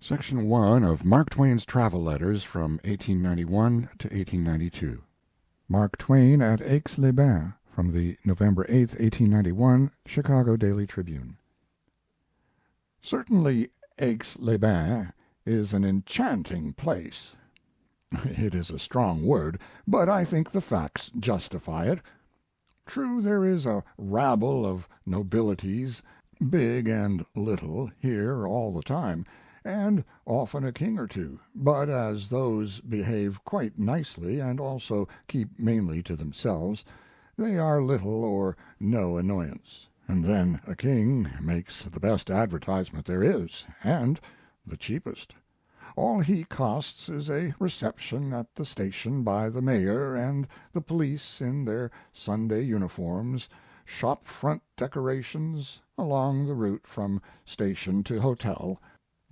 Section 1 of Mark Twain's Travel Letters from 1891 to 1892. Mark Twain at Aix-les-Bains, from the November 8, 1891, Chicago Daily Tribune. Certainly Aix-les-Bains is an enchanting place. It is a strong word, but I think the facts justify it. True, there is a rabble of nobilities, big and little, here all the time, and often a king or two, but as those behave quite nicely and also keep mainly to themselves, they are little or no annoyance. And then a king makes the best advertisement there is, and the cheapest. All he costs is a reception at the station by the mayor and the police in their Sunday uniforms, shop front decorations along the route from station to hotel,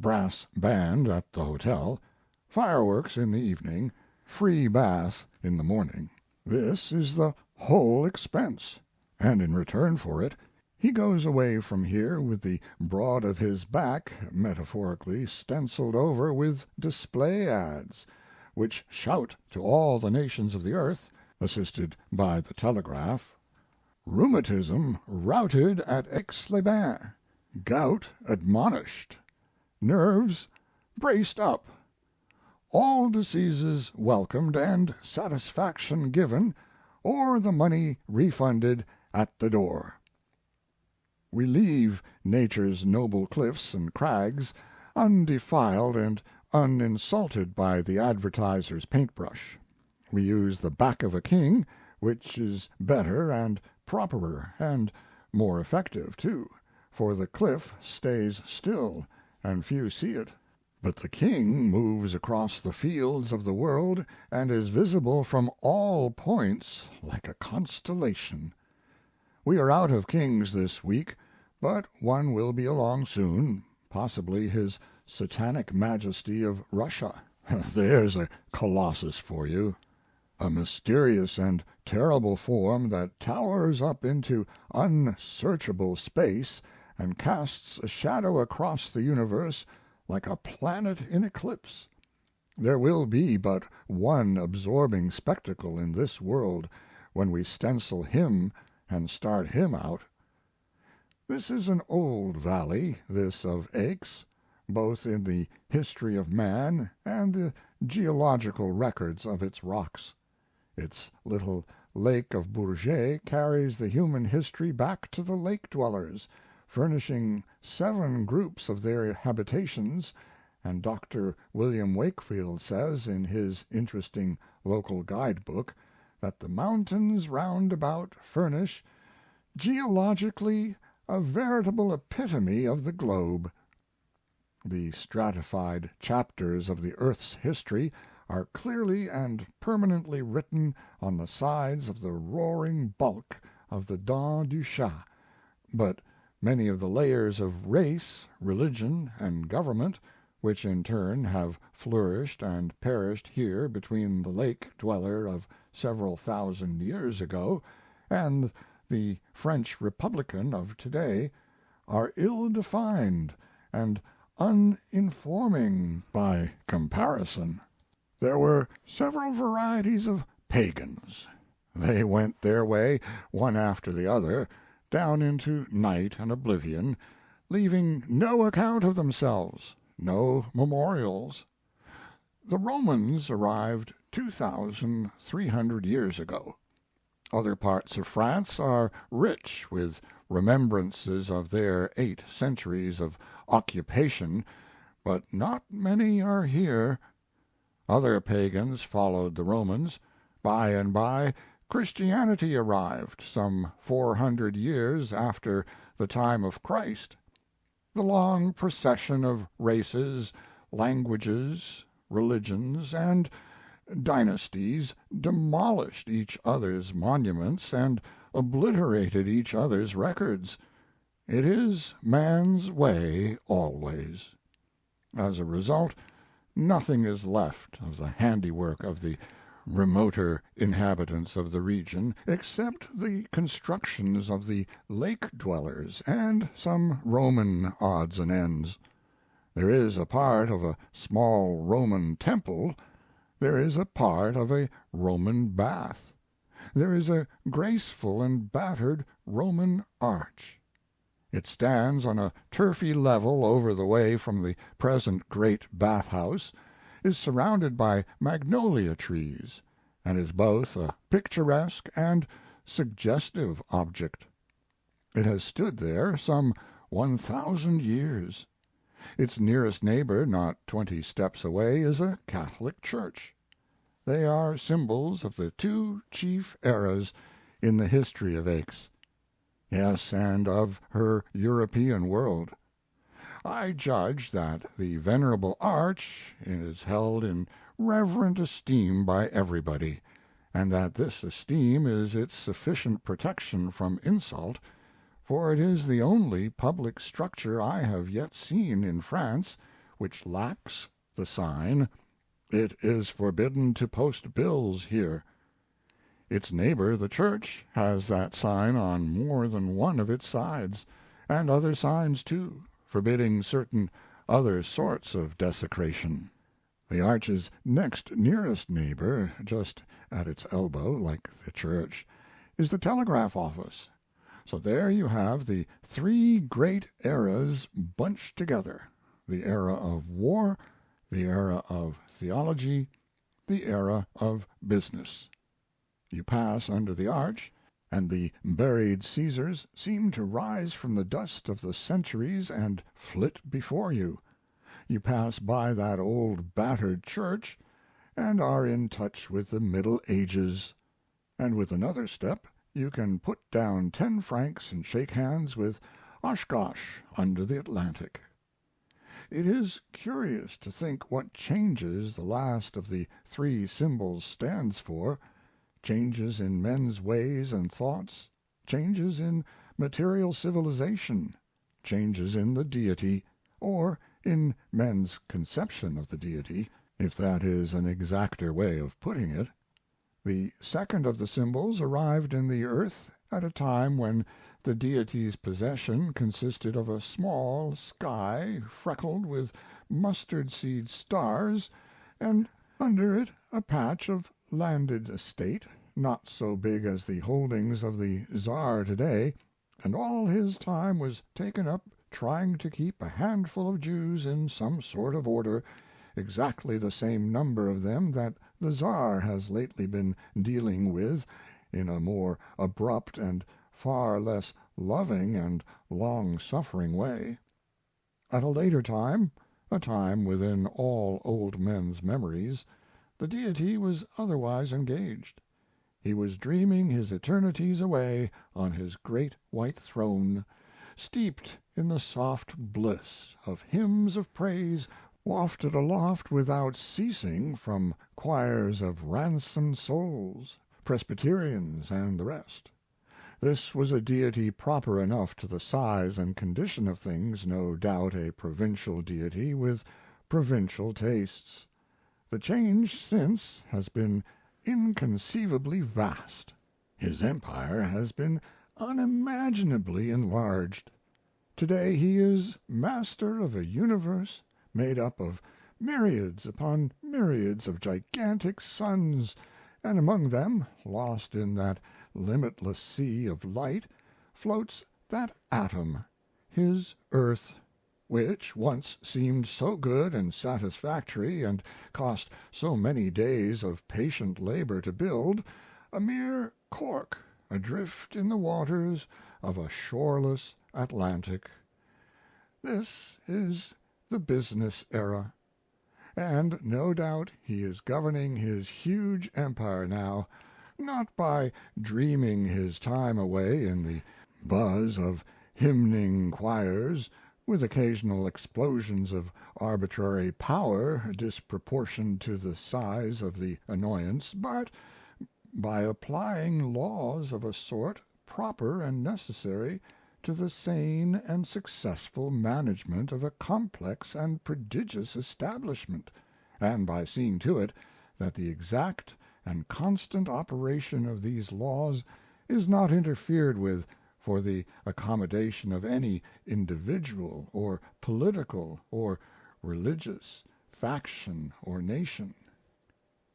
brass band at the hotel, fireworks in the evening, free bath in the morning. This is the whole expense, and in return for it he goes away from here with the broad of his back metaphorically stenciled over with display ads, which shout to all the nations of the earth, assisted by the telegraph: Rheumatism routed at Aix-les-Bains, gout admonished, nerves braced up, all diseases welcomed and satisfaction given, or the money refunded at the door. We leave nature's noble cliffs and crags undefiled and uninsulted by the advertiser's paintbrush. We use the back of a king, which is better and properer and more effective, too, for the cliff stays still and few see it, but the king moves across the fields of the world and is visible from all points like a constellation. We are out of kings this week, but one will be along soon, possibly His Satanic Majesty of Russia. There's a colossus for you, a mysterious and terrible form that towers up into unsearchable space and casts a shadow across the universe like a planet in eclipse. There will be but one absorbing spectacle in this world when we stencil him and start him out. This is an old valley, this of Aix, both in the history of man and the geological records of its rocks. Its little Lake of Bourget carries the human history back to the lake dwellers, furnishing 7 groups of their habitations, and Dr. William Wakefield says in his interesting local guide-book that the mountains round about furnish, geologically, a veritable epitome of the globe. The stratified chapters of the earth's history are clearly and permanently written on the sides of the roaring bulk of the Dent du Chat, but many of the layers of race, religion, and government, which in turn have flourished and perished here between the lake dweller of several thousand years ago and the French Republican of today, are ill-defined and uninforming by comparison. There were several varieties of pagans. They went their way, one after the other, down into night and oblivion, leaving no account of themselves, no memorials. The Romans arrived 2,300 years ago. Other parts of France are rich with remembrances of their 8 centuries of occupation, but not many are here. Other pagans followed the Romans. By and by Christianity arrived, some 400 years after the time of Christ. The long procession of races, languages, religions, and dynasties demolished each other's monuments and obliterated each other's records. It is man's way always. As a result, nothing is left of the handiwork of the remoter inhabitants of the region except the constructions of the lake dwellers and some Roman odds and ends. There is a part of a small Roman temple, there is a part of a Roman bath, there is a graceful and battered Roman arch. It stands on a turfy level over the way from the present great bathhouse, is surrounded by magnolia trees, and is both a picturesque and suggestive object. It has stood there some 1,000 years. Its nearest neighbor, not 20 steps away, is a Catholic church. They are symbols of the two chief eras in the history of Aix, yes, and of her European world. I judge that the venerable arch is held in reverent esteem by everybody, and that this esteem is its sufficient protection from insult, for it is the only public structure I have yet seen in France which lacks the sign, "It is forbidden to post bills here." Its neighbor, the church, has that sign on more than one of its sides, and other signs, too, forbidding certain other sorts of desecration. The arch's next nearest neighbor, just at its elbow, like the church, is the telegraph office. So there you have the three great eras bunched together, the era of war, the era of theology, the era of business. You pass under the arch, and the buried Caesars seem to rise from the dust of the centuries and flit before you. You pass by that old battered church, and are in touch with the Middle Ages, and with another step you can put down 10 francs and shake hands with Oshkosh under the Atlantic. It is curious to think what changes the last of the three symbols stands for, changes in men's ways and thoughts, changes in material civilization, changes in the Deity, or in men's conception of the Deity, if that is an exacter way of putting it. The second of the symbols arrived in the earth at a time when the Deity's possession consisted of a small sky freckled with mustard seed stars, and under it a patch of landed estate not so big as the holdings of the Czar today, and all his time was taken up trying to keep a handful of Jews in some sort of order, exactly the same number of them that the Czar has lately been dealing with in a more abrupt and far less loving and long-suffering way. At a later time, a time within all old men's memories, the Deity was otherwise engaged. He was dreaming his eternities away on his great white throne, steeped in the soft bliss of hymns of praise wafted aloft without ceasing from choirs of ransomed souls, Presbyterians, and the rest. This was a Deity proper enough to the size and condition of things, no doubt a provincial Deity with provincial tastes. The change since has been inconceivably vast. His empire has been unimaginably enlarged. Today he is master of a universe made up of myriads upon myriads of gigantic suns, and among them, lost in that limitless sea of light, floats that atom, his earth, which once seemed so good and satisfactory and cost so many days of patient labor to build, a mere cork adrift in the waters of a shoreless Atlantic. This is the business era, and no doubt he is governing his huge empire now, not by dreaming his time away in the buzz of hymning choirs, with occasional explosions of arbitrary power disproportioned to the size of the annoyance, but by applying laws of a sort proper and necessary to the sane and successful management of a complex and prodigious establishment, and by seeing to it that the exact and constant operation of these laws is not interfered with for the accommodation of any individual or political or religious faction or nation.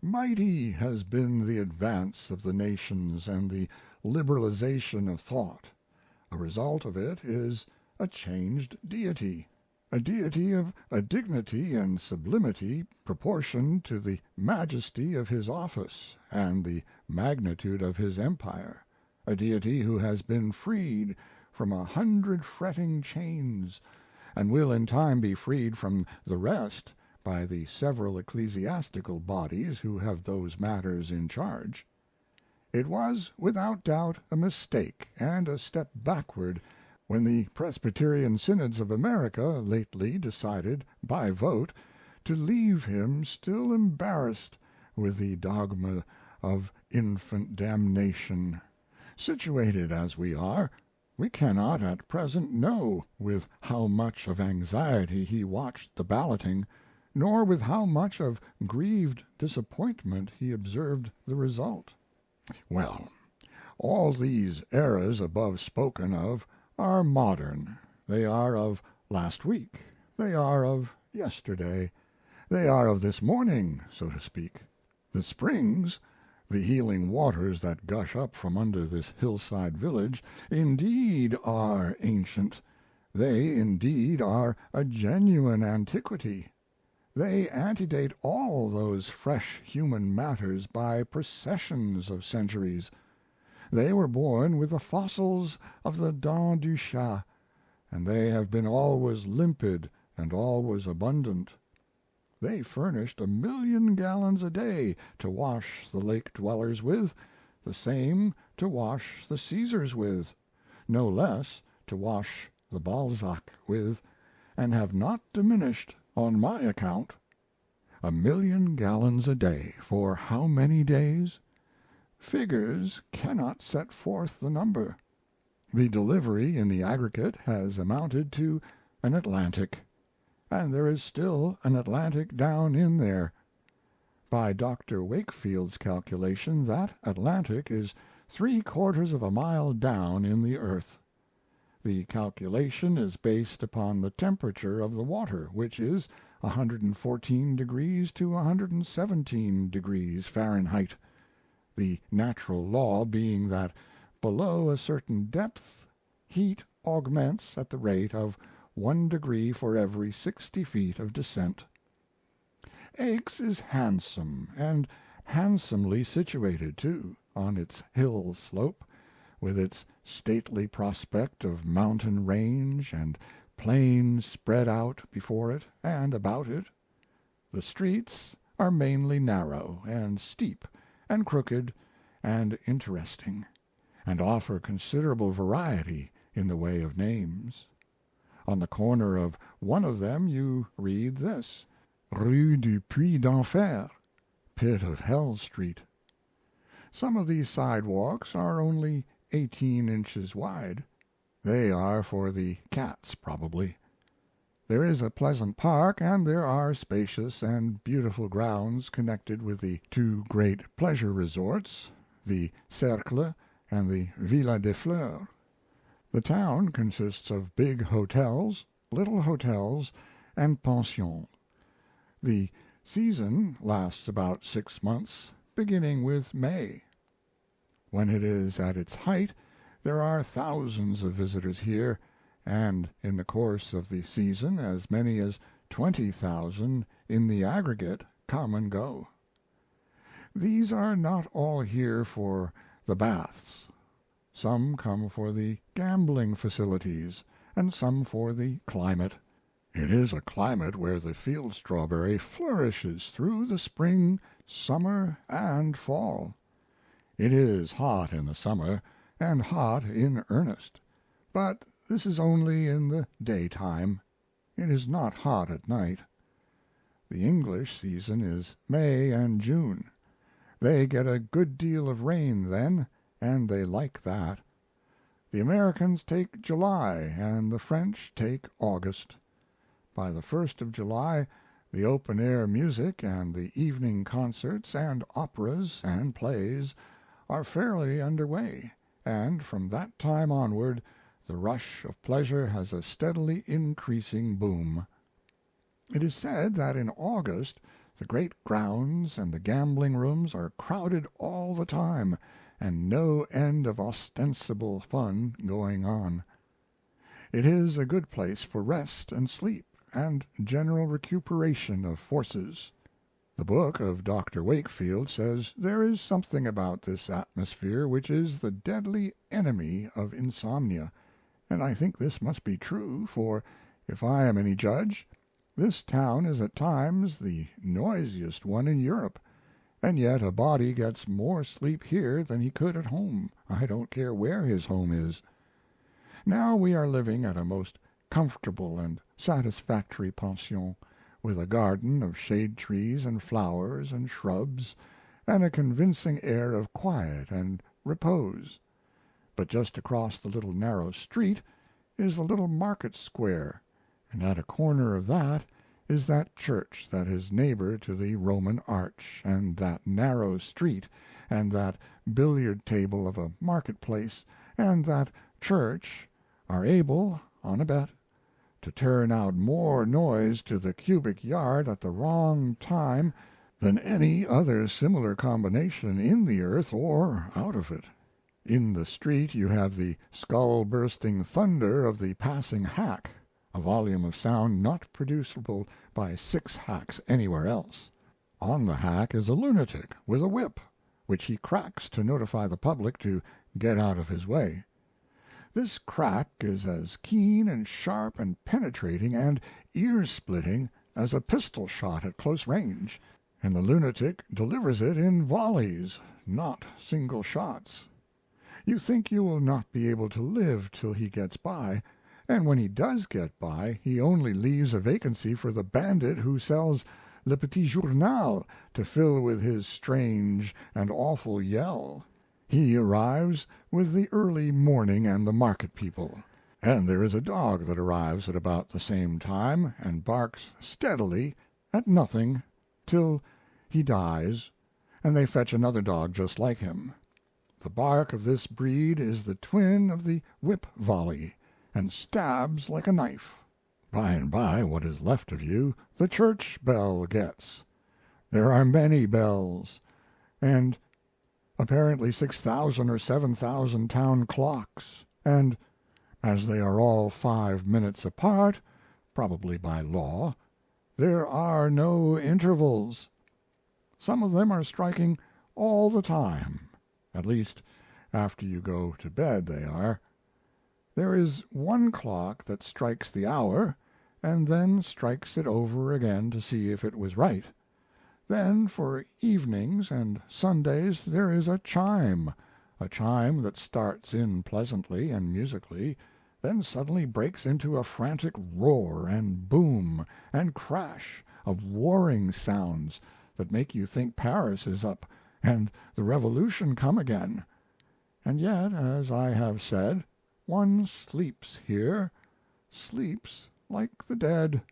Mighty has been the advance of the nations and the liberalization of thought. A result of it is a changed deity, a deity of a dignity and sublimity proportioned to the majesty of his office and the magnitude of his empire, a deity who has been freed from 100 fretting chains, and will in time be freed from the rest by the several ecclesiastical bodies who have those matters in charge. It was without doubt a mistake and a step backward when the Presbyterian synods of America lately decided by vote to leave him still embarrassed with the dogma of infant damnation. Situated as we are, we cannot at present know with how much of anxiety he watched the balloting, nor with how much of grieved disappointment he observed the result. Well, all these errors above spoken of are modern. They are of last week. They are of yesterday. They are of this morning, so to speak. The springs, the healing waters that gush up from under this hillside village, indeed are ancient. They indeed are a genuine antiquity. They antedate all those fresh human matters by processions of centuries. They were born with the fossils of the dents du chat, and they have been always limpid and always abundant. They furnished 1,000,000 gallons a day to wash the lake dwellers with, the same to wash the Caesars with, no less to wash the Balzac with, and have not diminished on my account. 1,000,000 gallons a day for how many days? Figures cannot set forth the number. The delivery in the aggregate has amounted to an Atlantic, and there is still an Atlantic down in there. By Dr. Wakefield's calculation that Atlantic is 3/4 of a mile down in the earth. The calculation is based upon the temperature of the water, which is 114 degrees to 117 degrees Fahrenheit, the natural law being that below a certain depth heat augments at the rate of 1 degree for every 60 feet of descent. Aix is handsome, and handsomely situated, too, on its hill slope, with its stately prospect of mountain range and plain spread out before it and about it. The streets are mainly narrow and steep and crooked and interesting, and offer considerable variety in the way of names. On the corner of one of them you read this: Rue du Puy d'Enfer, Pit of Hell Street. Some of these sidewalks are only 18 inches wide. They are for the cats, probably. There is a pleasant park, and there are spacious and beautiful grounds connected with the two great pleasure resorts, the Cercle and the Villa des Fleurs. The town consists of big hotels, little hotels, and pensions. The season lasts about 6 months, beginning with May. When it is at its height there are thousands of visitors here, and in the course of the season as many as 20,000 in the aggregate come and go. These are not all here for the baths. Some come for the gambling facilities, and some for the climate. It is a climate where the field strawberry flourishes through the spring, summer, and fall. It is hot in the summer, and hot in earnest, but this is only in the daytime. It is not hot at night. The English season is May and June. They get a good deal of rain then, and they like that. The Americans take July, and the French take August. By the 1st of July the open-air music and the evening concerts and operas and plays are fairly under way, and from that time onward the rush of pleasure has a steadily increasing boom. It is said that in August the great grounds and the gambling rooms are crowded all the time, and no end of ostensible fun going on. It is a good place for rest and sleep, and general recuperation of forces. The book of Dr. Wakefield says there is something about this atmosphere which is the deadly enemy of insomnia, and I think this must be true, for, if I am any judge, this town is at times the noisiest one in Europe, and yet a body gets more sleep here than he could at home, I don't care where his home is. Now we are living at a most comfortable and satisfactory pension, with a garden of shade trees and flowers and shrubs, and a convincing air of quiet and repose. But just across the little narrow street is the little market square, and at a corner of that is that church that is neighbor to the Roman arch, and that narrow street, and that billiard table of a market place, and that church are able, on a bet, to turn out more noise to the cubic yard at the wrong time than any other similar combination in the earth or out of it. In the street you have the skull-bursting thunder of the passing hack, a volume of sound not producible by 6 hacks anywhere else. On the hack is a lunatic with a whip, which he cracks to notify the public to get out of his way. This crack is as keen and sharp and penetrating and ear-splitting as a pistol shot at close range, and the lunatic delivers it in volleys, not single shots. You think you will not be able to live till he gets by, and when he does get by he only leaves a vacancy for the bandit who sells Le Petit Journal to fill with his strange and awful yell. He arrives with the early morning and the market people, and there is a dog that arrives at about the same time and barks steadily at nothing till he dies, and they fetch another dog just like him. The bark of this breed is the twin of the whip volley, and stabs like a knife. By and by what is left of you the church bell gets. There are many bells, and apparently 6,000 or 7,000 town clocks, and as they are all 5 minutes apart, probably by law, there are no intervals. Some of them are striking all the time, at least after you go to bed they are. There is one clock that strikes the hour, and then strikes it over again to see if it was right. Then for evenings and Sundays there is a chime that starts in pleasantly and musically, then suddenly breaks into a frantic roar and boom and crash of warring sounds that make you think Paris is up and the Revolution come again. And yet, as I have said, one sleeps here, sleeps like the dead.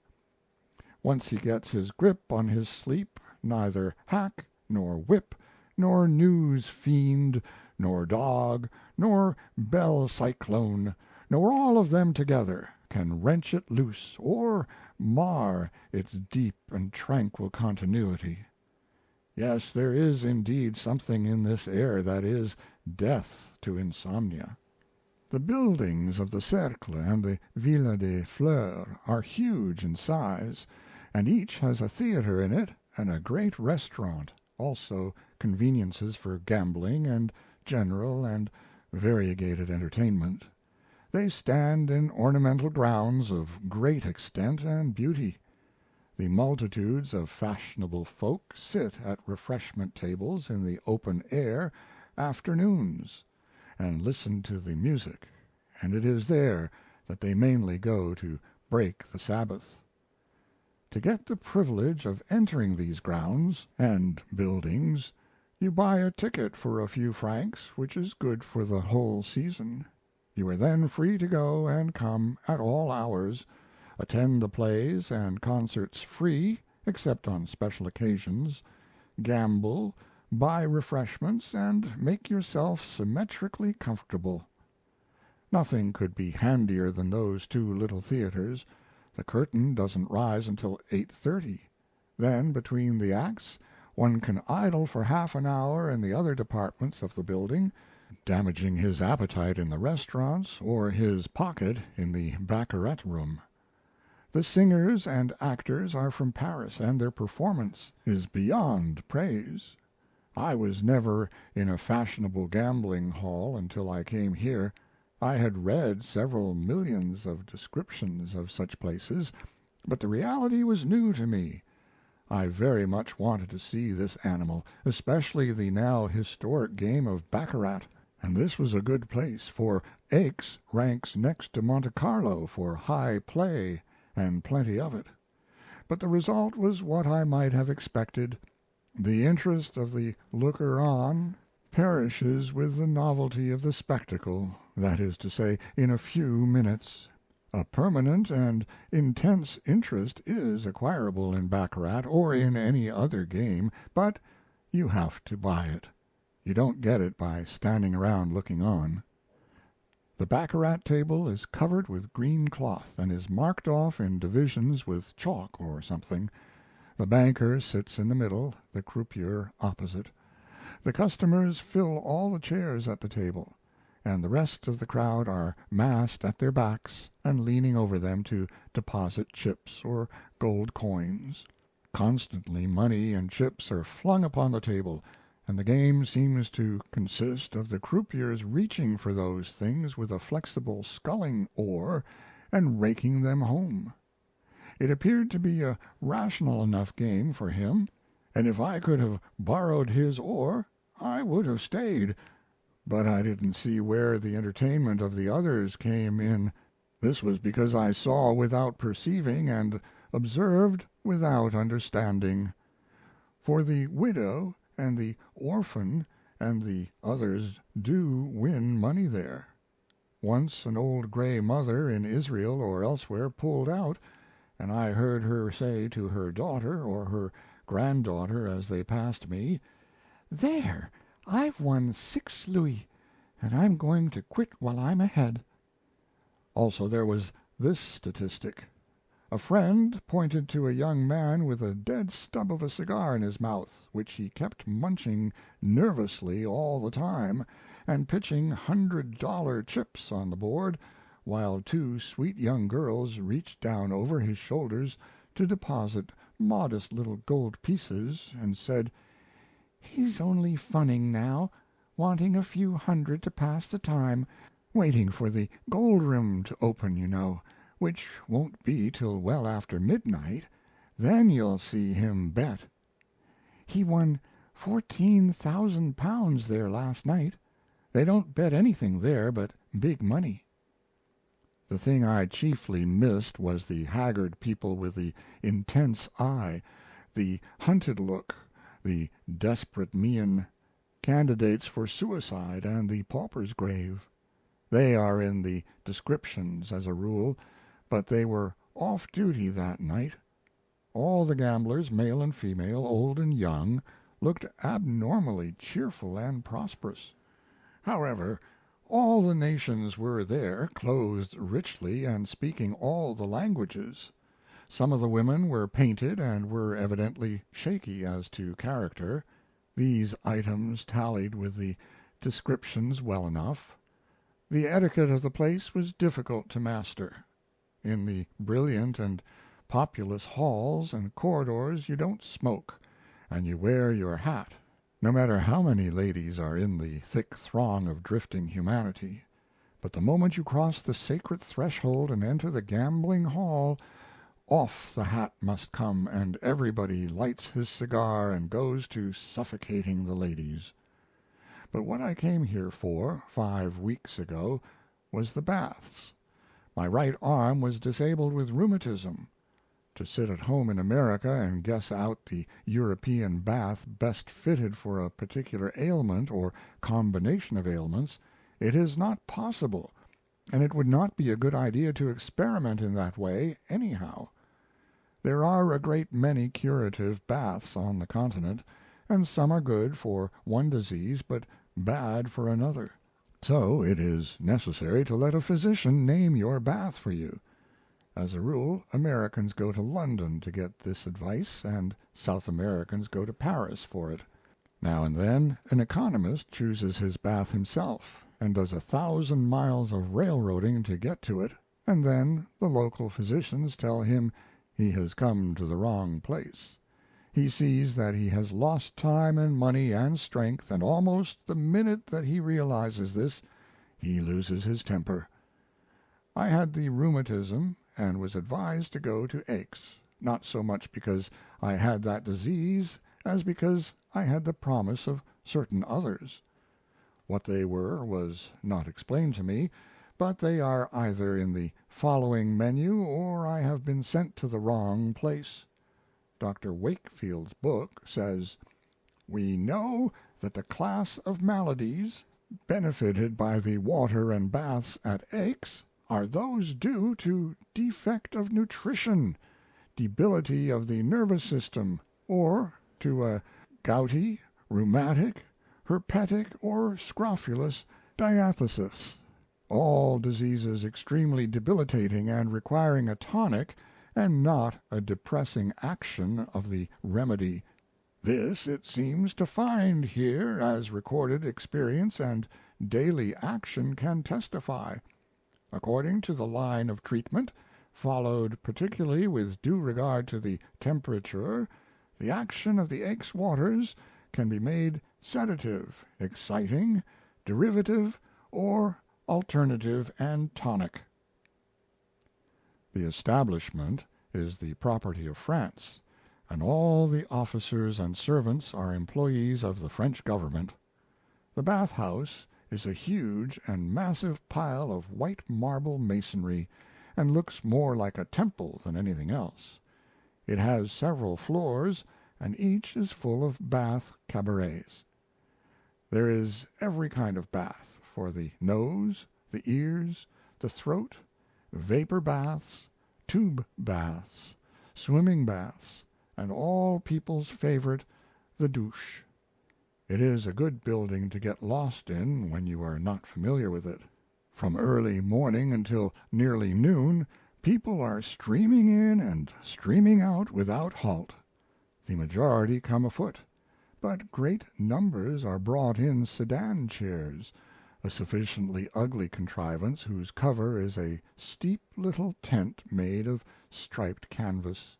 Once he gets his grip on his sleep, neither hack, nor whip, nor news fiend, nor dog, nor bell cyclone, nor all of them together, can wrench it loose or mar its deep and tranquil continuity. Yes, there is indeed something in this air that is death to insomnia. The buildings of the Cercle and the Villa des Fleurs are huge in size, and each has a theater in it and a great restaurant, also conveniences for gambling and general and variegated entertainment. They stand in ornamental grounds of great extent and beauty. The multitudes of fashionable folk sit at refreshment tables in the open air afternoons, and listen to the music, and it is there that they mainly go to break the Sabbath. To get the privilege of entering these grounds and buildings you buy a ticket for a few francs, which is good for the whole season. You are then free to go and come at all hours, attend the plays and concerts free, except on special occasions, gamble, buy refreshments, and make yourself symmetrically comfortable. Nothing could be handier than those two little theaters. The curtain doesn't rise until 8:30. Then, between the acts, one can idle for half an hour in the other departments of the building, damaging his appetite in the restaurants or his pocket in the baccarat room. The singers and actors are from Paris, and their performance is beyond praise. I was never in a fashionable gambling hall until I came here. I had read several millions of descriptions of such places, but the reality was new to me. I very much wanted to see this animal, especially the now historic game of baccarat, and this was a good place, for Aix ranks next to Monte Carlo for high play and plenty of it. But the result was what I might have expected. The interest of the looker on perishes with the novelty of the spectacle, that is to say, in a few minutes. A permanent and intense interest is acquirable in baccarat or in any other game, but you have to buy it. You don't get it by standing around looking on. The baccarat table is covered with green cloth, and is marked off in divisions with chalk or something. The banker sits in the middle, the croupier opposite. The customers fill all the chairs at the table, and the rest of the crowd are massed at their backs and leaning over them to deposit chips or gold coins. Constantly money and chips are flung upon the table, and the game seems to consist of the croupiers reaching for those things with a flexible sculling oar and raking them home. It appeared to be a rational enough game for him, and if I could have borrowed his oar I would have stayed, but I didn't see where the entertainment of the others came in. This was because I saw without perceiving and observed without understanding. For the widow and the orphan and the others do win money there. Once an old gray mother in Israel or elsewhere pulled out, and I heard her say to her daughter or her granddaughter as they passed me, "There, I've won 6 louis, and I'm going to quit while I'm ahead." Also there was this statistic. A friend pointed to a young man with a dead stub of a cigar in his mouth, which he kept munching nervously all the time, and pitching $100 chips on the board, while two sweet young girls reached down over his shoulders to deposit modest little gold pieces, and said, "He's only funning now, wanting a few hundred to pass the time, waiting for the gold room to open, you know, which won't be till well after midnight. Then you'll see him bet. He won £14,000 there last night. They don't bet anything there but big money." The thing I chiefly missed was the haggard people with the intense eye, the hunted look, the desperate mien, candidates for suicide and the pauper's grave. They are in the descriptions as a rule, but they were off duty that night. All the gamblers, male and female, old and young, looked abnormally cheerful and prosperous. However, all the nations were there, clothed richly and speaking all the languages. Some of the women were painted and were evidently shaky as to character. These items tallied with the descriptions well enough. The etiquette of the place was difficult to master. In the brilliant and populous halls and corridors you don't smoke, and you wear your hat, no matter how many ladies are in the thick throng of drifting humanity. But the moment you cross the sacred threshold and enter the gambling hall, off the hat must come, and everybody lights his cigar and goes to suffocating the ladies. But what I came here for, 5 weeks ago, was the baths. My right arm was disabled with rheumatism. To sit at home in America and guess out the European bath best fitted for a particular ailment or combination of ailments, it is not possible, and it would not be a good idea to experiment in that way, anyhow. There are a great many curative baths on the Continent, and some are good for one disease but bad for another. So it is necessary to let a physician name your bath for you. As a rule, Americans go to London to get this advice, and South Americans go to Paris for it. Now and then an economist chooses his bath himself, and does 1,000 miles of railroading to get to it, and then the local physicians tell him he has come to the wrong place. He sees that he has lost time and money and strength, and almost the minute that he realizes this he loses his temper. I had the rheumatism, and was advised to go to Aix, not so much because I had that disease as because I had the promise of certain others. What they were was not explained to me, but they are either in the following menu or I have been sent to the wrong place. Dr. Wakefield's book says, "We know that the class of maladies benefited by the water and baths at Aix are those due to defect of nutrition, debility of the nervous system, or to a gouty, rheumatic, herpetic, or scrofulous diathesis, all diseases extremely debilitating and requiring a tonic and not a depressing action of the remedy. This it seems to find here, as recorded experience and daily action can testify. According to the line of treatment, followed particularly with due regard to the temperature, the action of the Aix waters can be made sedative, exciting, derivative, or alternative and tonic." The establishment is the property of France, and all the officers and servants are employees of the French government. The bath house is a huge and massive pile of white marble masonry, and looks more like a temple than anything else. It has several floors, and each is full of bath cabarets. There is every kind of bath, for the nose, the ears, the throat, vapor baths, tube baths, swimming baths, and all people's favorite, the douche. It is a good building to get lost in when you are not familiar with it. From early morning until nearly noon people are streaming in and streaming out without halt. The majority come afoot, but great numbers are brought in sedan chairs, a sufficiently ugly contrivance whose cover is a steep little tent made of striped canvas.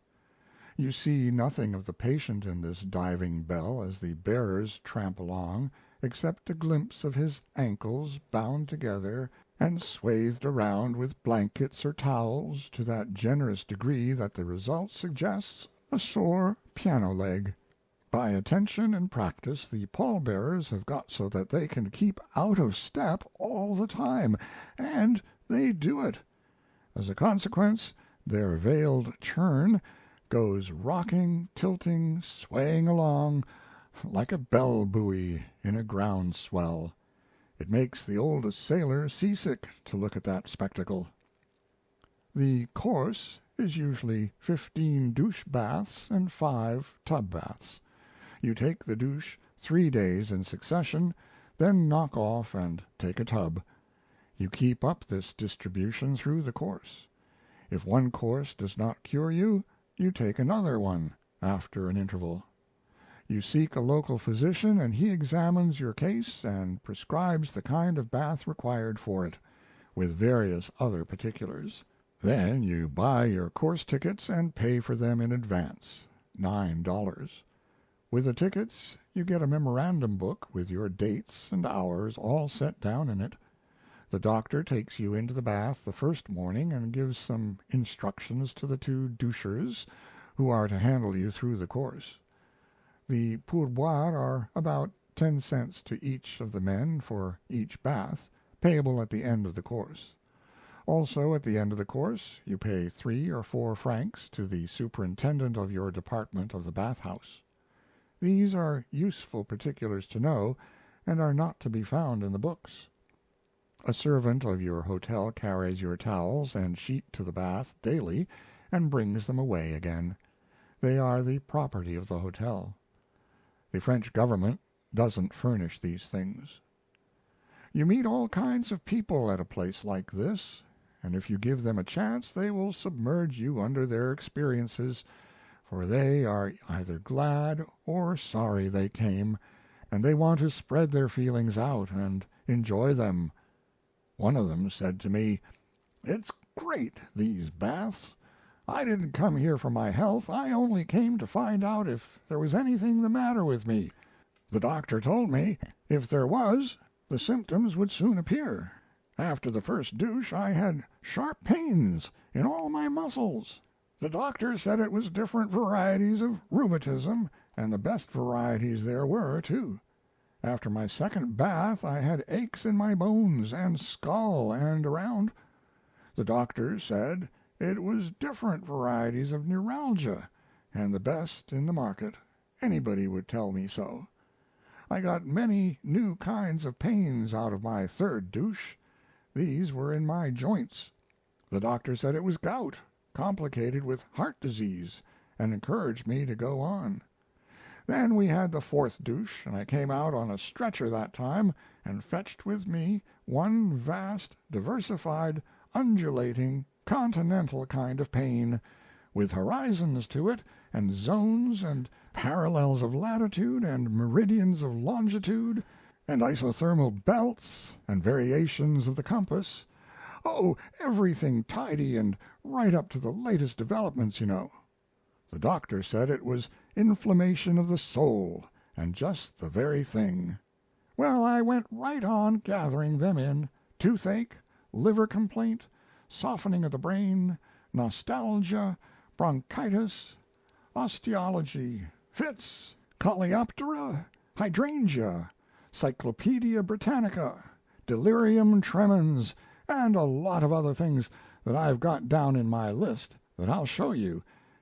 You see nothing of the patient in this diving bell as the bearers tramp along, except a glimpse of his ankles bound together and swathed around with blankets or towels to that generous degree that the result suggests a sore piano leg. By attention and practice the pallbearers have got so that they can keep out of step all the time, and they do it. As a consequence, their veiled churn goes rocking, tilting, swaying along like a bell buoy in a ground swell. It makes the oldest sailor seasick to look at that spectacle. The course is usually 15 douche baths and 5 tub baths. You take the douche 3 days in succession, then knock off and take a tub. You keep up this distribution through the course. If one course does not cure you, you take another one after an interval. You seek a local physician and he examines your case and prescribes the kind of bath required for it, with various other particulars. Then you buy your course tickets and pay for them in advance, $9. With the tickets you get a memorandum book with your dates and hours all set down in it. The doctor takes you into the bath the first morning and gives some instructions to the 2 douchers who are to handle you through the course. The pourboires are about 10 cents to each of the men for each bath, payable at the end of the course. Also, at the end of the course you pay 3 or 4 francs to the superintendent of your department of the bath house. These are useful particulars to know, and are not to be found in the books. A servant of your hotel carries your towels and sheet to the bath daily and brings them away again. They are the property of the hotel. The French government doesn't furnish these things. You meet all kinds of people at a place like this, and if you give them a chance they will submerge you under their experiences, for they are either glad or sorry they came, and they want to spread their feelings out and enjoy them. One of them said to me, "It's great, these baths. I didn't come here for my health. I only came to find out if there was anything the matter with me. The doctor told me if there was the symptoms would soon appear. After the first douche I had sharp pains in all my muscles. The doctor said it was different varieties of rheumatism, and the best varieties there were, too. After my second bath I had aches in my bones and skull and around. The doctor said it was different varieties of neuralgia, and the best in the market. Anybody would tell me so. I got many new kinds of pains out of my third douche. These were in my joints. The doctor said it was gout, complicated with heart disease, and encouraged me to go on. Then we had the fourth douche, and I came out on a stretcher that time, and fetched with me one vast, diversified, undulating, continental kind of pain, with horizons to it, and zones and parallels of latitude, and meridians of longitude, and isothermal belts, and variations of the compass. Oh, everything tidy and right up to the latest developments, you know. The doctor said it was inflammation of the soul, and just the very thing. Well, I went right on gathering them in: toothache, liver complaint, softening of the brain, nostalgia, bronchitis, osteology, fits, coleoptera, hydrangea, Cyclopedia Britannica, delirium tremens, and a lot of other things that I've got down in my list that I'll show you,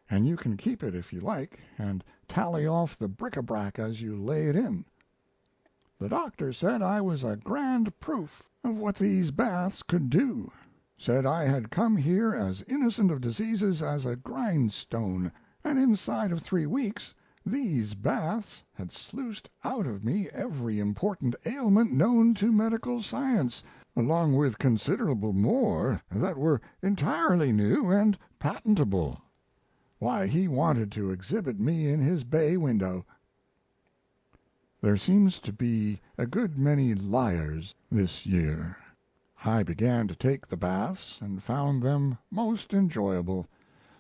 and you can keep it if you like, and tally off the bric-a-brac as you lay it in. The doctor said I was a grand proof of what these baths could do. Said I had come here as innocent of diseases as a grindstone, and inside of 3 weeks these baths had sluiced out of me every important ailment known to medical science, along with considerable more that were entirely new and patentable. Why, he wanted to exhibit me in his bay window. There seems to be a good many liars this year. I began to take the baths and found them most enjoyable,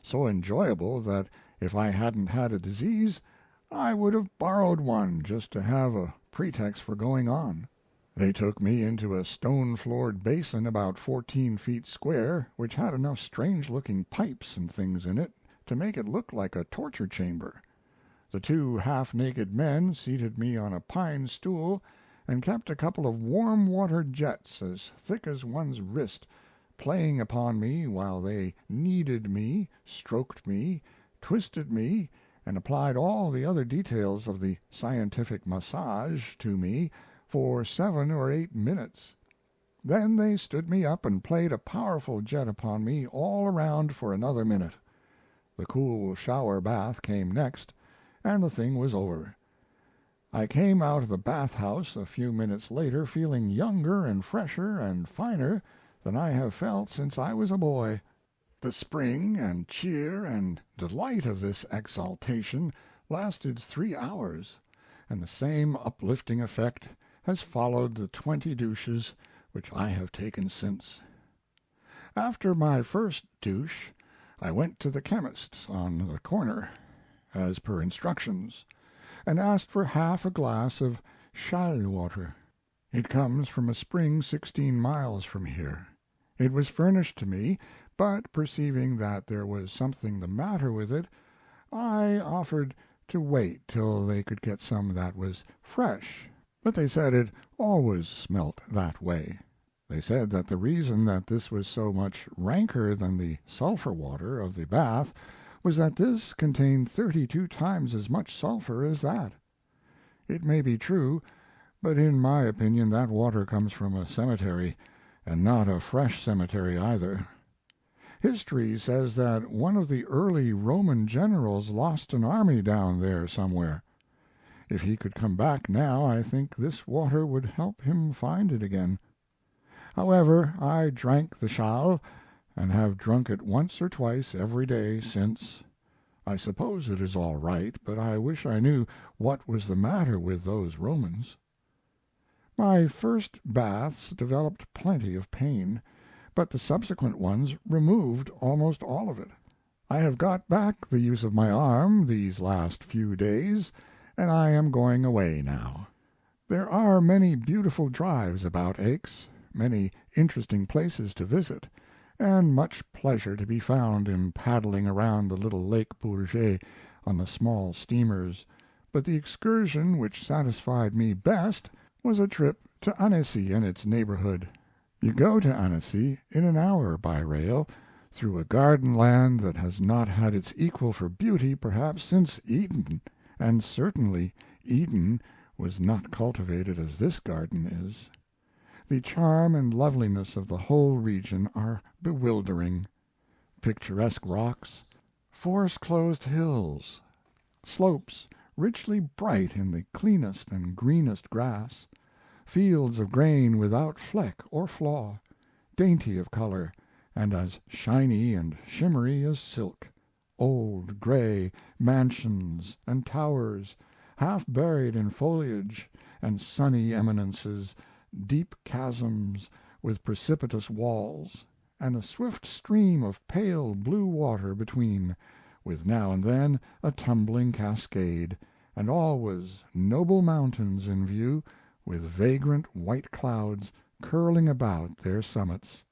so enjoyable that if I hadn't had a disease I would have borrowed one just to have a pretext for going on. They took me into a stone-floored basin about 14 feet square, which had enough strange-looking pipes and things in it to make it look like a torture chamber. The two half-naked men seated me on a pine stool and kept a couple of warm-water jets as thick as one's wrist playing upon me while they kneaded me, stroked me, twisted me, and applied all the other details of the scientific massage to me for 7 or 8 minutes. Then they stood me up and played a powerful jet upon me all around for another minute. The cool shower bath came next, and the thing was over. I came out of the bath-house a few minutes later feeling younger and fresher and finer than I have felt since I was a boy. The spring and cheer and delight of this exaltation lasted 3 hours, and the same uplifting effect has followed the 20 douches which I have taken since. After my first douche I went to the chemist's on the corner, as per instructions, and asked for half a glass of Schall water. It comes from a spring 16 miles from here. It was furnished to me, but perceiving that there was something the matter with it, I offered to wait till they could get some that was fresh, but they said it always smelt that way. They said that the reason that this was so much ranker than the sulphur water of the bath was that this contained 32 times as much sulphur as that. It may be true, but in my opinion that water comes from a cemetery, and not a fresh cemetery either. History says that one of the early Roman generals lost an army down there somewhere. If he could come back now I think this water would help him find it again. However, I drank the Schall, and have drunk it once or twice every day since. I suppose it is all right, but I wish I knew what was the matter with those Romans. My first baths developed plenty of pain, but the subsequent ones removed almost all of it. I have got back the use of my arm these last few days, and I am going away now. There are many beautiful drives about Aix, many interesting places to visit, and much pleasure to be found in paddling around the little Lake Bourget on the small steamers, but the excursion which satisfied me best was a trip to Annecy and its neighborhood. You go to Annecy in an hour by rail, through a garden land that has not had its equal for beauty perhaps since Eden, and certainly Eden was not cultivated as this garden is. The charm and loveliness of the whole region are bewildering. Picturesque rocks, forest-clothed hills, slopes richly bright in the cleanest and greenest grass, fields of grain without fleck or flaw, dainty of color, and as shiny and shimmery as silk, old gray mansions and towers, half buried in foliage, and sunny eminences, deep chasms with precipitous walls, and a swift stream of pale blue water between, with now and then a tumbling cascade, and always noble mountains in view, with vagrant white clouds curling about their summits.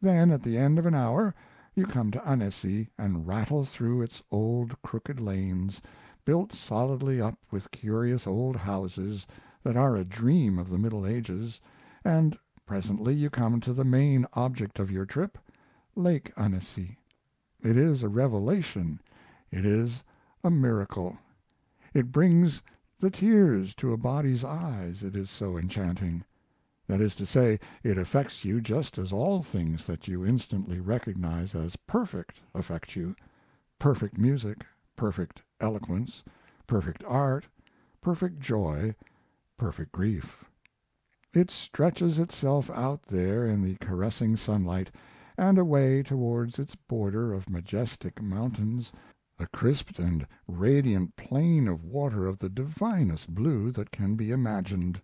Then, at the end of an hour, you come to Annecy and rattle through its old crooked lanes, built solidly up with curious old houses that are a dream of the Middle Ages, and presently you come to the main object of your trip, Lake Annecy. It is a revelation, it is a miracle. It brings the tears to a body's eyes, it is so enchanting. That is to say, it affects you just as all things that you instantly recognize as perfect affect you: perfect music, perfect eloquence, perfect art, perfect joy, perfect grief. It stretches itself out there in the caressing sunlight, and away towards its border of majestic mountains, a crisped and radiant plain of water of the divinest blue that can be imagined.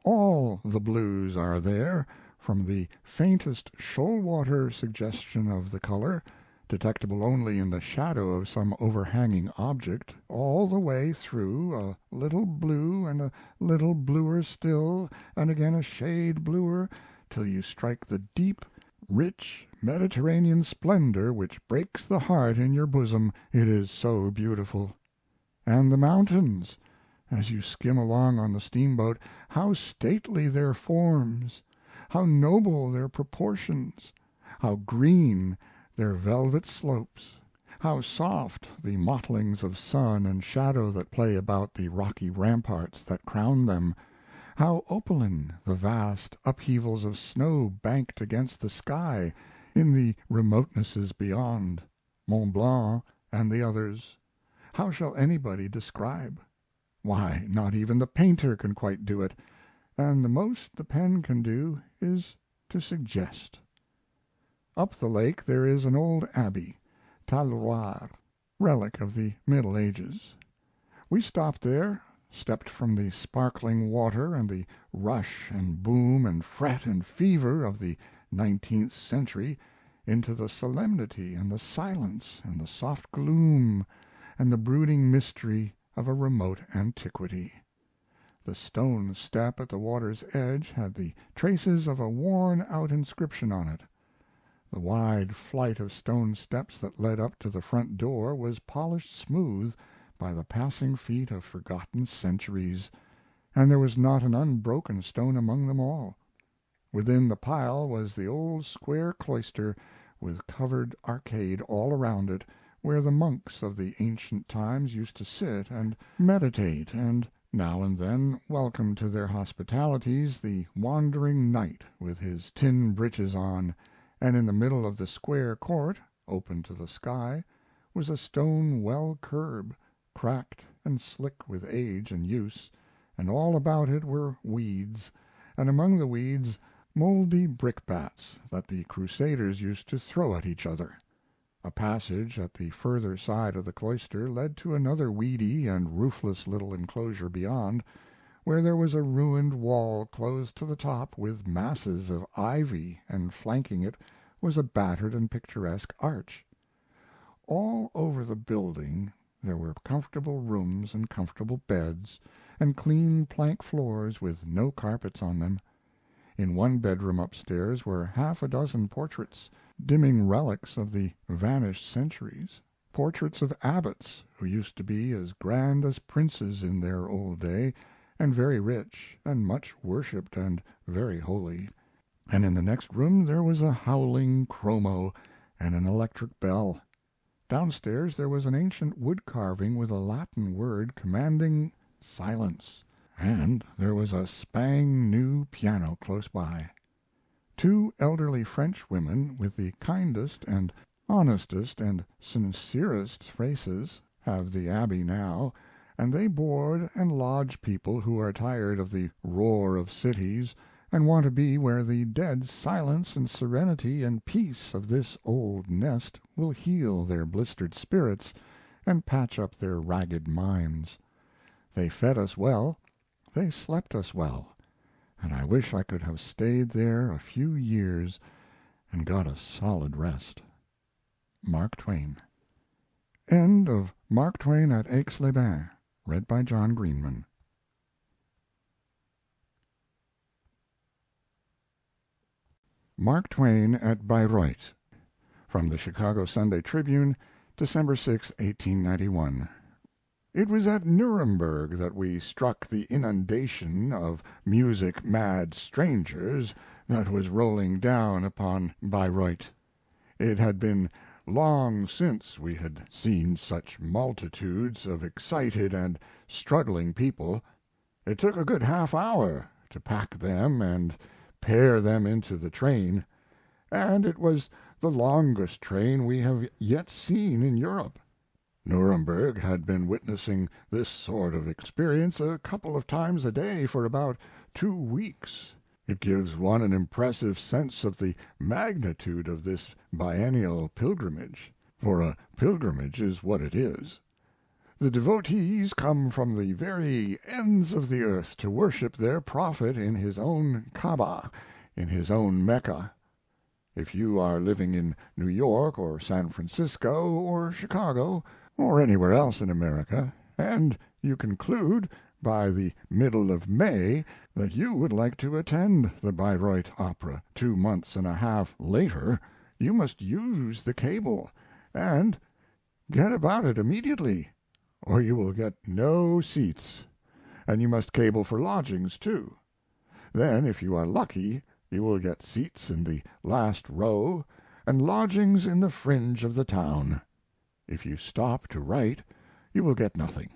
All the blues are there, from the faintest shoal-water suggestion of the color, detectable only in the shadow of some overhanging object, all the way through a little blue and a little bluer still, and again a shade bluer, till you strike the deep, rich Mediterranean splendor which breaks the heart in your bosom, it is so beautiful. And the mountains! As you skim along on the steamboat, how stately their forms, how noble their proportions, how green their velvet slopes, how soft the mottlings of sun and shadow that play about the rocky ramparts that crown them, how opaline the vast upheavals of snow banked against the sky in the remotenesses beyond, Mont Blanc and the others. How shall anybody describe? Why, not even the painter can quite do it, and the most the pen can do is to suggest. Up the lake there is an old abbey, Talloires, relic of the Middle Ages. We stopped there, stepped from the sparkling water and the rush and boom and fret and fever of the 19th century into the solemnity and the silence and the soft gloom and the brooding mystery of a remote antiquity. The stone step at the water's edge had the traces of a worn-out inscription on it. The wide flight of stone steps that led up to the front door was polished smooth by the passing feet of forgotten centuries, and there was not an unbroken stone among them all. Within the pile was the old square cloister, with covered arcade all around it, where the monks of the ancient times used to sit and meditate, and now and then welcome to their hospitalities the wandering knight with his tin breeches on, and in the middle of the square court, open to the sky, was a stone well-curb, cracked and slick with age and use, and all about it were weeds, and among the weeds moldy brickbats that the Crusaders used to throw at each other. A passage at the further side of the cloister led to another weedy and roofless little enclosure beyond, where there was a ruined wall closed to the top with masses of ivy, and flanking it was a battered and picturesque arch. All over the building there were comfortable rooms and comfortable beds, and clean plank floors with no carpets on them. In one bedroom upstairs were half a dozen portraits, dimming relics of the vanished centuries, portraits of abbots who used to be as grand as princes in their old day, and very rich, and much worshipped, and very holy. And in the next room there was a howling chromo and an electric bell. Downstairs there was an ancient wood carving with a Latin word commanding silence, and there was a spang new piano close by. Two elderly French women with the kindest and honestest and sincerest faces have the Abbey now, and they board and lodge people who are tired of the roar of cities and want to be where the dead silence and serenity and peace of this old nest will heal their blistered spirits and patch up their ragged minds. They fed us well, they slept us well, and I wish I could have stayed there a few years and got a solid rest. Mark Twain. End of Mark Twain at Aix-les-Bains, read by John Greenman. Mark Twain at Bayreuth. From the Chicago Sunday Tribune, December 6, 1891. It was at Nuremberg that we struck the inundation of music-mad strangers that was rolling down upon Bayreuth. It had been long since we had seen such multitudes of excited and struggling people. It took a good half hour to pack them and pair them into the train, and it was the longest train we have yet seen in Europe. Nuremberg had been witnessing this sort of experience a couple of times a day for about 2 weeks. It gives one an impressive sense of the magnitude of this biennial pilgrimage, for a pilgrimage is what it is. The devotees come from the very ends of the earth to worship their prophet in his own Kaaba, in his own Mecca. If you are living in New York or San Francisco or Chicago or anywhere else in America, and you conclude by the middle of May that you would like to attend the Bayreuth Opera 2 months and a half later, you must use the cable, and get about it immediately, or you will get no seats, and you must cable for lodgings, too. Then, if you are lucky, you will get seats in the last row and lodgings in the fringe of the town. If you stop to write, you will get nothing.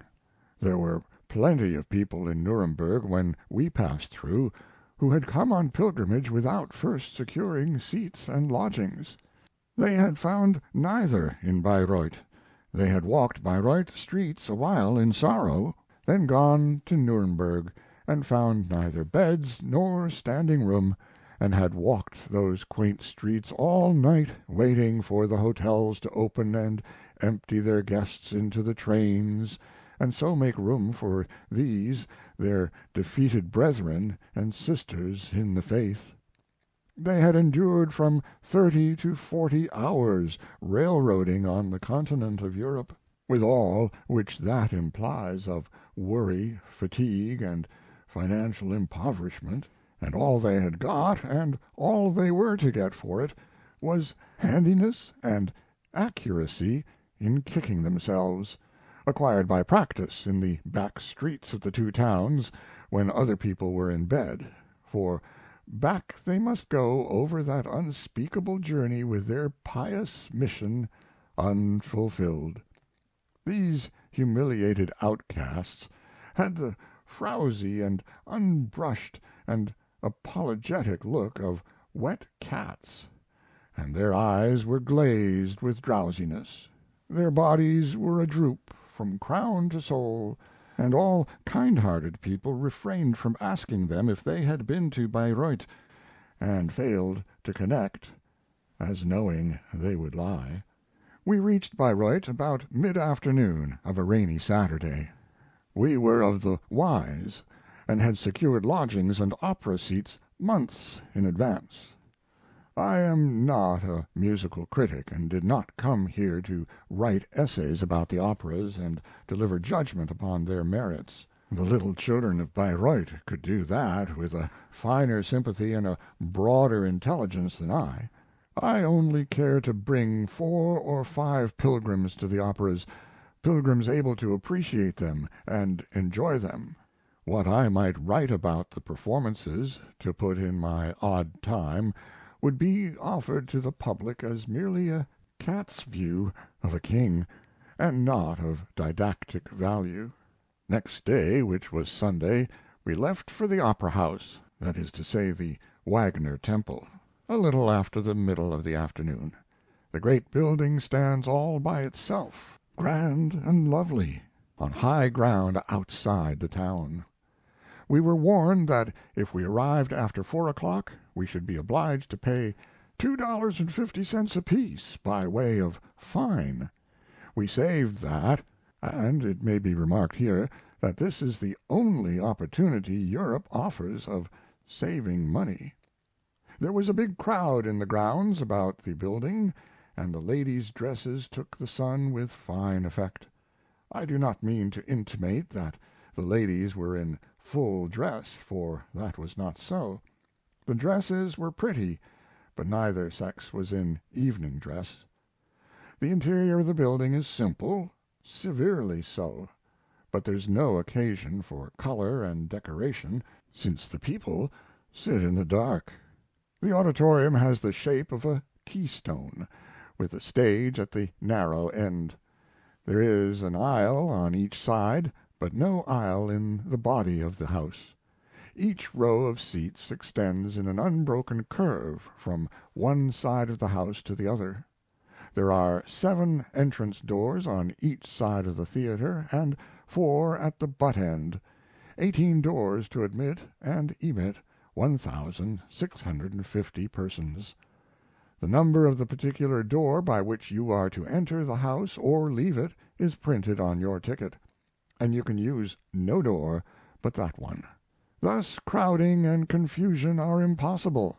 There were plenty of people in Nuremberg when we passed through who had come on pilgrimage without first securing seats and lodgings. They had found neither in Bayreuth. They had walked Bayreuth streets a while in sorrow, then gone to Nuremberg, and found neither beds nor standing room, and had walked those quaint streets all night waiting for the hotels to open and empty their guests into the trains, and so make room for these their defeated brethren and sisters in the faith. They had endured from 30 to 40 hours railroading on the continent of Europe, with all which that implies of worry, fatigue, and financial impoverishment, and all they had got, and all they were to get for it, was handiness and accuracy in kicking themselves, acquired by practice in the back streets of the two towns when other people were in bed, for back they must go over that unspeakable journey with their pious mission unfulfilled. These humiliated outcasts had the frowsy and unbrushed and apologetic look of wet cats, and their eyes were glazed with drowsiness. Their bodies were a droop from crown to sole, and all kind-hearted people refrained from asking them if they had been to Bayreuth, and failed to connect, as knowing they would lie. We reached Bayreuth about mid afternoon of a rainy Saturday. We were of the wise, and had secured lodgings and opera seats months in advance. I am not a musical critic, and did not come here to write essays about the operas and deliver judgment upon their merits. The little children of Bayreuth could do that with a finer sympathy and a broader intelligence than I. I only care to bring 4 or 5 pilgrims to the operas, pilgrims able to appreciate them and enjoy them. What I might write about the performances, to put in my odd time, would be offered to the public as merely a cat's view of a king, and not of didactic value. Next day, which was Sunday, we left for the Opera House, that is to say the Wagner Temple, a little after the middle of the afternoon. The great building stands all by itself, grand and lovely, on high ground outside the town. We were warned that if we arrived after 4 o'clock we should be obliged to pay $2.50 apiece by way of fine. We saved that, and it may be remarked here that this is the only opportunity Europe offers of saving money. There was a big crowd in the grounds about the building, and the ladies' dresses took the sun with fine effect. I do not mean to intimate that the ladies were in full dress, for that was not so. The dresses were pretty, but neither sex was in evening dress. The interior of the building is simple, severely so, but there's no occasion for color and decoration, since the people sit in the dark. The auditorium has the shape of a keystone, with a stage at the narrow end. There is an aisle on each side, but no aisle in the body of the house. Each row of seats extends in an unbroken curve from one side of the house to the other. There are 7 entrance doors on each side of the theater, and 4 at the butt end, 18 doors to admit and emit 1,650 persons. The number of the particular door by which you are to enter the house or leave it is printed on your ticket, and you can use no door but that one. Thus crowding and confusion are impossible.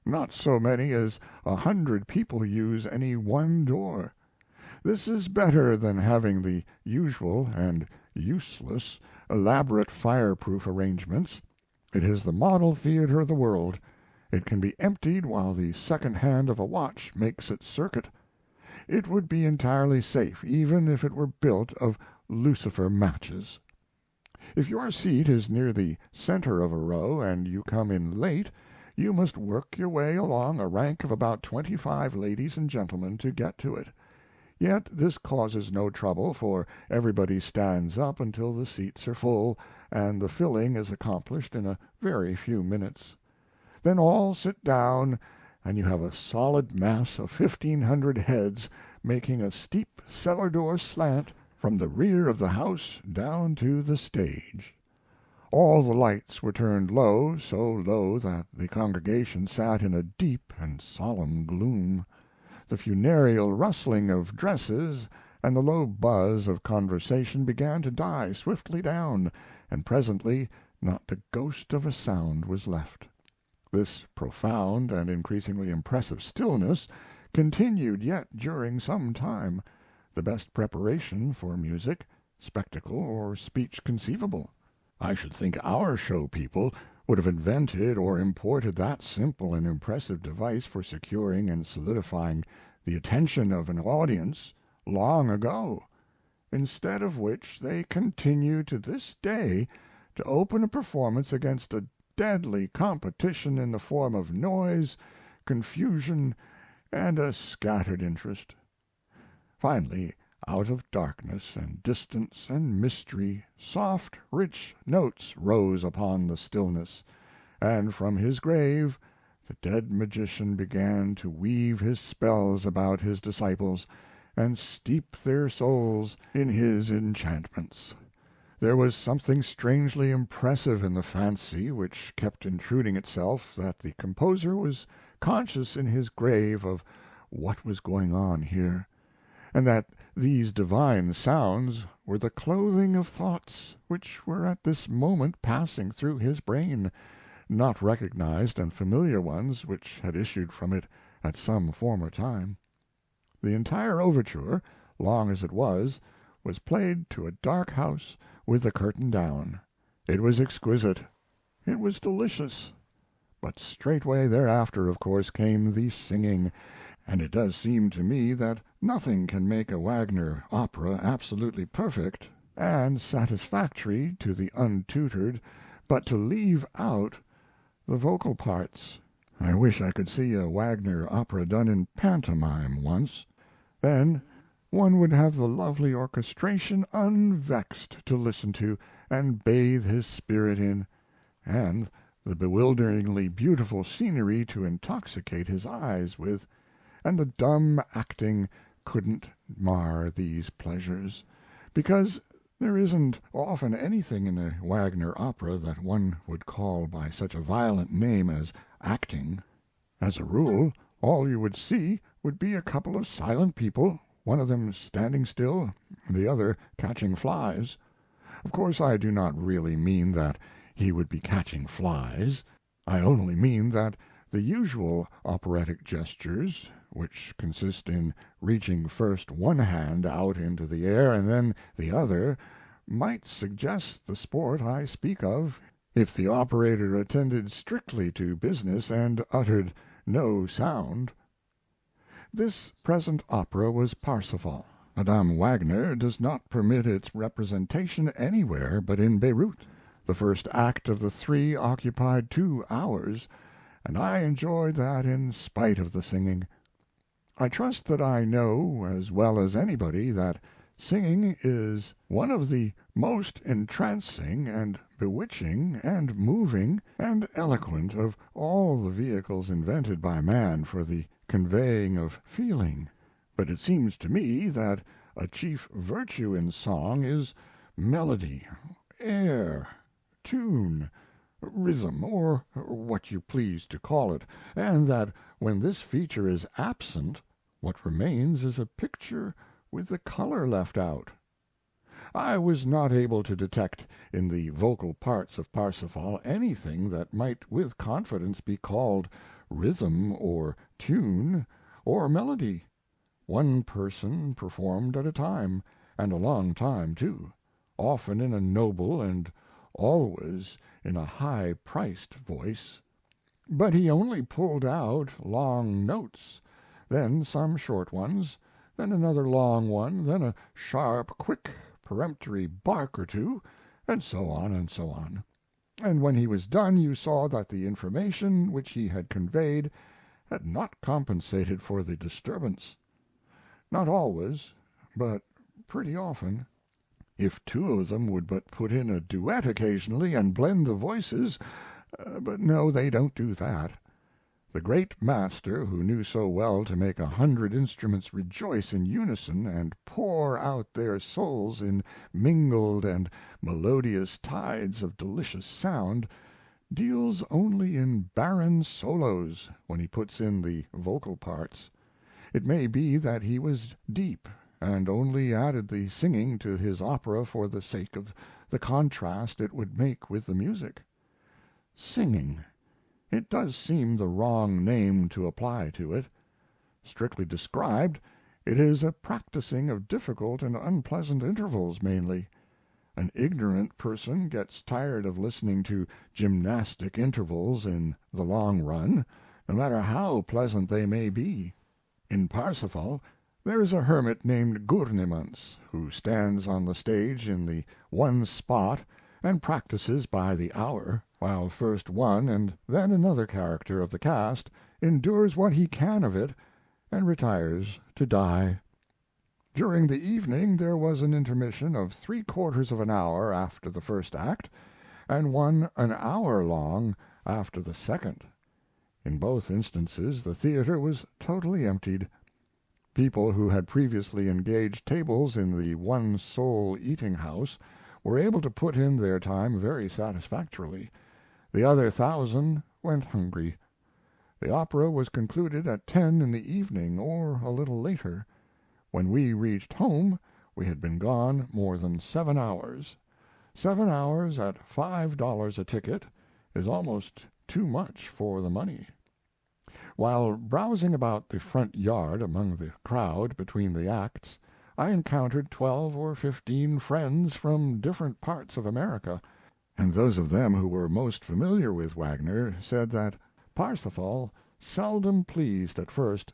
Not so many as 100 people use any one door. This is better than having the usual and useless elaborate fireproof arrangements. It is the model theater of the world. It can be emptied while the second hand of a watch makes its circuit. It would be entirely safe even if it were built of lucifer matches. If your seat is near the center of a row and you come in late, you must work your way along a rank of about 25 ladies and gentlemen to get to it. Yet this causes no trouble, for everybody stands up until the seats are full, and the filling is accomplished in a very few minutes. Then all sit down, and you have a solid mass of 1,500 heads making a steep cellar door slant from the rear of the house down to the stage. All the lights were turned low, so low that the congregation sat in a deep and solemn gloom. The funereal rustling of dresses and the low buzz of conversation began to die swiftly down, and presently not the ghost of a sound was left. This profound and increasingly impressive stillness continued yet during some time, the best preparation for music, spectacle, or speech conceivable. I should think our show people would have invented or imported that simple and impressive device for securing and solidifying the attention of an audience long ago, instead of which they continue to this day to open a performance against a deadly competition in the form of noise, confusion, and a scattered interest. Finally, out of darkness and distance and mystery, soft, rich notes rose upon the stillness, and from his grave the dead magician began to weave his spells about his disciples and steep their souls in his enchantments. There was something strangely impressive in the fancy which kept intruding itself that the composer was conscious in his grave of what was going on here, and that these divine sounds were the clothing of thoughts which were at this moment passing through his brain, not recognized and familiar ones which had issued from it at some former time. The entire overture, long as it was played to a dark house with the curtain down. It was exquisite. It was delicious. But straightway thereafter, of course, came the singing, and it does seem to me that nothing can make a Wagner opera absolutely perfect and satisfactory to the untutored but to leave out the vocal parts. I wish I could see a Wagner opera done in pantomime once. Then one would have the lovely orchestration unvexed to listen to and bathe his spirit in, and the bewilderingly beautiful scenery to intoxicate his eyes with, and the dumb acting couldn't mar these pleasures, because there isn't often anything in a Wagner opera that one would call by such a violent name as acting. As a rule, all you would see would be a couple of silent people, one of them standing still, the other catching flies. Of course I do not really mean that he would be catching flies. I only mean that the usual operatic gestures, which consist in reaching first one hand out into the air and then the other, might suggest the sport I speak of if the operator attended strictly to business and uttered no sound. This present opera was Parsifal. Madame Wagner does not permit its representation anywhere but in Beirut. The first act of the three occupied 2 hours, and I enjoyed that in spite of the singing. I trust that I know as well as anybody that singing is one of the most entrancing and bewitching and moving and eloquent of all the vehicles invented by man for the conveying of feeling, but it seems to me that a chief virtue in song is melody, air, tune, rhythm, or what you please to call it, and that when this feature is absent, what remains is a picture with the color left out. I was not able to detect in the vocal parts of Parsifal anything that might with confidence be called rhythm or tune or melody. One person performed at a time, and a long time, too, often in a noble and always in a high-priced voice. But he only pulled out long notes, then some short ones, then another long one, then a sharp, quick, peremptory bark or two, and so on and so on. And when he was done you saw that the information which he had conveyed had not compensated for the disturbance. Not always, but pretty often. If two of them would but put in a duet occasionally and blend the voices, but no, they don't do that. The great master, who knew so well to make 100 instruments rejoice in unison and pour out their souls in mingled and melodious tides of delicious sound, deals only in barren solos when he puts in the vocal parts. It may be that he was deep, and only added the singing to his opera for the sake of the contrast it would make with the music. Singing! It does seem the wrong name to apply to it. Strictly described, it is a practising of difficult and unpleasant intervals mainly. An ignorant person gets tired of listening to gymnastic intervals in the long run, no matter how pleasant they may be. In Parsifal there is a hermit named Gurnemanz, who stands on the stage in the one spot and practises by the hour, while first one and then another character of the cast endures what he can of it and retires to die. During the evening there was an intermission of 3/4 of an hour after the first act, and one an hour long after the second. In both instances the theater was totally emptied. People who had previously engaged tables in the one sole eating house were able to put in their time very satisfactorily. The other 1,000 went hungry. The opera was concluded at 10 in the evening, or a little later. When we reached home we had been gone more than 7 hours. 7 hours at $5 a ticket is almost too much for the money. While browsing about the front yard among the crowd between the acts, I encountered 12 or 15 friends from different parts of America, and those of them who were most familiar with Wagner said that Parsifal seldom pleased at first,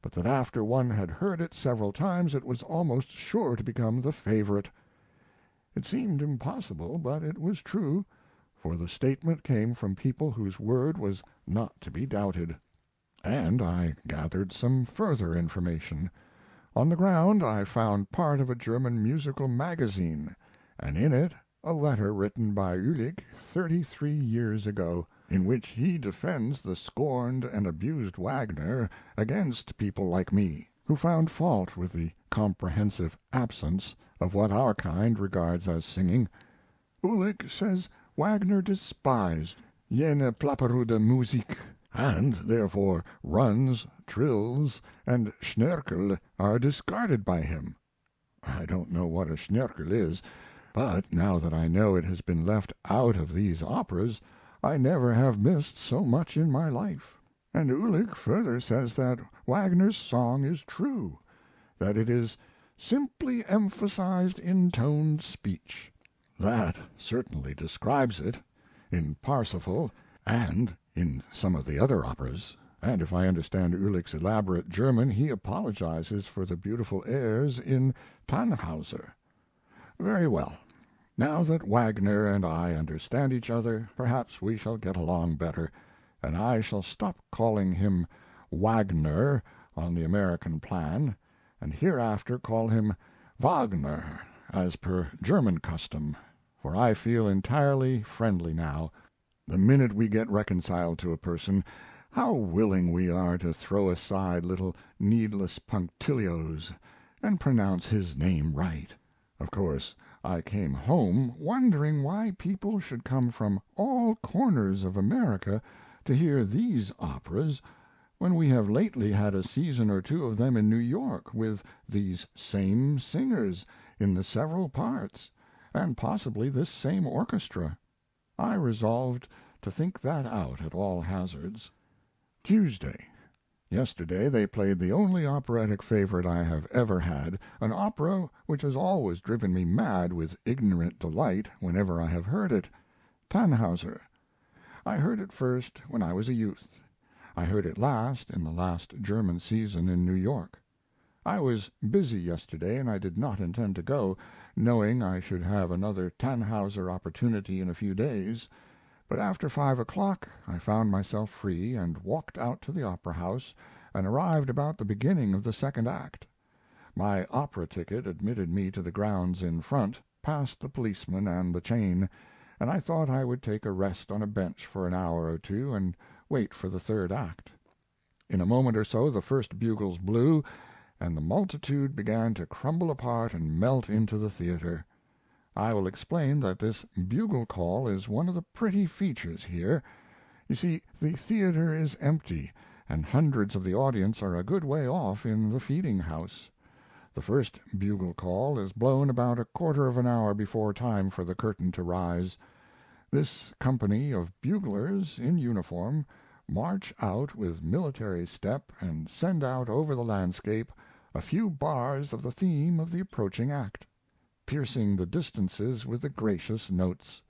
but that after one had heard it several times it was almost sure to become the favorite. It seemed impossible, but it was true, for the statement came from people whose word was not to be doubted. And I gathered some further information. On the ground I found part of a German musical magazine, and in it a letter written by Ulick 33 years ago, in which he defends the scorned and abused Wagner against people like me, who found fault with the comprehensive absence of what our kind regards as singing. Ulick says Wagner despised jene plapperude Musik, and therefore runs, trills, and Schnörkel are discarded by him. I don't know what a Schnörkel is, but now that I know it has been left out of these operas I never have missed so much in my life. And Ulick further says that Wagner's song is true, that it is simply emphasized intoned speech. That certainly describes it, in Parsifal and in some of the other operas, and if I understand Ulick's elaborate German he apologizes for the beautiful airs in Tannhauser. Very well. Now that Wagner and I understand each other, perhaps we shall get along better, and I shall stop calling him Wagner on the American plan, and hereafter call him Wagner, as per German custom, for I feel entirely friendly now. The minute we get reconciled to a person, how willing we are to throw aside little needless punctilios and pronounce his name right. Of course, I came home wondering why people should come from all corners of America to hear these operas when we have lately had a season or two of them in New York with these same singers in the several parts, and possibly this same orchestra. I resolved to think that out at all hazards. Tuesday. Yesterday they played the only operatic favorite I have ever had, an opera which has always driven me mad with ignorant delight whenever I have heard it, Tannhauser. I heard it first when I was a youth. I heard it last in the last German season in New York. I was busy yesterday and I did not intend to go, knowing I should have another Tannhauser opportunity in a few days, but after 5 o'clock I found myself free and walked out to the opera house and arrived about the beginning of the second act. My opera ticket admitted me to the grounds in front, past the policeman and the chain, and I thought I would take a rest on a bench for an hour or two and wait for the third act. In a moment or so the first bugles blew, and the multitude began to crumble apart and melt into the theater. I will explain that this bugle call is one of the pretty features here. You see, the theater is empty, and hundreds of the audience are a good way off in the feeding house. The first bugle call is blown about a quarter of an hour before time for the curtain to rise. This company of buglers in uniform march out with military step and send out over the landscape a few bars of the theme of the approaching act, piercing the distances with the gracious notes.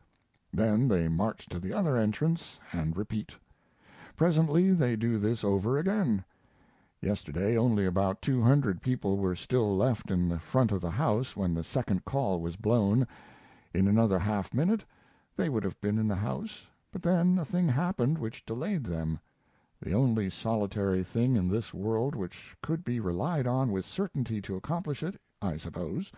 Then they march to the other entrance and repeat. Presently they do this over again. Yesterday only about 200 people were still left in the front of the house when the second call was blown. In another half minute they would have been in the house, but then a thing happened which delayed them. The only solitary thing in this world which could be relied on with certainty to accomplish it, I suppose.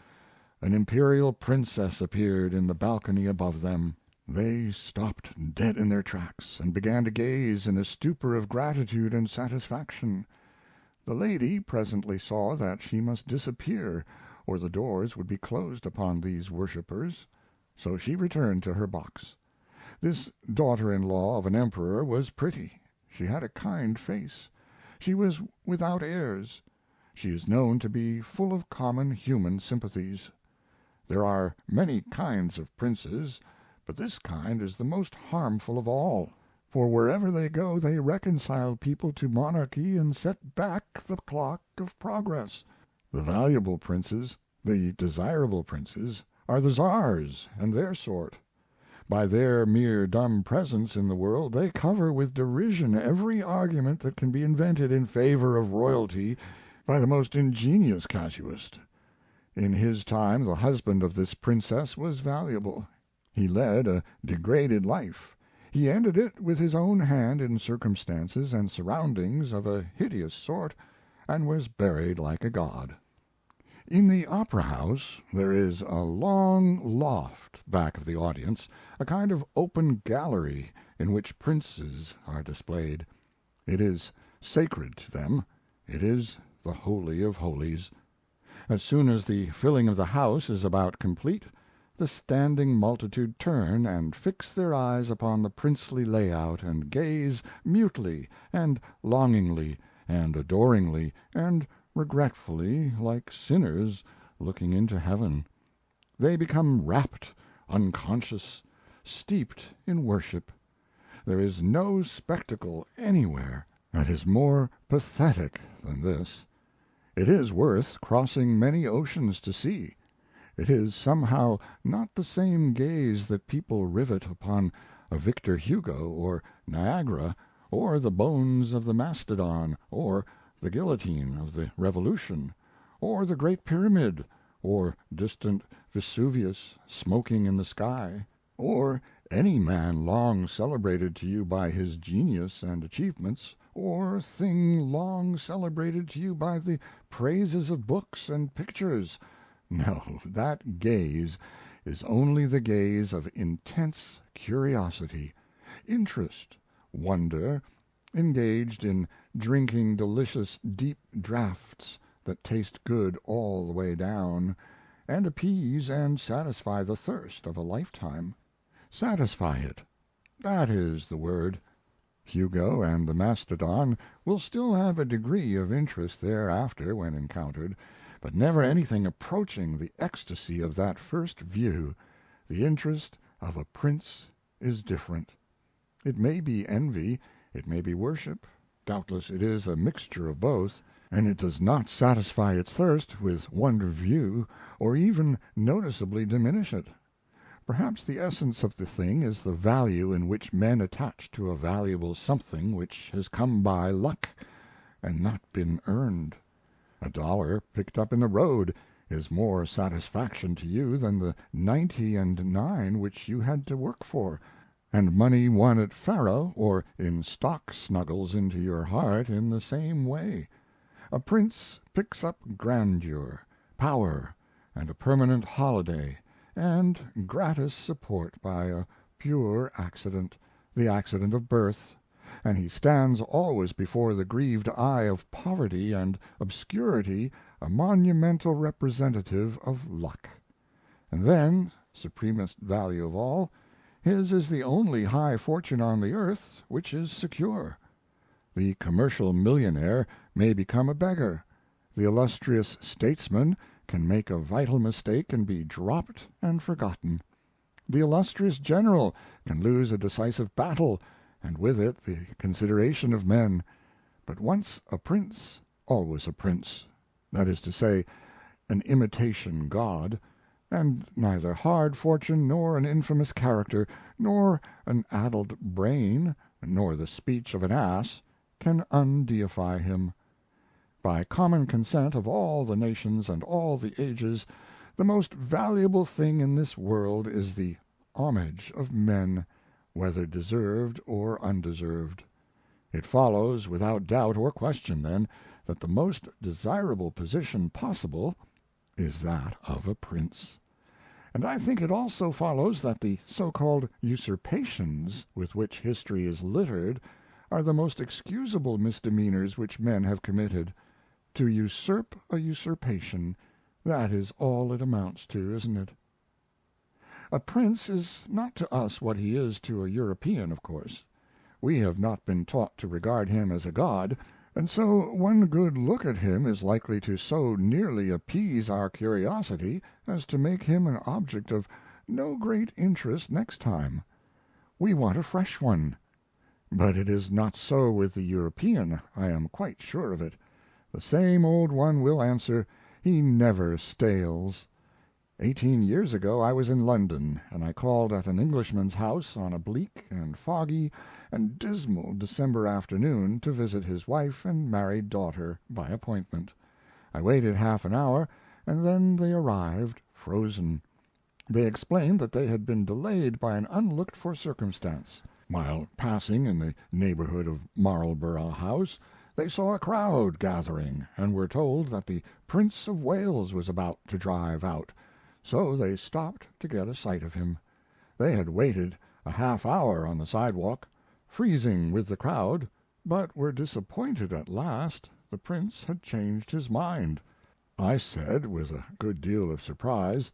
An imperial princess appeared in the balcony above them. They stopped dead in their tracks and began to gaze in a stupor of gratitude and satisfaction. The lady presently saw that she must disappear or the doors would be closed upon these worshippers. So she returned to her box. This daughter-in-law of an emperor was pretty. She had a kind face. She was without airs. She is known to be full of common human sympathies. There are many kinds of princes, but this kind is the most harmful of all, for wherever they go they reconcile people to monarchy and set back the clock of progress. The valuable princes, the desirable princes, are the czars and their sort. By their mere dumb presence in the world they cover with derision every argument that can be invented in favor of royalty by the most ingenious casuist. In his time the husband of this princess was valuable. He led a degraded life. He ended it with his own hand in circumstances and surroundings of a hideous sort, and was buried like a god. In the opera house there is a long loft back of the audience, a kind of open gallery in which princes are displayed. It is sacred to them. It is the holy of holies. As soon as the filling of the house is about complete, the standing multitude turn and fix their eyes upon the princely layout and gaze mutely and longingly and adoringly and regretfully, like sinners looking into heaven. They become rapt, unconscious, steeped in worship. There is no spectacle anywhere that is more pathetic than this. It is worth crossing many oceans to see. It is somehow not the same gaze that people rivet upon a Victor Hugo or Niagara or the bones of the mastodon or the guillotine of the Revolution, or the Great Pyramid, or distant Vesuvius smoking in the sky, or any man long celebrated to you by his genius and achievements, or thing long celebrated to you by the praises of books and pictures. No, that gaze is only the gaze of intense curiosity, interest, wonder, engaged in drinking delicious deep draughts that taste good all the way down, and appease and satisfy the thirst of a lifetime. Satisfy it, that is the word. Hugo and the mastodon will still have a degree of interest thereafter when encountered, but never anything approaching the ecstasy of that first view. The interest of a prince is different. It may be envy, it may be worship, doubtless it is a mixture of both, and it does not satisfy its thirst with one view or even noticeably diminish it. Perhaps the essence of the thing is the value in which men attach to a valuable something which has come by luck and not been earned. $1 picked up in the road is more satisfaction to you than the 99 which you had to work for, and money won at faro or in stock snuggles into your heart in the same way. A prince picks up grandeur, power, and a permanent holiday, and gratis support by a pure accident, the accident of birth, and he stands always before the grieved eye of poverty and obscurity a monumental representative of luck. And then, supremest value of all, his is the only high fortune on the earth which is secure. The commercial millionaire may become a beggar. The illustrious statesman can make a vital mistake and be dropped and forgotten. The illustrious general can lose a decisive battle, and with it the consideration of men. But once a prince, always a prince, that is to say, an imitation god, and neither hard fortune nor an infamous character, nor an addled brain, nor the speech of an ass can undeify him. By common consent of all the nations and all the ages, the most valuable thing in this world is the homage of men, whether deserved or undeserved. It follows without doubt or question, then, that the most desirable position possible is that of a prince. And I think it also follows that the so-called usurpations with which history is littered are the most excusable misdemeanors which men have committed. To usurp a usurpation, that is all it amounts to, isn't it? A prince is not to us what he is to a European, of course. We have not been taught to regard him as a god, and so one good look at him is likely to so nearly appease our curiosity as to make him an object of no great interest next time. We want a fresh one. But it is not so with the European, I am quite sure of it. The same old one will answer, he never stales. 18 years ago I was in London, and I called at an Englishman's house on a bleak and foggy and dismal December afternoon to visit his wife and married daughter by appointment. I waited half an hour, and then they arrived, frozen. They explained that they had been delayed by an unlooked-for circumstance. While passing in the neighborhood of Marlborough House, they saw a crowd gathering, and were told that the Prince of Wales was about to drive out, so they stopped to get a sight of him. They had waited a half hour on the sidewalk, freezing with the crowd, but were disappointed at last the Prince had changed his mind. I said, with a good deal of surprise,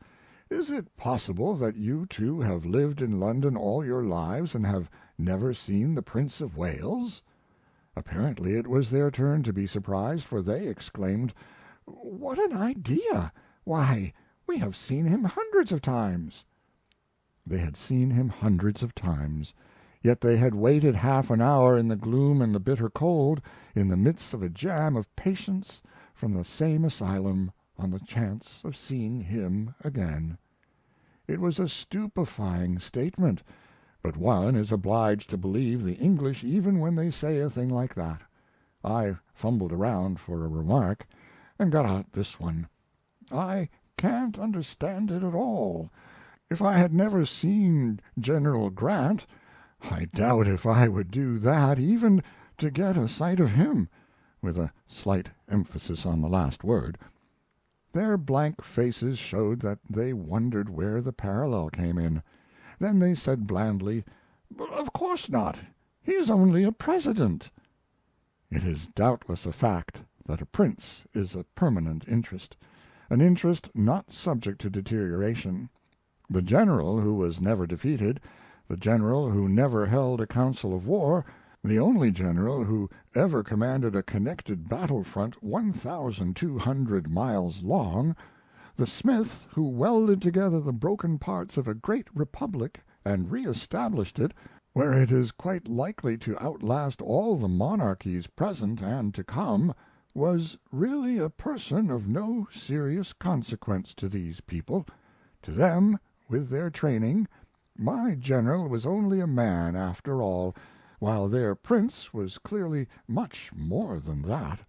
"Is it possible that you two have lived in London all your lives and have never seen the Prince of Wales?" Apparently it was their turn to be surprised, for they exclaimed, "What an idea! Why, we have seen him hundreds of times." They had seen him hundreds of times, yet they had waited half an hour in the gloom and the bitter cold, in the midst of a jam of patients from the same asylum, on the chance of seeing him again. It was a stupefying statement, but one is obliged to believe the English even when they say a thing like that. I fumbled around for a remark, and got out this one: "I can't understand it at all. If I had never seen General Grant, I doubt if I would do that even to get a sight of him," with a slight emphasis on the last word. Their blank faces showed that they wondered where the parallel came in. Then they said blandly, "Of course not. He is only a president." It is doubtless a fact that a prince is a permanent interest, an interest not subject to deterioration. The general who was never defeated, the general who never held a council of war, the only general who ever commanded a connected battle front 1,200 miles long, the smith who welded together the broken parts of a great republic and reestablished it where it is quite likely to outlast all the monarchies present and to come, was really a person of no serious consequence to these people. To them, with their training, my general was only a man after all, while their prince was clearly much more than that,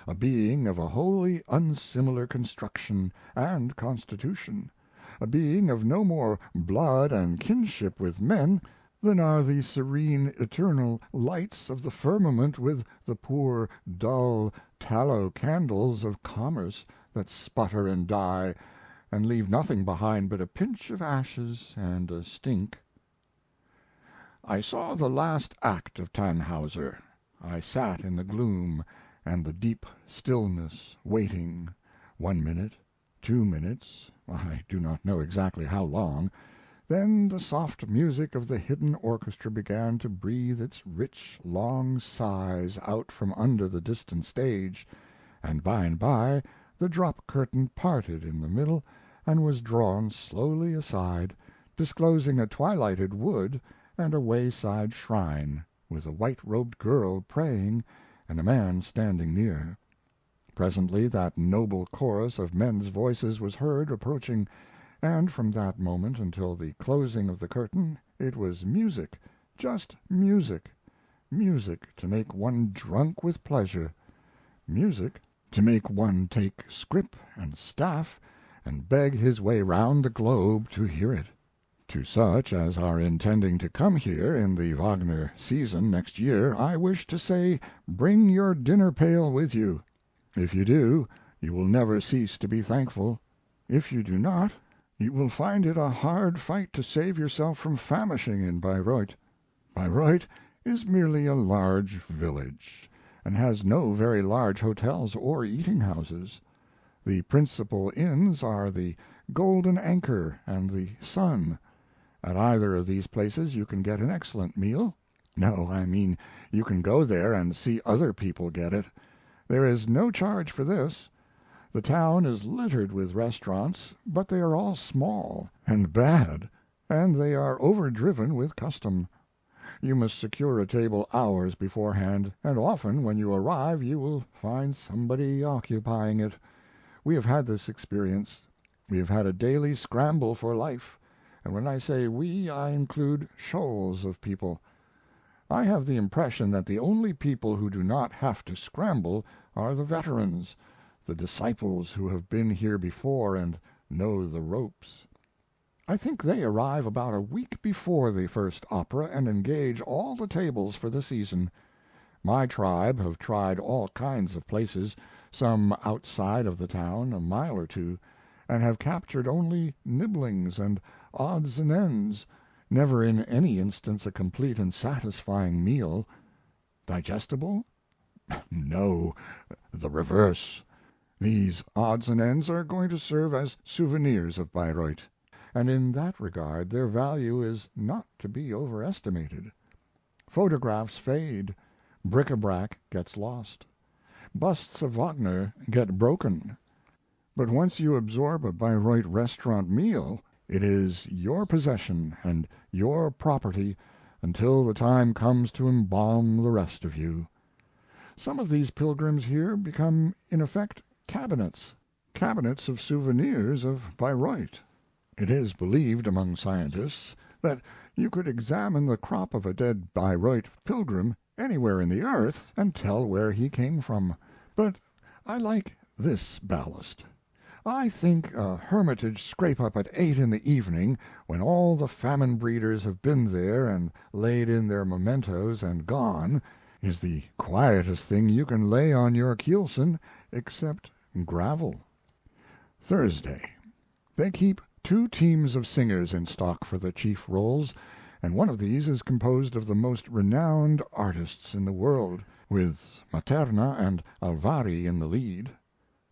a being of a wholly unsimilar construction and constitution, a being of no more blood and kinship with men than are the serene eternal lights of the firmament with the poor dull tallow candles of commerce that sputter and die, and leave nothing behind but a pinch of ashes and a stink. I saw the last act of Tannhauser. I sat in the gloom and the deep stillness, waiting 1 minute, 2 minutes, I do not know exactly how long. Then the soft music of the hidden orchestra began to breathe its rich, long sighs out from under the distant stage, and by the drop curtain parted in the middle and was drawn slowly aside, disclosing a twilighted wood and a wayside shrine, with a white-robed girl praying and a man standing near. Presently that noble chorus of men's voices was heard approaching, and from that moment until the closing of the curtain it was music, just music, music to make one drunk with pleasure, music to make one take scrip and staff and beg his way round the globe to hear it. To such as are intending to come here in the Wagner season next year I wish to say, bring your dinner pail with you. If you do, you will never cease to be thankful. If you do not, you will find it a hard fight to save yourself from famishing in Bayreuth. Bayreuth is merely a large village, and has no very large hotels or eating houses. The principal inns are the Golden Anchor and the Sun. At either of these places you can get an excellent meal. No, I mean you can go there and see other people get it. There is no charge for this. The town is littered with restaurants, but they are all small and bad, and they are overdriven with custom. You must secure a table hours beforehand, and often when you arrive you will find somebody occupying it. We have had this experience. We have had a daily scramble for life, and when I say we I include shoals of people. I have the impression that the only people who do not have to scramble are the veterans, the disciples who have been here before and know the ropes. I think they arrive about a week before the first opera and engage all the tables for the season. My tribe have tried all kinds of places, some outside of the town a mile or two, and have captured only nibblings and odds and ends, never in any instance a complete and satisfying meal. Digestible? No, the reverse. These odds and ends are going to serve as souvenirs of Bayreuth, and in that regard their value is not to be overestimated. Photographs fade, bric-a-brac gets lost, busts of Wagner get broken, but once you absorb a Bayreuth restaurant meal it is your possession and your property until the time comes to embalm the rest of you. Some of these pilgrims here become in effect cabinets of souvenirs of Bayreuth. It is believed among scientists that you could examine the crop of a dead Bayreuth pilgrim anywhere in the earth and tell where he came from. But I like this ballast. I think a hermitage scrape up at 8 in the evening, when all the famine breeders have been there and laid in their mementos and gone, is the quietest thing you can lay on your keelson except gravel. Thursday. They keep 2 teams of singers in stock for the chief roles, and one of these is composed of the most renowned artists in the world, with Materna and Alvari in the lead.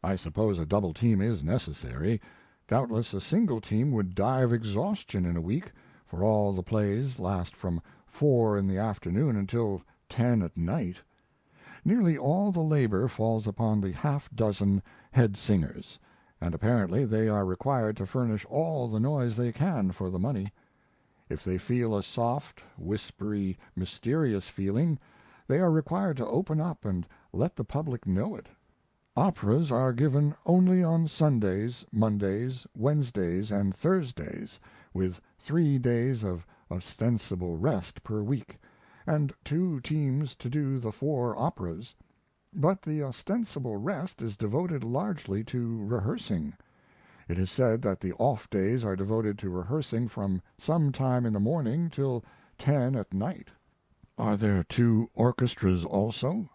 I suppose a double team is necessary. Doubtless a single team would die of exhaustion in a week, for all the plays last from 4 in the afternoon until 10 at night. Nearly all the labor falls upon the half-dozen head singers, and apparently they are required to furnish all the noise they can for the money. If they feel a soft, whispery, mysterious feeling, they are required to open up and let the public know it. Operas are given only on Sundays, Mondays, Wednesdays, and Thursdays, with 3 days of ostensible rest per week, and 2 teams to do the 4 operas. But the ostensible rest is devoted largely to rehearsing. It is said that the off days are devoted to rehearsing from some time in the morning till 10 at night. Are there 2 orchestras also?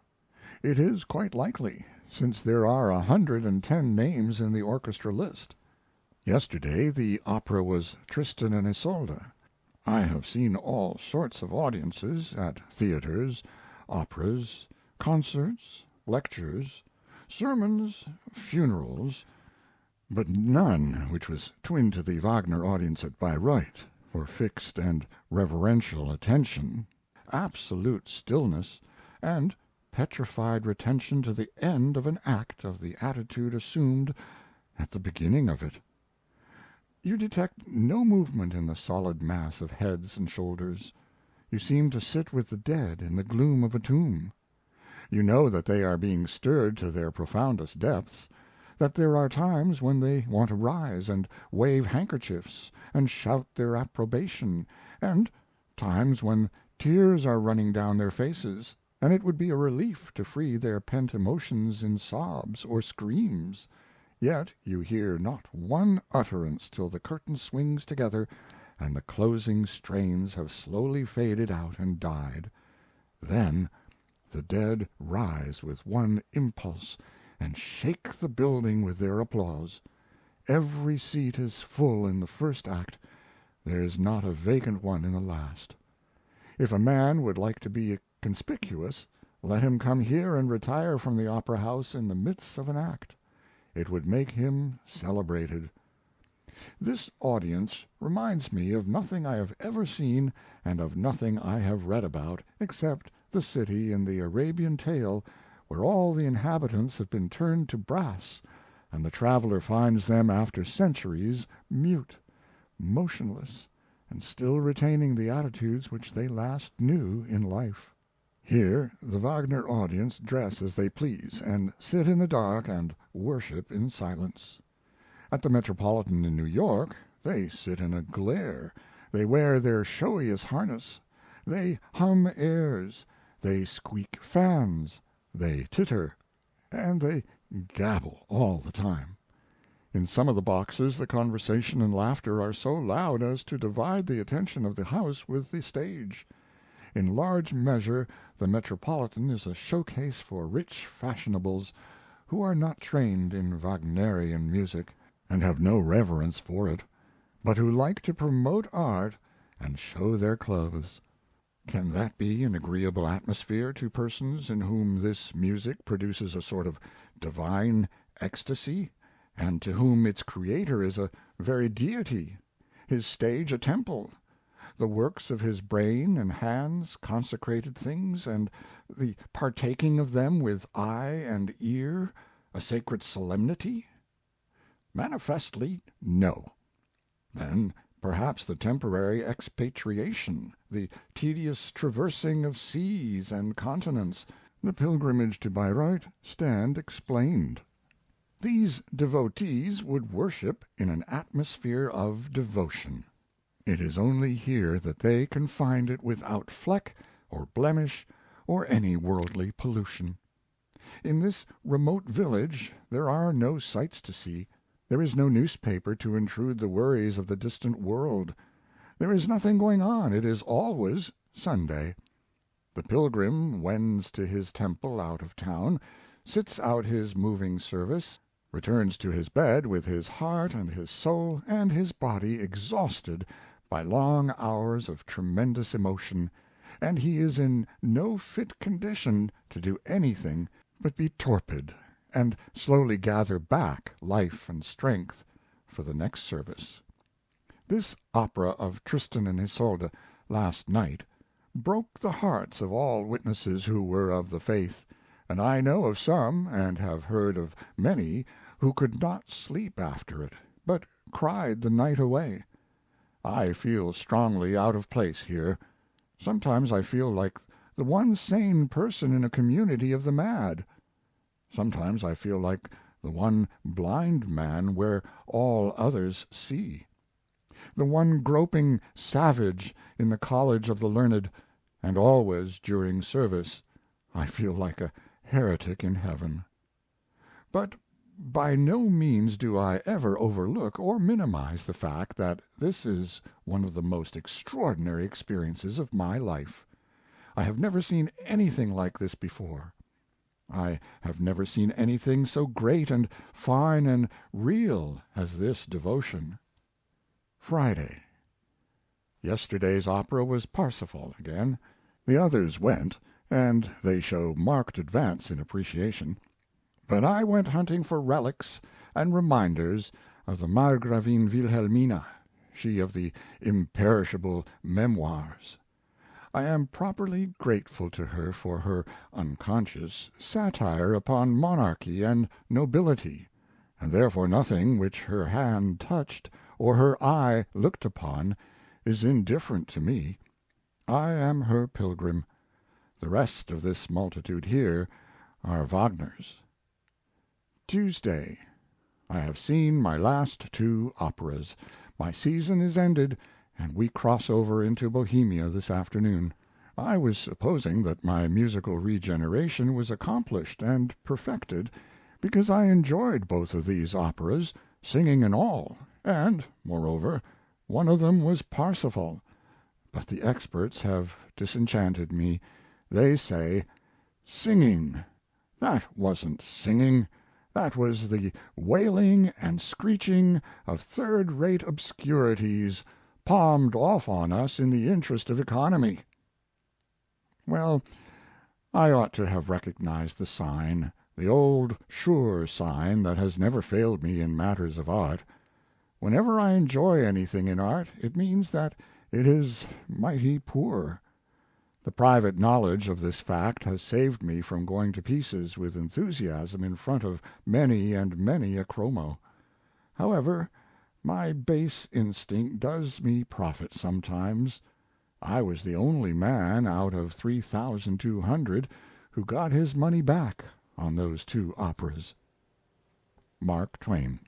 It is quite likely, since there are 110 names in the orchestra list. Yesterday the opera was Tristan and Isolde. I have seen all sorts of audiences at theaters, operas, concerts, lectures, sermons, funerals, but none which was twin to the Wagner audience at Bayreuth, for fixed and reverential attention, absolute stillness, and petrified retention to the end of an act of the attitude assumed at the beginning of it. You detect no movement in the solid mass of heads and shoulders. You seem to sit with the dead in the gloom of a tomb. You know that they are being stirred to their profoundest depths, that there are times when they want to rise and wave handkerchiefs and shout their approbation, and times when tears are running down their faces, and it would be a relief to free their pent emotions in sobs or screams. Yet you hear not one utterance till the curtain swings together and the closing strains have slowly faded out and died. Then the dead rise with one impulse and shake the building with their applause. Every seat is full in the first act. There is not a vacant one in the last. If a man would like to be conspicuous, let him come here and retire from the opera house in the midst of an act. It would make him celebrated. This audience reminds me of nothing I have ever seen and of nothing I have read about, except the city in the Arabian tale where all the inhabitants have been turned to brass, and the traveler finds them after centuries mute, motionless, and still retaining the attitudes which they last knew in life. Here the Wagner audience dress as they please, and sit in the dark and worship in silence. At the Metropolitan in New York they sit in a glare, they wear their showiest harness, they hum airs, they squeak fans, they titter, and they gabble all the time. In some of the boxes the conversation and laughter are so loud as to divide the attention of the house with the stage. In large measure the Metropolitan is a showcase for rich fashionables who are not trained in Wagnerian music, and have no reverence for it, but who like to promote art and show their clothes. Can that be an agreeable atmosphere to persons in whom this music produces a sort of divine ecstasy, and to whom its creator is a very deity, his stage a temple, the works of his brain and hands consecrated things, and the partaking of them with eye and ear a sacred solemnity? Manifestly no. Then perhaps the temporary expatriation, the tedious traversing of seas and continents, the pilgrimage to Bayreuth stand explained. These devotees would worship in an atmosphere of devotion. It is only here that they can find it without fleck or blemish or any worldly pollution. In this remote village there are no sights to see. There is no newspaper to intrude the worries of the distant world. There is nothing going on. It is always Sunday. The pilgrim wends to his temple out of town, sits out his moving service, returns to his bed with his heart and his soul and his body exhausted by long hours of tremendous emotion, and he is in no fit condition to do anything but be torpid and slowly gather back life and strength for the next service. This opera of Tristan and Isolde last night broke the hearts of all witnesses who were of the faith, and I know of some, and have heard of many, who could not sleep after it, but cried the night away. I feel strongly out of place here. Sometimes I feel like the one sane person in a community of the mad. Sometimes I feel like the one blind man where all others see, the one groping savage in the college of the learned, and always during service I feel like a heretic in heaven. But by no means do I ever overlook or minimize the fact that this is one of the most extraordinary experiences of my life. I have never seen anything like this before. I have never seen anything so great and fine and real as this devotion. Friday. Yesterday's opera was Parsifal again. The others went, and they show marked advance in appreciation. But I went hunting for relics and reminders of the Margravine Wilhelmina, she of the imperishable Memoirs. I am properly grateful to her for her unconscious satire upon monarchy and nobility, and therefore nothing which her hand touched or her eye looked upon is indifferent to me. I am her pilgrim. The rest of this multitude here are Wagner's. Tuesday. I have seen my last two operas. My season is ended, and we cross over into Bohemia this afternoon. I was supposing that my musical regeneration was accomplished and perfected, because I enjoyed both of these operas, singing and all, and, moreover, one of them was Parsifal. But the experts have disenchanted me. They say, "Singing! That wasn't singing. That was the wailing and screeching of third-rate obscurities, palmed off on us in the interest of economy." Well, I ought to have recognized the sign, the old sure sign that has never failed me in matters of art. Whenever I enjoy anything in art it means that it is mighty poor. The private knowledge of this fact has saved me from going to pieces with enthusiasm in front of many and many a chromo. However, my base instinct does me profit sometimes. I was the only man out of 3,200 who got his money back on those two operas. Mark Twain.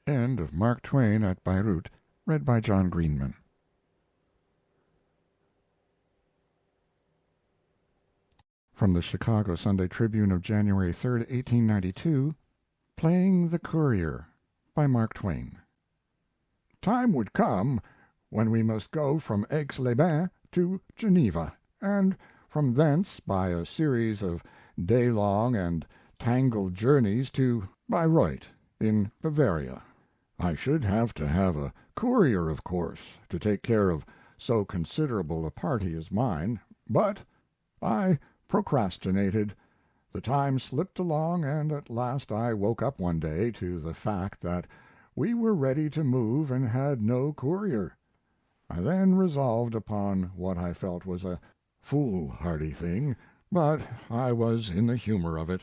End of Mark Twain at Beirut, read by John Greenman. From the Chicago Sunday Tribune of January 3, 1892, Playing the Courier, by Mark Twain. Time would come when we must go from Aix-les-Bains to Geneva, and from thence by a series of day-long and tangled journeys to Bayreuth in Bavaria. I should have to have a courier, of course, to take care of so considerable a party as mine, but I procrastinated. The time slipped along, and at last I woke up one day to the fact that we were ready to move and had no courier. I then resolved upon what I felt was a foolhardy thing, but I was in the humor of it.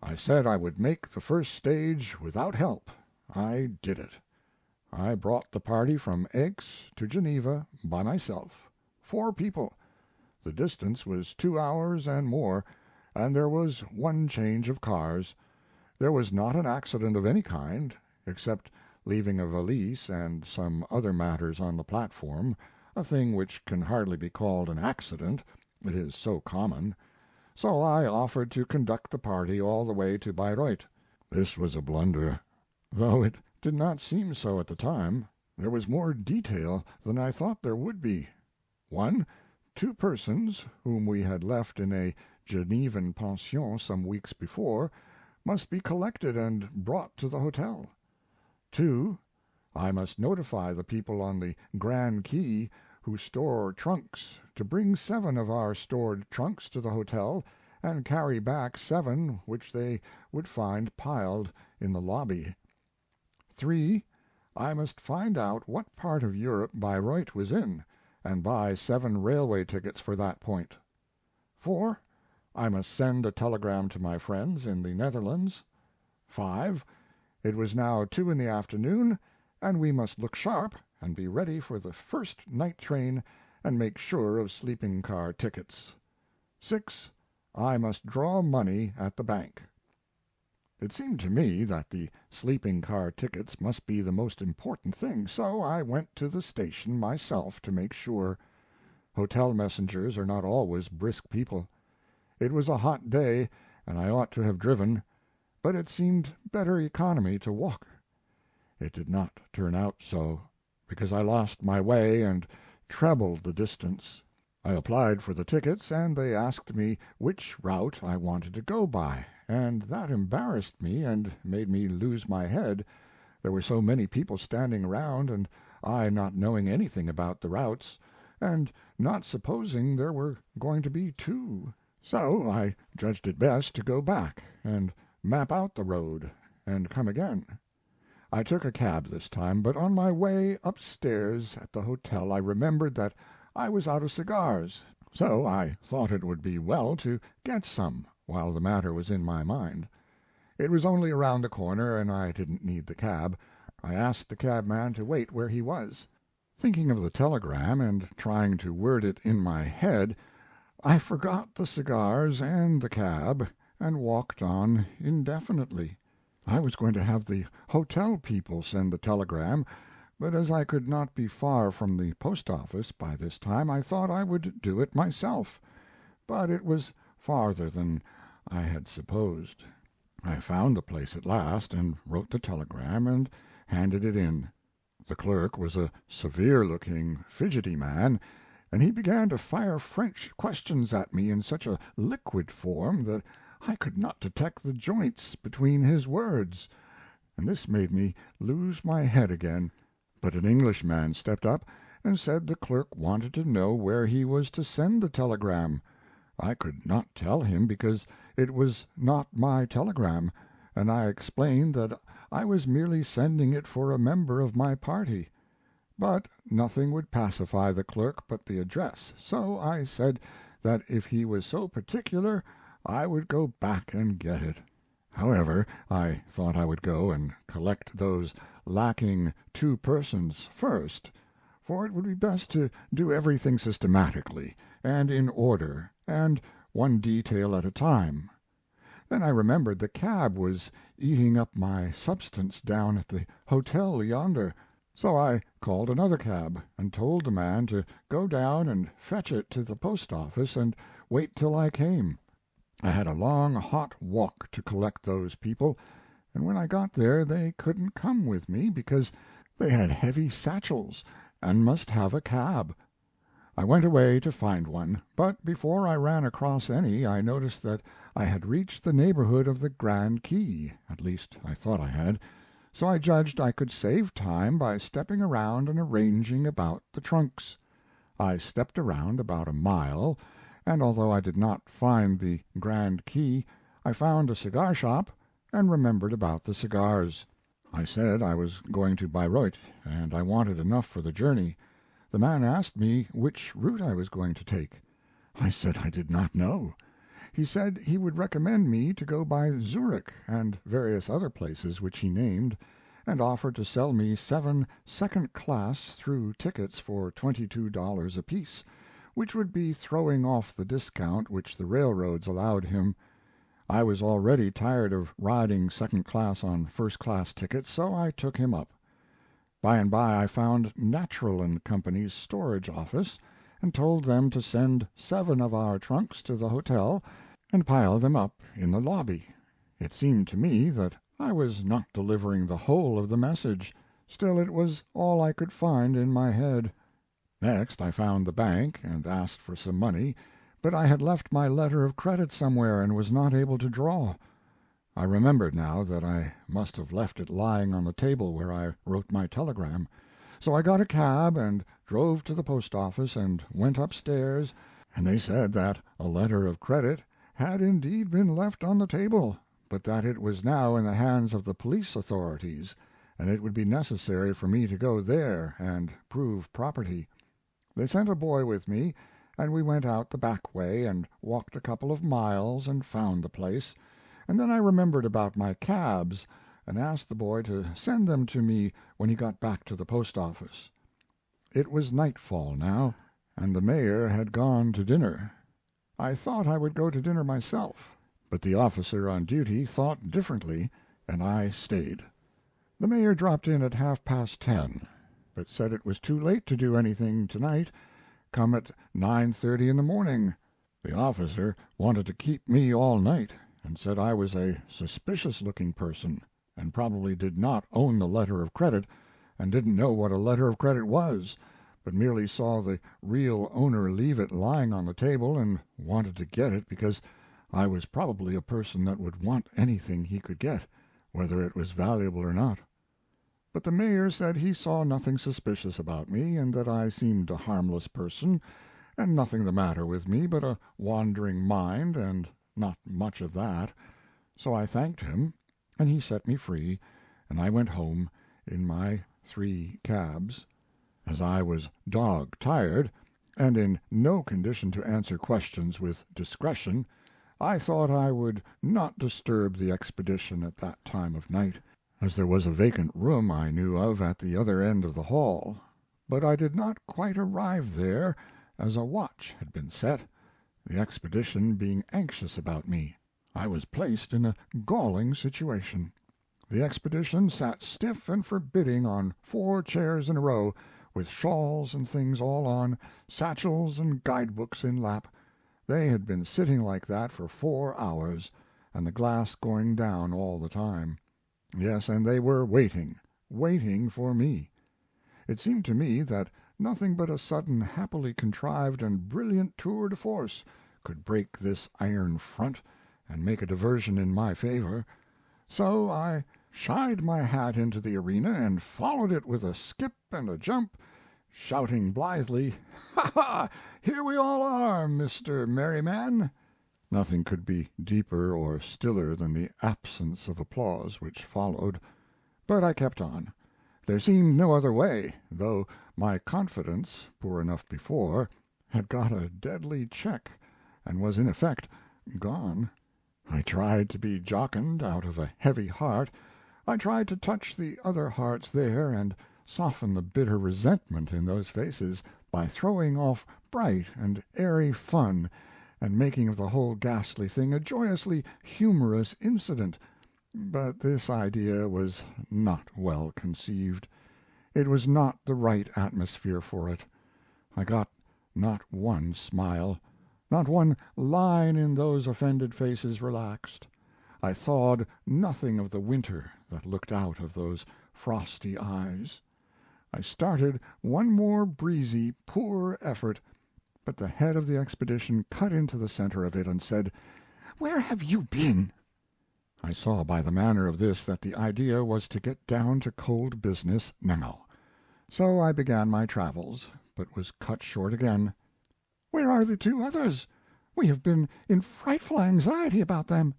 I said I would make the first stage without help. I did it. I brought the party from Aix to Geneva by myself, 4 people. The distance was 2 hours and more, and there was one change of cars. There was not an accident of any kind, except leaving a valise and some other matters on the platform, a thing which can hardly be called an accident, it is so common. So I offered to conduct the party all the way to Bayreuth. This was a blunder, though it did not seem so at the time. There was more detail than I thought there would be. 1. 2 persons, whom we had left in a Genevan pension some weeks before, must be collected and brought to the hotel. 2. I must notify the people on the Grand Quay who store trunks to bring 7 of our stored trunks to the hotel and carry back 7 which they would find piled in the lobby. 3. I must find out what part of Europe Bayreuth was in, and buy 7 railway tickets for that point. 4. I must send a telegram to my friends in the Netherlands. 5. It was now 2 in the afternoon, and we must look sharp and be ready for the first night train and make sure of sleeping car tickets. 6. I must draw money at the bank. It seemed to me that the sleeping car tickets must be the most important thing, so I went to the station myself to make sure. Hotel messengers are not always brisk people. It was a hot day, and I ought to have driven, but it seemed better economy to walk. It did not turn out so, because I lost my way and trebled the distance. I applied for the tickets, and they asked me which route I wanted to go by, and that embarrassed me and made me lose my head. There were so many people standing around, and I not knowing anything about the routes, and not supposing there were going to be 2. So I judged it best to go back and map out the road and come again. I took a cab this time, but on my way upstairs at the hotel I remembered that I was out of cigars, so I thought it would be well to get some while the matter was in my mind. It was only around the corner, and I didn't need the cab. I asked the cabman to wait where he was. Thinking of the telegram, and trying to word it in my head, I forgot the cigars and the cab, and walked on indefinitely. I was going to have the hotel people send the telegram, but as I could not be far from the post office by this time I thought I would do it myself, but it was farther than I had supposed. I found the place at last, and wrote the telegram and handed it in. The clerk was a severe-looking, fidgety man, and he began to fire French questions at me in such a liquid form that I could not detect the joints between his words, and this made me lose my head again. But an Englishman stepped up and said the clerk wanted to know where he was to send the telegram. I could not tell him because it was not my telegram, and I explained that I was merely sending it for a member of my party. But nothing would pacify the clerk but the address, so I said that if he was so particular I would go back and get it. However, I thought I would go and collect those lacking two persons first, for it would be best to do everything systematically and in order, and one detail at a time. Then I remembered the cab was eating up my substance down at the hotel yonder, so I called another cab, and told the man to go down and fetch it to the post office and wait till I came. I had a long, hot walk to collect those people, and when I got there they couldn't come with me because they had heavy satchels and must have a cab. I went away to find one, but before I ran across any I noticed that I had reached the neighborhood of the Grand Quay, at least I thought I had, so I judged I could save time by stepping around and arranging about the trunks. I stepped around about a mile, and although I did not find the Grand Quay, I found a cigar shop and remembered about the cigars. I said I was going to Bayreuth, and I wanted enough for the journey. The man asked me which route I was going to take. I said I did not know. He said he would recommend me to go by Zurich and various other places which he named, and offered to sell me 7 second-class through tickets for $22 apiece, which would be throwing off the discount which the railroads allowed him. I was already tired of riding second class on first class tickets, so I took him up. By and by I found Natural & Company's storage office, and told them to send 7 of our trunks to the hotel and pile them up in the lobby. It seemed to me that I was not delivering the whole of the message, still it was all I could find in my head. Next I found the bank and asked for some money, but I had left my letter of credit somewhere and was not able to draw. I remembered now that I must have left it lying on the table where I wrote my telegram, so I got a cab and drove to the post office and went upstairs, and they said that a letter of credit had indeed been left on the table, but that it was now in the hands of the police authorities, and it would be necessary for me to go there and prove property. They sent a boy with me, and we went out the back way and walked a couple of miles and found the place, and then I remembered about my cabs and asked the boy to send them to me when he got back to the post office. It was nightfall now, and the mayor had gone to dinner. I thought I would go to dinner myself, but the officer on duty thought differently, and I stayed. The mayor dropped in at 10:30, but said it was too late to do anything tonight, come at 9:30 in the morning. The officer wanted to keep me all night, and said I was a suspicious-looking person, and probably did not own the letter of credit, and didn't know what a letter of credit was, but merely saw the real owner leave it lying on the table and wanted to get it because I was probably a person that would want anything he could get, whether it was valuable or not. But the mayor said he saw nothing suspicious about me, and that I seemed a harmless person, and nothing the matter with me but a wandering mind, and not much of that. So I thanked him, and he set me free, and I went home in my 3 cabs. As I was dog-tired, and in no condition to answer questions with discretion, I thought I would not disturb the expedition at that time of night, as there was a vacant room I knew of at the other end of the hall. But I did not quite arrive there, as a watch had been set, the expedition being anxious about me. I was placed in a galling situation. The expedition sat stiff and forbidding on 4 chairs in a row, with shawls and things all on, satchels and guide-books in lap. They had been sitting like that for 4 hours, and the glass going down all the time. Yes, and they were waiting for me. It seemed to me that nothing but a sudden happily contrived and brilliant tour de force could break this iron front and make a diversion in my favor. So I shied my hat into the arena and followed it with a skip and a jump, shouting blithely, "Ha, ha! Here we all are, Mr. Merryman!" Nothing could be deeper or stiller than the absence of applause which followed. But I kept on. There seemed no other way, though my confidence, poor enough before, had got a deadly check and was in effect gone. I tried to be jocund out of a heavy heart. I tried to touch the other hearts there and soften the bitter resentment in those faces by throwing off bright and airy fun and making of the whole ghastly thing a joyously humorous incident, but this idea was not well conceived. It was not the right atmosphere for it. I got not one smile. Not one line in those offended faces relaxed. I thawed nothing of the winter that looked out of those frosty eyes. I started one more breezy, poor effort, but the head of the expedition cut into the center of it and said, "Where have you been?" I saw by the manner of this that the idea was to get down to cold business now. So I began my travels, but was cut short again. "Where are the two others? We have been in frightful anxiety about them."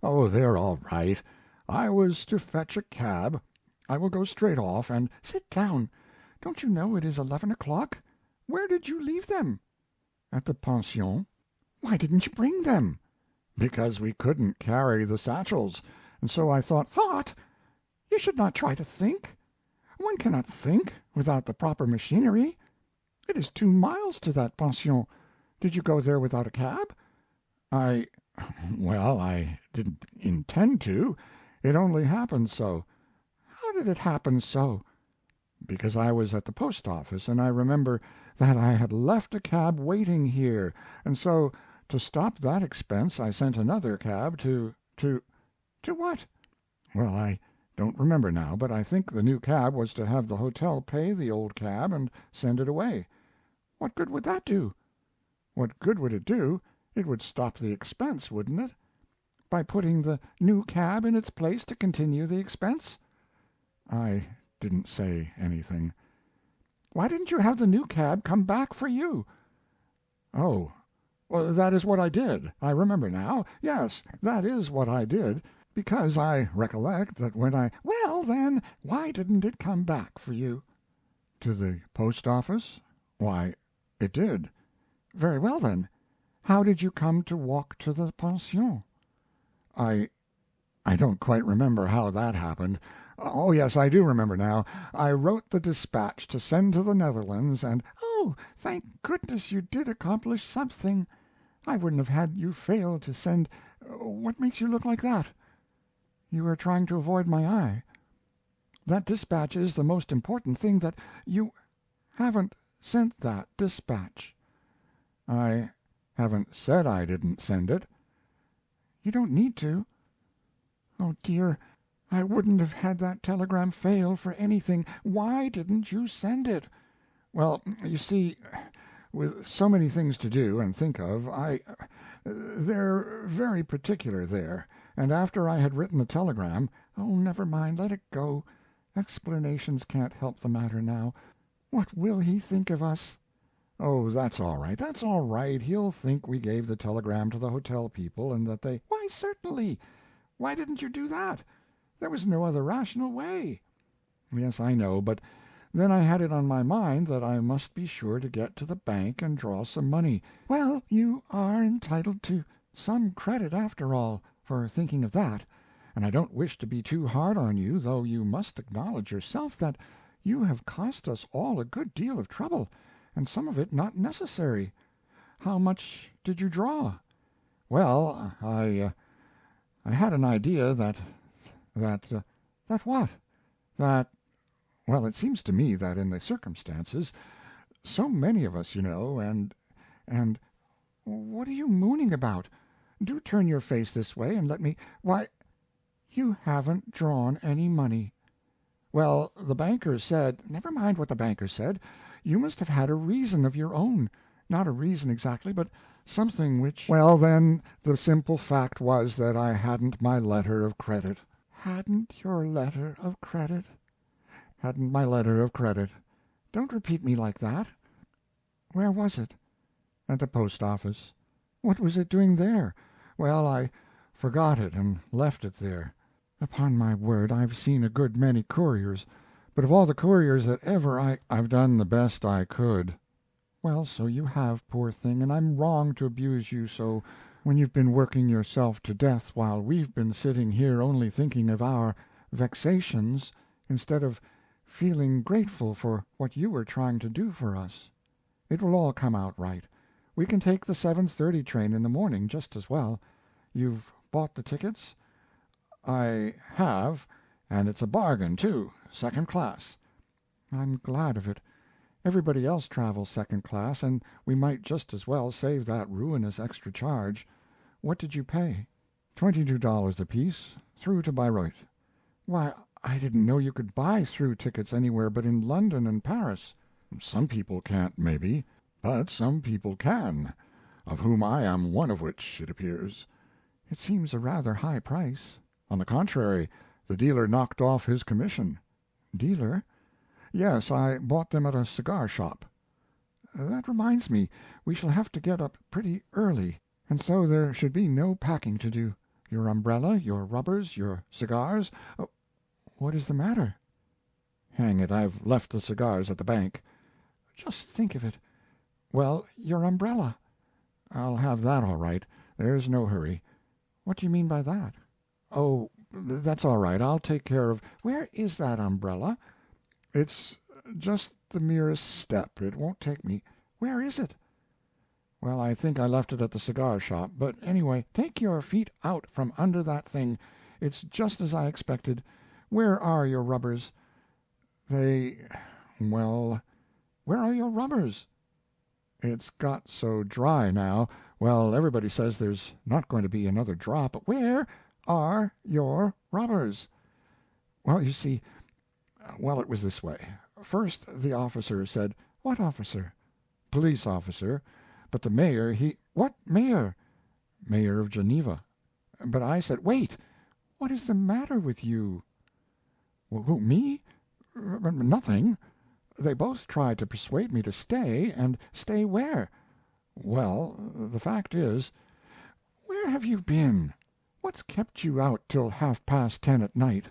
"Oh, they're all right. I was to fetch a cab. I will go straight off, and—" "Sit down. Don't you know it is 11 o'clock? Where did you leave them?" "At the pension." "Why didn't you bring them?" "Because we couldn't carry the satchels, and so I thought—" "Thought? You should not try to think. One cannot think without the proper machinery. It is 2 miles to that pension. Did you go there without a cab?" Well, I didn't intend to. It only happened so." "How did it happen so?" "Because I was at the post office, and I remember that I had left a cab waiting here, and so, to stop that expense, I sent another cab to—" "To what?" "Well, I don't remember now, but I think the new cab was to have the hotel pay the old cab and send it away." "What good would that do?" "What good would it do? It would stop the expense, wouldn't it?" "By putting the new cab in its place to continue the expense?" I didn't say anything. "Why didn't you have the new cab come back for you?" "Oh, well, that is what I did. I remember now. Yes, that is what I did, because I recollect that when I—" "Well, then, why didn't it come back for you?" "To the post office? Why, it did." "Very well, then. How did you come to walk to the pension?" I don't quite remember how that happened. Oh, yes, I do remember now. I wrote the dispatch to send to the Netherlands, and—" "Oh, thank goodness you did accomplish something. I wouldn't have had you fail to send— What makes you look like that?" "You are trying to avoid my eye. That dispatch is the most important thing that you haven't sent that dispatch." I haven't said I didn't send it." "You don't need to. Oh, dear, I wouldn't have had that telegram fail for anything. Why didn't you send it?" "Well, you see, with so many things to do and think of, they're very particular there, and after I had written the telegram—" "Oh, never mind, let it go. Explanations can't help the matter now. What will he think of us?" "Oh, that's all right, that's all right. He'll think we gave the telegram to the hotel people, and that they—" "Why, certainly. Why didn't you do that? There was no other rational way." "Yes, I know, but then I had it on my mind that I must be sure to get to the bank and draw some money." "Well, you are entitled to some credit, after all, for thinking of that, and I don't wish to be too hard on you, though you must acknowledge yourself that you have cost us all a good deal of trouble, and some of it not necessary. How much did you draw?" "Well, I had an idea that—" "That what?" "Well, it seems to me that in the circumstances, so many of us, you know, and—" "What are you mooning about? Do turn your face this way and let me— Why, you haven't drawn any money." "Well, the banker said—" "Never mind what the banker said. You must have had a reason of your own. Not a reason exactly, but something which—" "Well, then, the simple fact was that I hadn't my letter of credit." "Hadn't your letter of credit?" "Hadn't my letter of credit." "Don't repeat me like that. Where was it?" "At the post office." "What was it doing there?" "Well, I forgot it and left it there." Upon my word, I've seen a good many couriers, but of all the couriers that ever I've done the best I could. well, so you have, poor thing, and I'm wrong to abuse you so when you've been working yourself to death while we've been sitting here only thinking of our vexations instead of feeling grateful for what you were trying to do for us. It will all come out right. We can take the 7:30 train in the morning just as well. You've bought the tickets? I have, and it's a bargain, too, second class. I'm glad of it. Everybody else travels second class, and we might just as well save that ruinous extra charge. What did you pay? $22 apiece, through to Bayreuth. Why, I didn't know you could buy through tickets anywhere but in London and Paris. Some people can't, maybe, but some people can, of whom I am one of which, it appears. It seems a rather high price. On the contrary, the dealer knocked off his commission. Dealer? Yes, I bought them at a cigar shop. That reminds me, we shall have to get up pretty early, and so there should be no packing to do. Your umbrella, your rubbers, your cigars. Oh, what is the matter? Hang it, I've left the cigars at the bank. Just think of it. Well, your umbrella. I'll have that all right. There's no hurry. What do you mean by that? Oh, that's all right. I'll take care of. Where is that umbrella? It's just the merest step. It won't take me. Where is it? Well, I think I left it at the cigar shop, but Anyway, take your feet out from under that thing. It's just as I expected. Where are your rubbers? they well, Where are your rubbers? it's got so dry now. Well, everybody says there's not going to be another drop. Where are your rubbers? Well, you see, well, it was this way. First, the officer said, What officer? police officer, but the mayor, he, What mayor? mayor of Geneva. But I said, Wait! What is the matter with you? who, me? Nothing. They both tried to persuade me to stay, and stay where? Well, the fact is, Where have you been? What's kept you out till 10:30 at night?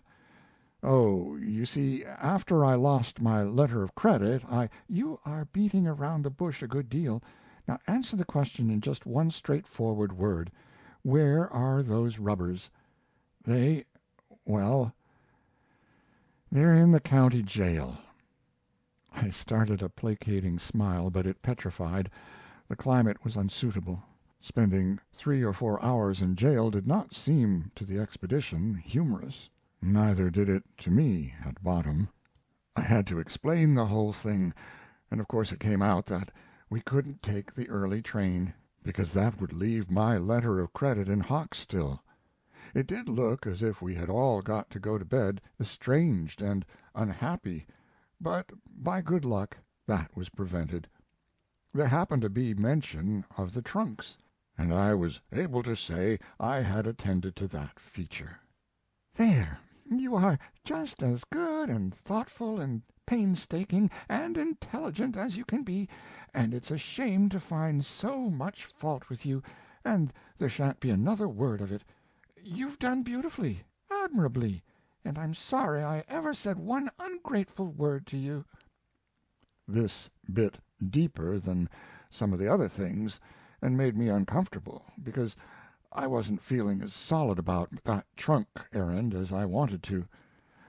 oh, you see, after I lost my letter of credit, You are beating around the bush a good deal. Now answer the question in just one straightforward word. Where are those rubbers? they, well, they're in the county jail. I started a placating smile, but it petrified. The climate was unsuitable. Spending 3 or 4 hours in jail did not seem to the expedition humorous. Neither did it to me at bottom. I had to explain the whole thing, and of course it came out that we couldn't take the early train, because that would leave my letter of credit in hock still. It did look as if we had all got to go to bed estranged and unhappy, but by good luck that was prevented. There happened to be mention of the trunks, and I was able to say I had attended to that feature. There, you are just as good and thoughtful and painstaking and intelligent as you can be, and it's a shame to find so much fault with you, and there shan't be another word of it. You've done beautifully, admirably, and I'm sorry I ever said one ungrateful word to you. This bit deeper than some of the other things, and made me uncomfortable, because I wasn't feeling as solid about that trunk errand as I wanted to.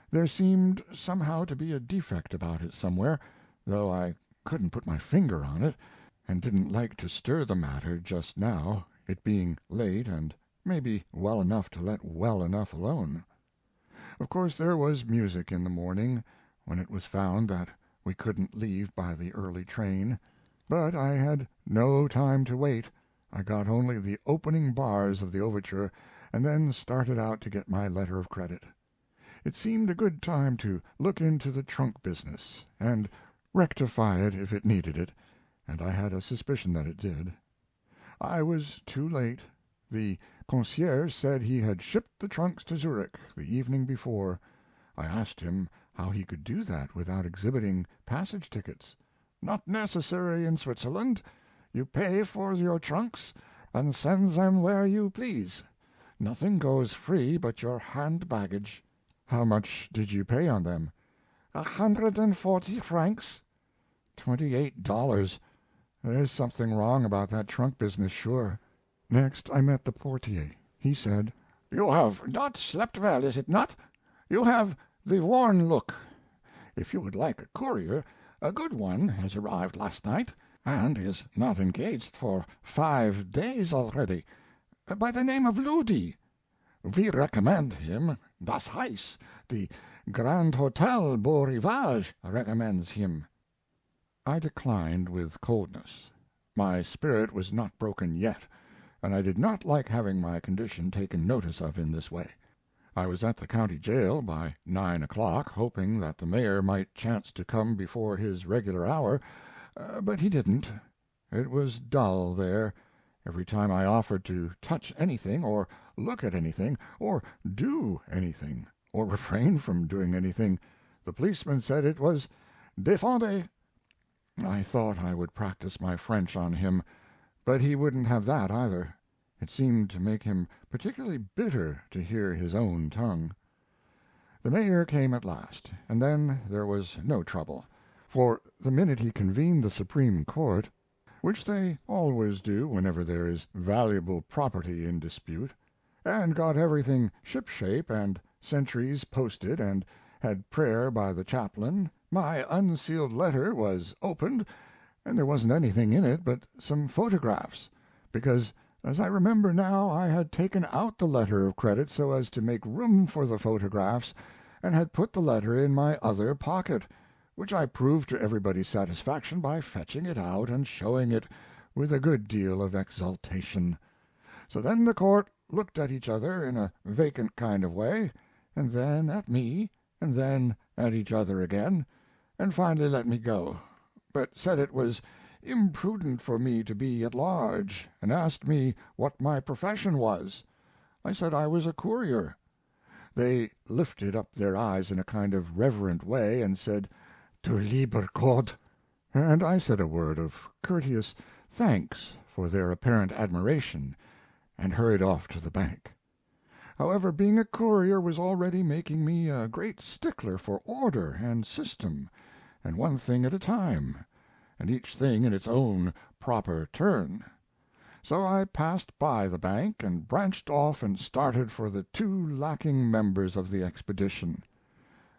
There seemed somehow to be a defect about it somewhere, though I couldn't put my finger on it, and didn't like to stir the matter just now, it being late and maybe well enough to let well enough alone. Of course there was music in the morning, when it was found that we couldn't leave by the early train, but I had no time to wait. I got only the opening bars of the overture, and then started out to get my letter of credit. It seemed a good time to look into the trunk business, and rectify it if it needed it, and I had a suspicion that it did. I was too late. The concierge said he had shipped the trunks to Zurich the evening before. I asked him how he could do that without exhibiting passage tickets. "Not necessary in Switzerland. You pay for your trunks and send them where you please. Nothing goes free but your hand baggage." "How much did you pay on them?" "140 francs." $28. There's something wrong about that trunk business, sure. Next I met the portier. He said: "You have not slept well, is it not? You have the worn look. If you would like a courier, a good one has arrived last night, and is not engaged for 5 days already, by the name of Ludi. We recommend him. Das Heiss, the Grand Hotel Beau Rivage, recommends him." I declined with coldness. My spirit was not broken yet, and I did not like having my condition taken notice of in this way. I was at the county jail by 9 o'clock, hoping that the mayor might chance to come before his regular hour, but he didn't. It was dull there. Every time I offered to touch anything, or look at anything, or do anything, or refrain from doing anything, the policeman said it was "Defendez." I thought I would practice my French on him, but he wouldn't have that either. It seemed to make him particularly bitter to hear his own tongue. The mayor came at last, and then there was no trouble, for the minute he convened the Supreme Court, which they always do whenever there is valuable property in dispute, and got everything shipshape and sentries posted and had prayer by the chaplain, my unsealed letter was opened, and there wasn't anything in it but some photographs, because, as I remember now, I had taken out the letter of credit so as to make room for the photographs, and had put the letter in my other pocket, which I proved to everybody's satisfaction by fetching it out and showing it with a good deal of exultation. So then the court looked at each other in a vacant kind of way, and then at me, and then at each other again, and finally let me go, but said it was imprudent for me to be at large, and asked me what my profession was. I said I was a courier. They lifted up their eyes in a kind of reverent way, and said, "Du lieber Gott," and I said a word of courteous thanks for their apparent admiration, and hurried off to the bank. However, being a courier was already making me a great stickler for order and system, and one thing at a time, and each thing in its own proper turn. So I passed by the bank and branched off and started for the two lacking members of the expedition.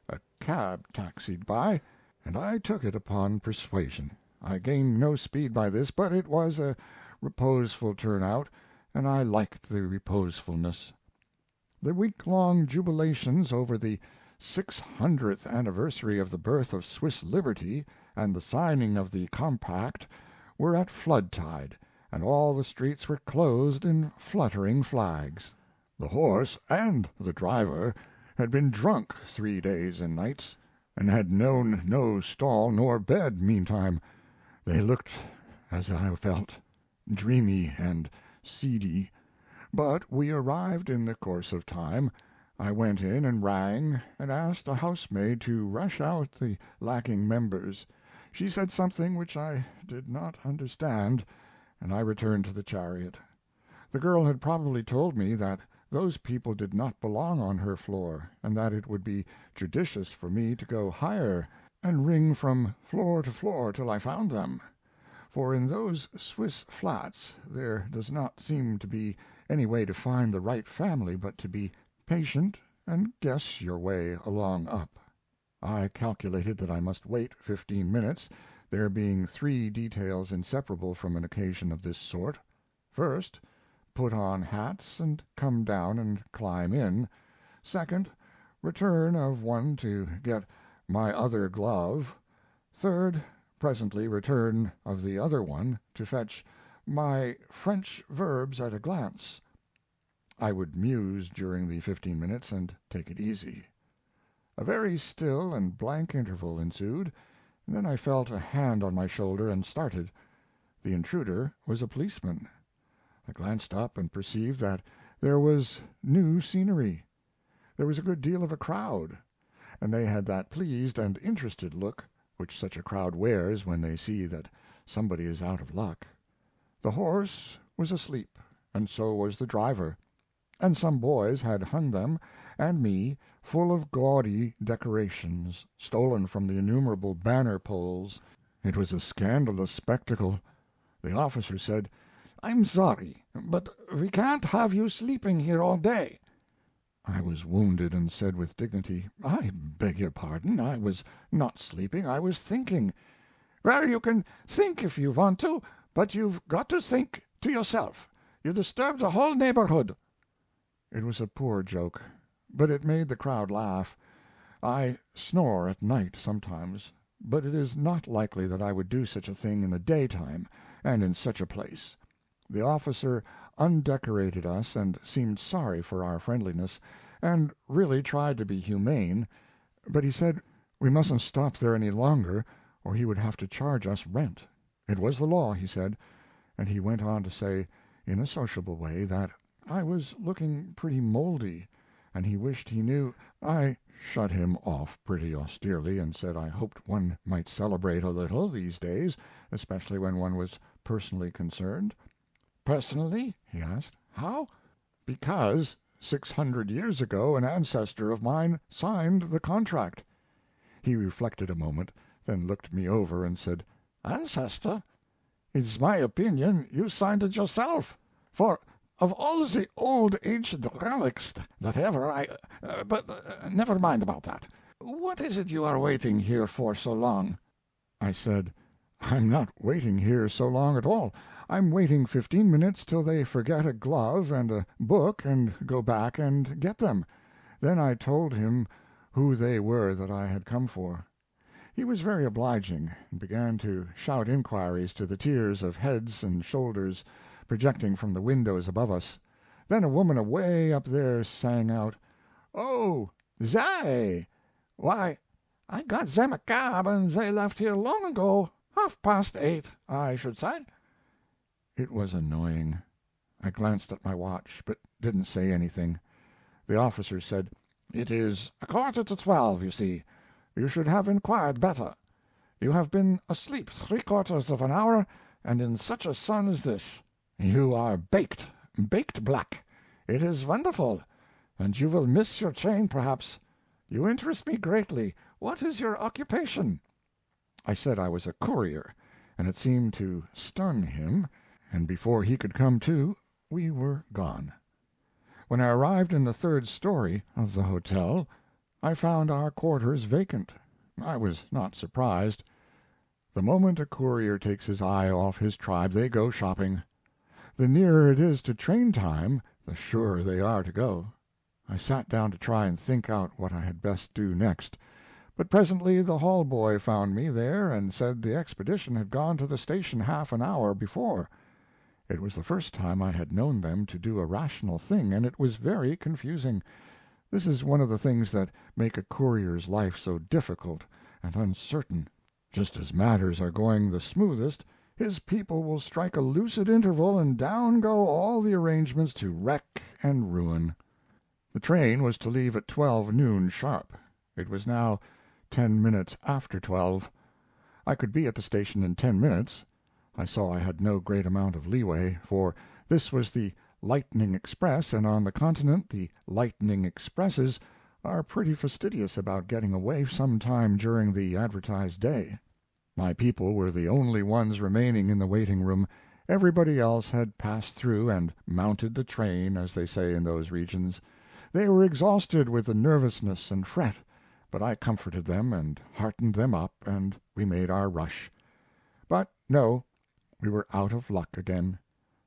A cab taxied by, and I took it upon persuasion. I gained no speed by this, but it was a reposeful turnout, and I liked the reposefulness. The week-long jubilations over the 600th anniversary of the birth of Swiss liberty and the signing of the compact were at flood tide, and all the streets were clothed in fluttering flags. The horse and the driver had been drunk 3 days and nights, and had known no stall nor bed meantime. They looked, as I felt, dreamy and seedy. But we arrived in the course of time. I went in and rang, and asked a housemaid to rush out the lacking members. She said something which I did not understand, and I returned to the chariot. The girl had probably told me that those people did not belong on her floor, and that it would be judicious for me to go higher and ring from floor to floor till I found them. For in those Swiss flats there does not seem to be any way to find the right family but to be patient and guess your way along up. I calculated that I must wait 15 minutes, there being 3 details inseparable from an occasion of this sort. First, put on hats and come down and climb in. Second, return of one to get my other glove. Third, presently return of the other one to fetch my French verbs at a glance. I would muse during the 15 minutes and take it easy. A very still and blank interval ensued, and then I felt a hand on my shoulder and started. The intruder was a policeman. I glanced up and perceived that there was new scenery. There was a good deal of a crowd, and they had that pleased and interested look which such a crowd wears when they see that somebody is out of luck. The horse was asleep, and so was the driver. and some boys had hung them and me full of gaudy decorations, stolen from the innumerable banner poles. It was a scandalous spectacle. The officer said, "I'm sorry, but we can't have you sleeping here all day." I was wounded, and said with dignity, "I beg your pardon, I was not sleeping, I was thinking." "Well, you can think if you want to, but you've got to think to yourself. You disturb the whole neighborhood." It was a poor joke, but it made the crowd laugh. I snore at night sometimes, but it is not likely that I would do such a thing in the daytime and in such a place. The officer undecorated us and seemed sorry for our friendliness, and really tried to be humane, but he said we mustn't stop there any longer or he would have to charge us rent. It was the law, he said, and he went on to say, in a sociable way, that I was looking pretty moldy, and he wished he knew. I shut him off pretty austerely, and said I hoped one might celebrate a little these days, especially when one was personally concerned. "Personally?" he asked. "How?" "Because 600 years ago an ancestor of mine signed the contract." He reflected a moment, then looked me over and said, "Ancestor? It's my opinion you signed it yourself, for of all the old ancient relics that ever but never mind about that. What is it you are waiting here for so long?" I said, "I'm not waiting here so long at all. I'm waiting 15 minutes till they forget a glove and a book and go back and get them." Then I told him who they were that I had come for. He was very obliging, and began to shout inquiries to the tiers of heads and shoulders projecting from the windows above us. Then a woman away up there sang out, "Oh, they! Why, I got them a cab, and they left here long ago. 8:30, I should say." It was annoying. I glanced at my watch, but didn't say anything. The officer said, "It is 11:45, you see. You should have inquired better. You have been asleep 3/4 of an hour, and in such a sun as this. You are baked black. It is wonderful, and you will miss your train, perhaps. You interest me greatly. What is your occupation?" I said I was a courier, and it seemed to stun him, and before he could come to we were gone. When I arrived in the third story of the hotel I found our quarters vacant. I was not surprised. The moment a courier takes his eye off his tribe they go shopping. The nearer it is to train time the surer they are to go. I sat down to try and think out what I had best do next, but presently the hall boy found me there and said the expedition had gone to the station half an hour before. It was the first time I had known them to do a rational thing, and it was very confusing. This is one of the things that make a courier's life so difficult and uncertain. Just as matters are going the smoothest, his people will strike a lucid interval and down go all the arrangements to wreck and ruin. The train was to leave at 12 noon sharp. It was now 10 minutes after 12. I could be at the station in 10 minutes. I saw I had no great amount of leeway, for this was the Lightning Express, and on the Continent the Lightning Expresses are pretty fastidious about getting away some time during the advertised day. My people were the only ones remaining in the waiting room. Everybody else had passed through and mounted the train, as they say in those regions. They were exhausted with the nervousness and fret, but I comforted them and heartened them up, and we made our rush. But no, we were out of luck again.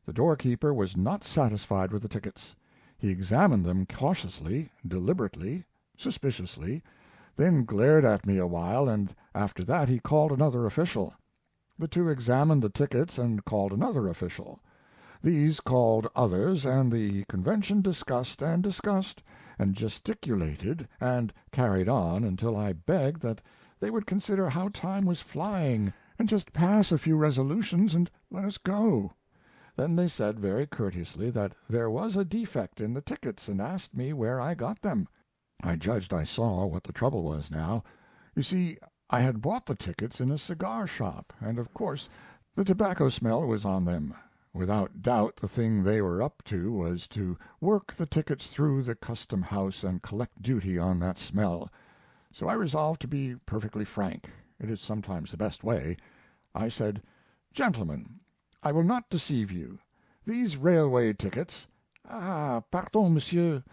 The doorkeeper was not satisfied with the tickets. He examined them cautiously, deliberately, suspiciously, then glared at me a while, and after that he called another official. The two examined the tickets and called another official. These called others, and the convention discussed and gesticulated and carried on until I begged that they would consider how time was flying, and just pass a few resolutions and let us go. Then they said very courteously that there was a defect in the tickets, and asked me where I got them. I judged I saw what the trouble was now. You see, I had bought the tickets in a cigar shop, and of course the tobacco smell was on them. Without doubt the thing they were up to was to work the tickets through the custom house and collect duty on that smell. So I resolved to be perfectly frank. It is sometimes the best way. I said, "Gentlemen, I will not deceive you. These railway tickets—" "Ah, pardon, monsieur.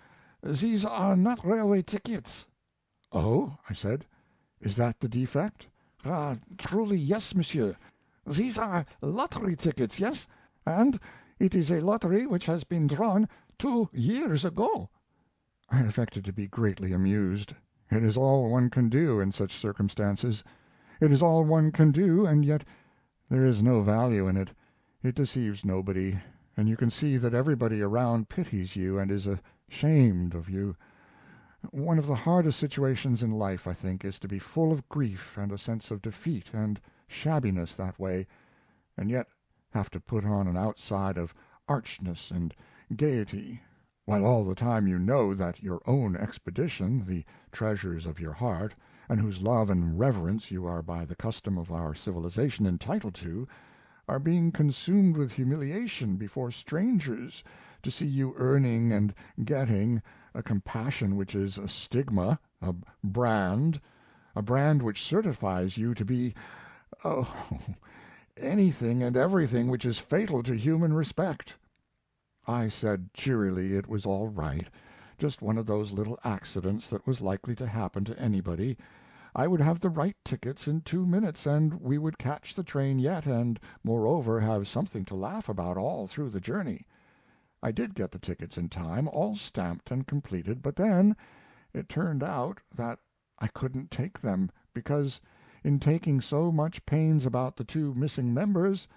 These are not railway tickets." "Oh," I said, "is that the defect?" "Ah, truly, yes, monsieur. These are lottery tickets, yes, and it is a lottery which has been drawn 2 years ago." I affected to be greatly amused. It is all one can do in such circumstances. It is all one can do, and yet there is no value in it. It deceives nobody, and you can see that everybody around pities you and is ashamed of you. One of the hardest situations in life, I think, is to be full of grief and a sense of defeat and shabbiness that way, and yet have to put on an outside of archness and gaiety, while all the time you know that your own expedition, the treasures of your heart, and whose love and reverence you are by the custom of our civilization entitled to, are being consumed with humiliation before strangers to see you earning and getting a compassion which is a stigma, a brand which certifies you to be, oh, anything and everything which is fatal to human respect. I said cheerily it was all right, just one of those little accidents that was likely to happen to anybody. I would have the right tickets in 2 minutes, and we would catch the train yet, and, moreover, have something to laugh about all through the journey. I did get the tickets in time, all stamped and completed, but then it turned out that I couldn't take them, because, in taking so much pains about the 2 missing members,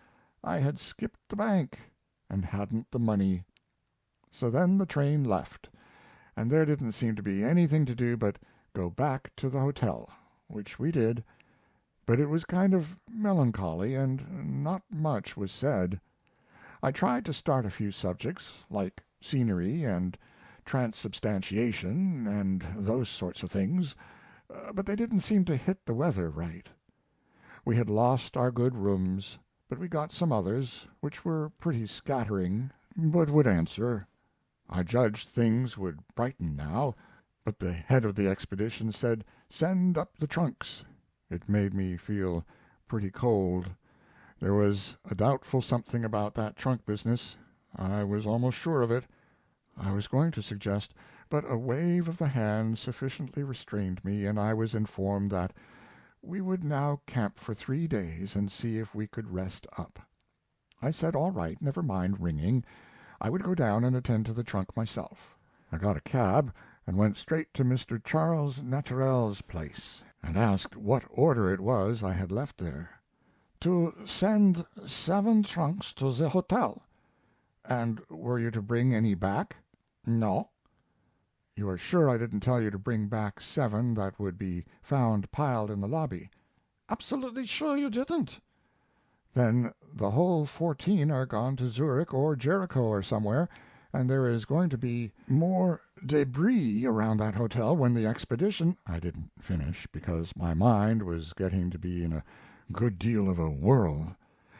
I had skipped the bank, and hadn't the money. So then the train left, and there didn't seem to be anything to do but go back to the hotel, which we did, but it was kind of melancholy, and not much was said. I tried to start a few subjects, like scenery and transubstantiation and those sorts of things, but they didn't seem to hit the weather right. We had lost our good rooms, but we got some others, which were pretty scattering, but would answer. I judged things would brighten now, but the head of the expedition said, "Send up the trunks." It made me feel pretty cold. There was a doubtful something about that trunk business. I was almost sure of it. I was going to suggest, but a wave of the hand sufficiently restrained me, and I was informed that we would now camp for 3 days and see if we could rest up. I said all right, never mind ringing. I would go down and attend to the trunk myself. I got a cab and went straight to Mr. Charles Naturel's place, and asked what order it was I had left there. "To send 7 trunks to the hotel." "And were you to bring any back?" "No." "You are sure I didn't tell you to bring back 7 that would be found piled in the lobby?" "Absolutely sure you didn't." "Then the whole 14 are gone to Zurich or Jericho or somewhere, and there is going to be more débris around that hotel when the expedition—" I didn't finish, because my mind was getting to be in a good deal of a whirl,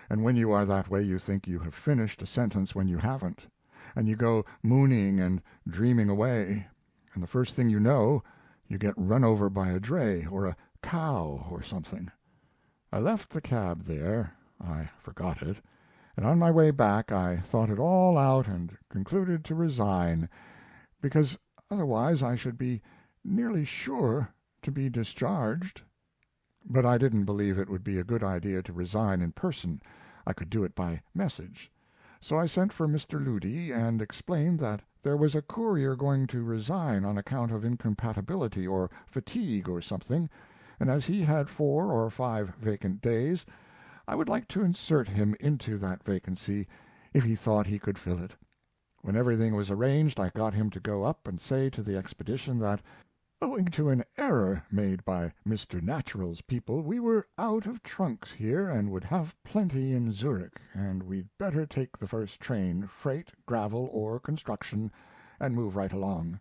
and when you are that way you think you have finished a sentence when you haven't, and you go mooning and dreaming away, and the first thing you know you get run over by a dray or a cow or something. I left the cab there. I forgot it, and on my way back I thought it all out and concluded to resign, because otherwise I should be nearly sure to be discharged. But I didn't believe it would be a good idea to resign in person. I could do it by message. So I sent for Mr. Ludi and explained that there was a courier going to resign on account of incompatibility or fatigue or something, and as he had 4 or 5 vacant days, I would like to insert him into that vacancy if he thought he could fill it. When everything was arranged I got him to go up and say to the expedition that, owing to an error made by Mr. Natural's people, we were out of trunks here and would have plenty in Zurich, and we'd better take the first train, freight, gravel, or construction, and move right along.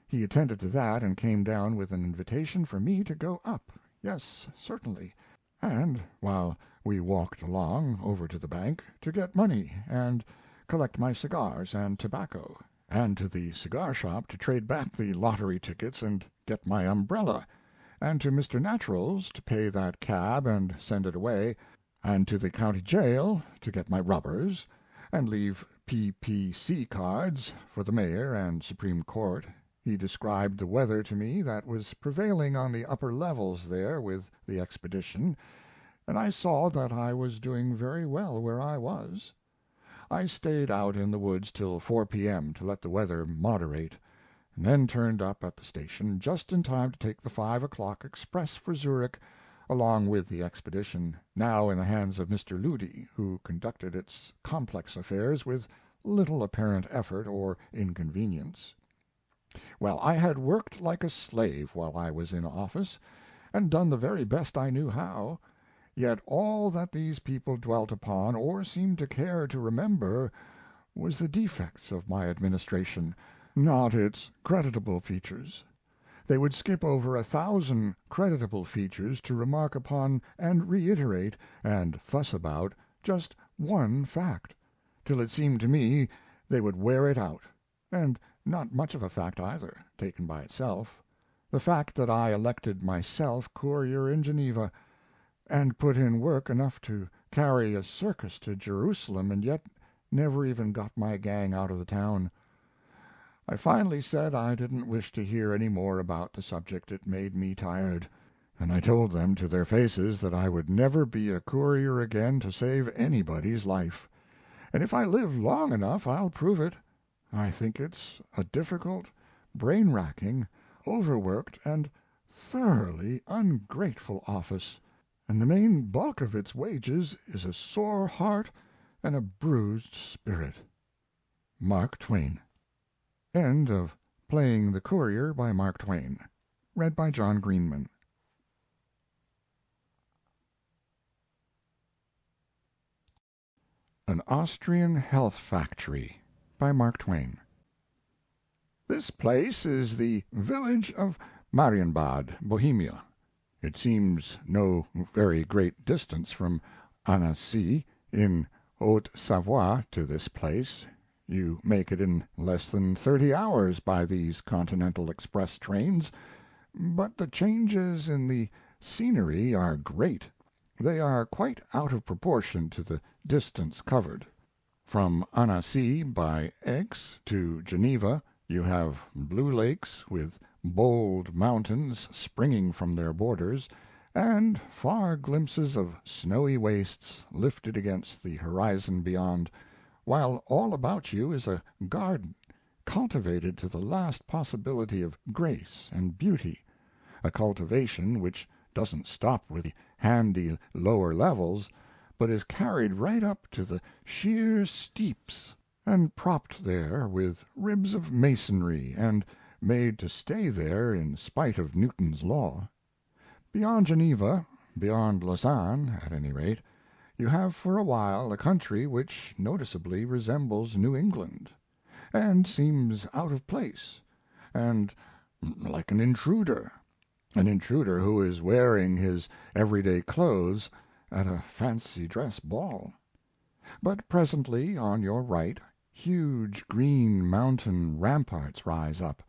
He attended to that and came down with an invitation for me to go up. Yes, certainly. and while we walked along over to the bank to get money and collect my cigars and tobacco, and to the cigar shop to trade back the lottery tickets and get my umbrella, and to Mr. Natural's to pay that cab and send it away, and to the county jail to get my rubbers, and leave P.P.C. cards for the mayor and Supreme Court, he described the weather to me that was prevailing on the upper levels there with the expedition, and I saw that I was doing very well where I was. I stayed out in the woods till 4 P.M. to let the weather moderate, and then turned up at the station just in time to take the 5 o'clock express for Zurich, along with the expedition, now in the hands of Mr. Ludi, who conducted its complex affairs with little apparent effort or inconvenience. Well, I had worked like a slave while I was in office, and done the very best I knew how, yet all that these people dwelt upon or seemed to care to remember was the defects of my administration, not its creditable features. They would skip over 1,000 creditable features to remark upon and reiterate and fuss about just one fact, till it seemed to me they would wear it out, and not much of a fact either, taken by itself, the fact that I elected myself courier in Geneva, and put in work enough to carry a circus to Jerusalem, and yet never even got my gang out of the town. I finally said I didn't wish to hear any more about the subject, it made me tired, and I told them to their faces that I would never be a courier again to save anybody's life, and if I live long enough I'll prove it. I think it's a difficult, brain-racking, overworked, and thoroughly ungrateful office, and the main bulk of its wages is a sore heart and a bruised spirit. Mark Twain. End of Playing the Courier by Mark Twain. Read by John Greenman. An Austrian Health Factory by Mark Twain. This place is the village of Marienbad, Bohemia. It seems no very great distance from Annecy, in Haute-Savoie, to this place. You make it in less than 30 hours by these continental express trains, but the changes in the scenery are great. They are quite out of proportion to the distance covered. From Annecy by Aix to Geneva you have blue lakes, with bold mountains springing from their borders, and far glimpses of snowy wastes lifted against the horizon beyond, while all about you is a garden, cultivated to the last possibility of grace and beauty, a cultivation which doesn't stop with the handy lower levels, but is carried right up to the sheer steeps, and propped there with ribs of masonry, and made to stay there in spite of Newton's law. Beyond Geneva, beyond Lausanne, at any rate, you have for a while a country which noticeably resembles New England, and seems out of place, and like an intruder who is wearing his everyday clothes at a fancy dress ball. But presently, on your right, huge green mountain ramparts rise up,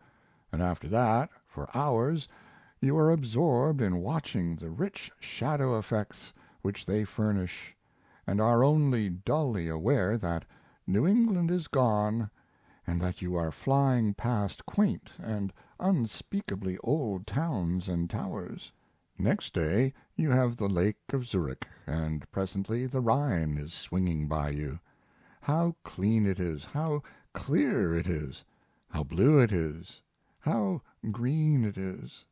and after that, for hours, you are absorbed in watching the rich shadow effects which they furnish, and are only dully aware that New England is gone, and that you are flying past quaint and unspeakably old towns and towers. Next day you have the Lake of Zurich, and presently the Rhine is swinging by you. How clean it is, how clear it is, how blue it is, how green it is,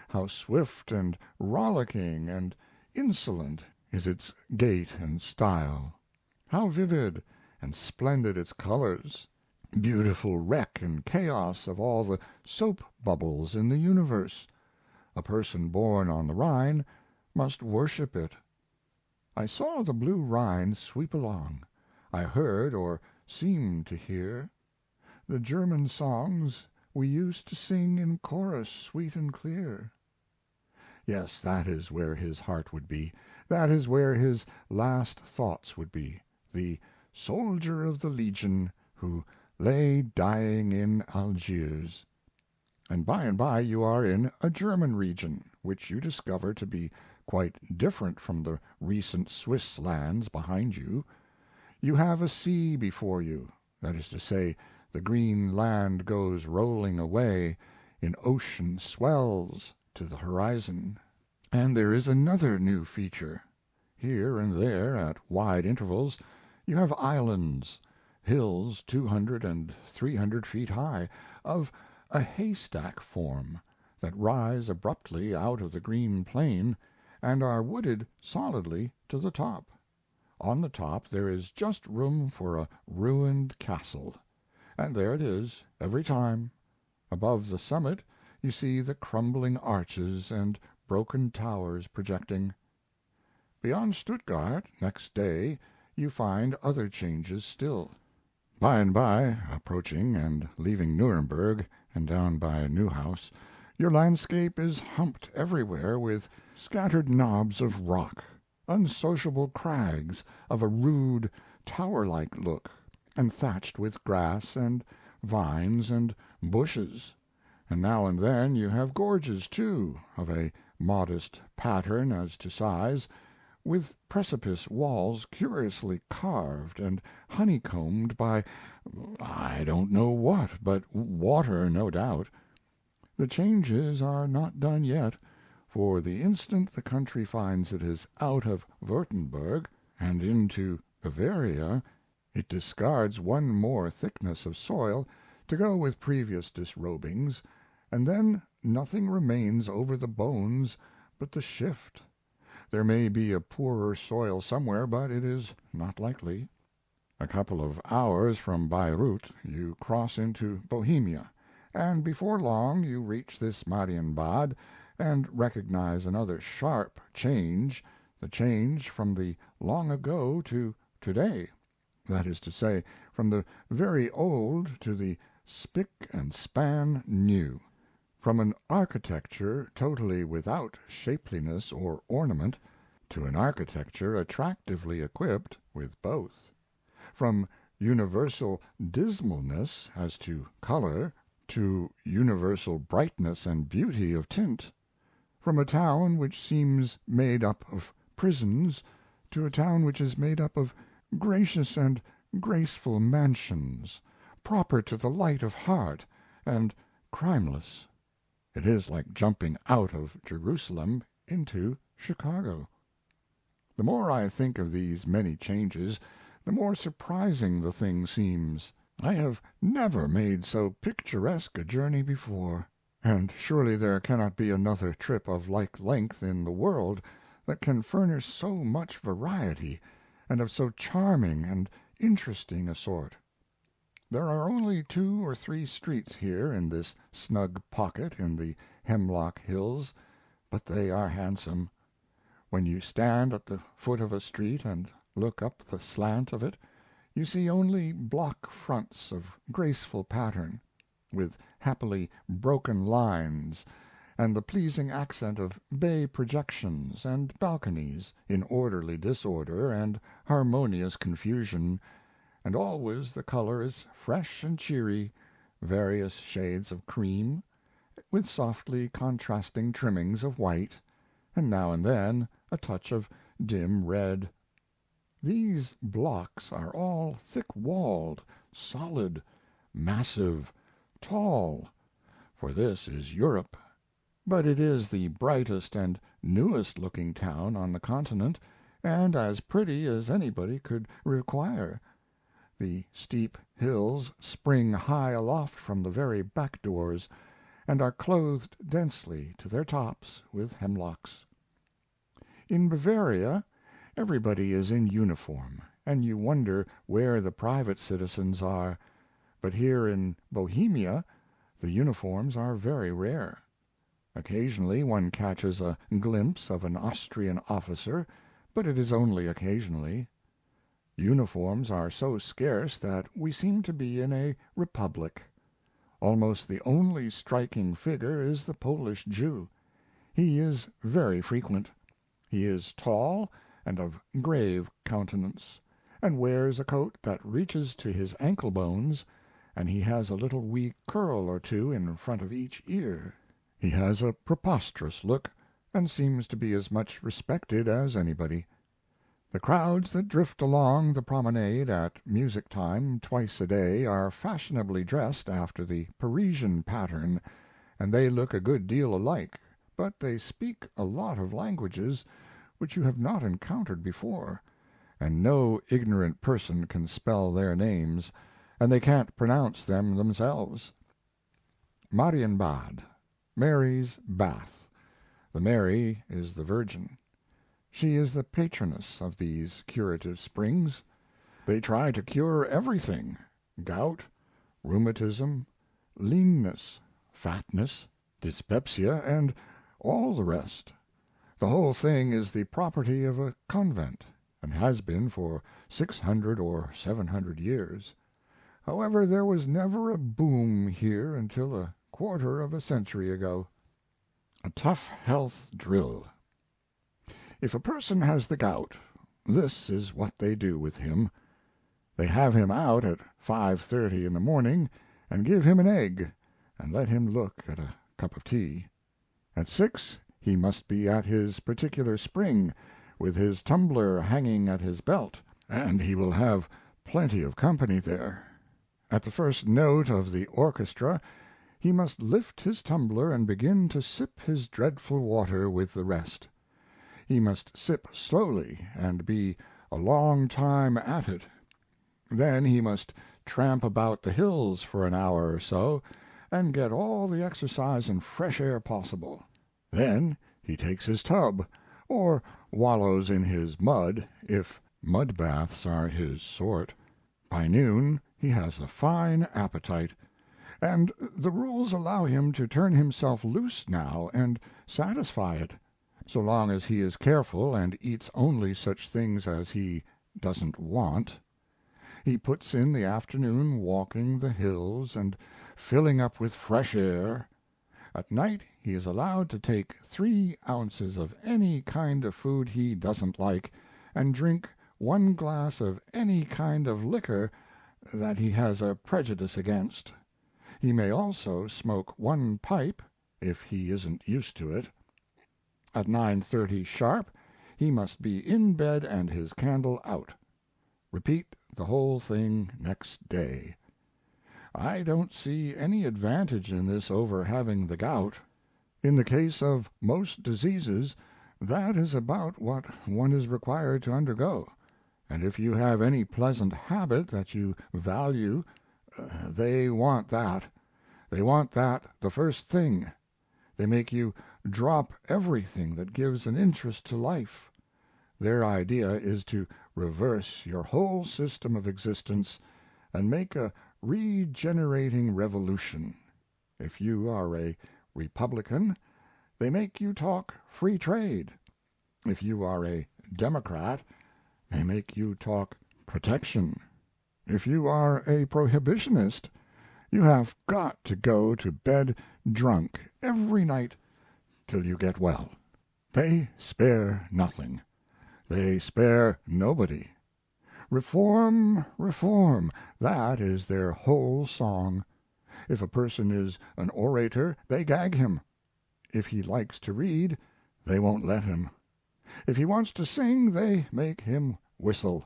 how swift and rollicking and insolent is its gait and style, how vivid and splendid its colors, beautiful wreck and chaos of all the soap bubbles in the universe. A person born on the Rhine must worship it. I saw the blue Rhine sweep along. I heard, or seemed to hear, the German songs we used to sing in chorus sweet and clear. Yes, that is where his heart would be. That is where his last thoughts would be, the "soldier of the Legion who lay dying in Algiers." And by you are in a German region, which you discover to be quite different from the recent Swiss lands behind you. You have a sea before you, that is to say, the green land goes rolling away in ocean swells to the horizon. And there is another new feature. Here and there, at wide intervals, you have islands, hills 200 and 300 feet high, of a haystack form, that rise abruptly out of the green plain, and are wooded solidly to the top. On the top there is just room for a ruined castle, and there it is every time. Above the summit you see the crumbling arches and broken towers projecting. Beyond Stuttgart, next day, you find other changes still. By and by, approaching and leaving Nuremberg, and down by Neuhaus, your landscape is humped everywhere with scattered knobs of rock, unsociable crags of a rude, tower-like look, and thatched with grass and vines and bushes. And now and then you have gorges, too, of a modest pattern as to size, with precipice walls curiously carved and honeycombed by I don't know what, but water, no doubt. The changes are not done yet, for the instant the country finds it is out of Würtemberg and into Bavaria, it discards one more thickness of soil to go with previous disrobings, and then nothing remains over the bones but the shift. There may be a poorer soil somewhere, but it is not likely. A couple of hours from Bayreuth you cross into Bohemia, and before long you reach this Marienbad and recognize another sharp change, the change from the long ago to today, that is to say, from the very old to the spick and span new, from an architecture totally without shapeliness or ornament to an architecture attractively equipped with both, from universal dismalness as to color to universal brightness and beauty of tint, from a town which seems made up of prisons to a town which is made up of gracious and graceful mansions, proper to the light of heart, and crimeless. It is like jumping out of Jerusalem into Chicago. The more I think of these many changes, the more surprising the thing seems. I have never made so picturesque a journey before, and surely there cannot be another trip of like length in the world that can furnish so much variety, and of so charming and interesting a sort. There are only 2 or 3 streets here in this snug pocket in the Hemlock Hills, but they are handsome. When you stand at the foot of a street and look up the slant of it, you see only block fronts of graceful pattern, with happily broken lines, and the pleasing accent of bay projections and balconies in orderly disorder and harmonious confusion, and always the color is fresh and cheery, various shades of cream, with softly contrasting trimmings of white, and now and then a touch of dim red. These blocks are all thick-walled, solid, massive, tall, for this is Europe, but it is the brightest and newest-looking town on the continent, and as pretty as anybody could require. The steep hills spring high aloft from the very back doors, and are clothed densely to their tops with hemlocks. In Bavaria everybody is in uniform, and you wonder where the private citizens are, but here in Bohemia the uniforms are very rare. Occasionally one catches a glimpse of an Austrian officer, but it is only occasionally. Uniforms are so scarce that we seem to be in a republic. Almost the only striking figure is the Polish Jew. He is very frequent. He is tall and of grave countenance, and wears a coat that reaches to his ankle bones, and he has a little wee curl or two in front of each ear. He has a preposterous look, and seems to be as much respected as anybody. The crowds that drift along the promenade at music time twice a day are fashionably dressed after the Parisian pattern, and they look a good deal alike, but they speak a lot of languages which you have not encountered before, and no ignorant person can spell their names, and they can't pronounce them themselves. Marienbad, Mary's Bath. The Mary is the Virgin. She is the patroness of these curative springs. They try to cure everything: gout, rheumatism, leanness, fatness, dyspepsia, and all the rest. The whole thing is the property of a convent, and has been for 600 or 700 years. However, there was never a boom here until a quarter of a century ago. A tough health drill. If a person has the gout, this is what they do with him. They have him out at 5:30 in the morning, and give him an egg, and let him look at a cup of tea. At 6 he must be at his particular spring, with his tumbler hanging at his belt, and he will have plenty of company there. At the first note of the orchestra he must lift his tumbler and begin to sip his dreadful water with the rest. He must sip slowly, and be a long time at it. Then he must tramp about the hills for an hour or so, and get all the exercise and fresh air possible. Then he takes his tub, or wallows in his mud, if mud baths are his sort. By noon he has a fine appetite, and the rules allow him to turn himself loose now and satisfy it, so long as he is careful and eats only such things as he doesn't want. He puts in the afternoon walking the hills and filling up with fresh air. At night he is allowed to take 3 ounces of any kind of food he doesn't like, and drink 1 glass of any kind of liquor that he has a prejudice against. He may also smoke 1 pipe, if he isn't used to it. At 9:30 sharp he must be in bed and his candle out. Repeat the whole thing next day. I don't see any advantage in this over having the gout. In the case of most diseases that is about what one is required to undergo, and if you have any pleasant habit that you value, they want that. They want that the first thing. They make you drop everything that gives an interest to life. Their idea is to reverse your whole system of existence and make a regenerating revolution. If you are a Republican, they make you talk free trade. If you are a Democrat, they make you talk protection. If you are a prohibitionist, you have got to go to bed drunk every night till you get well. They spare nothing. They spare nobody. Reform, reform, that is their whole song. If a person is an orator, they gag him. If he likes to read, they won't let him. If he wants to sing, they make him whistle.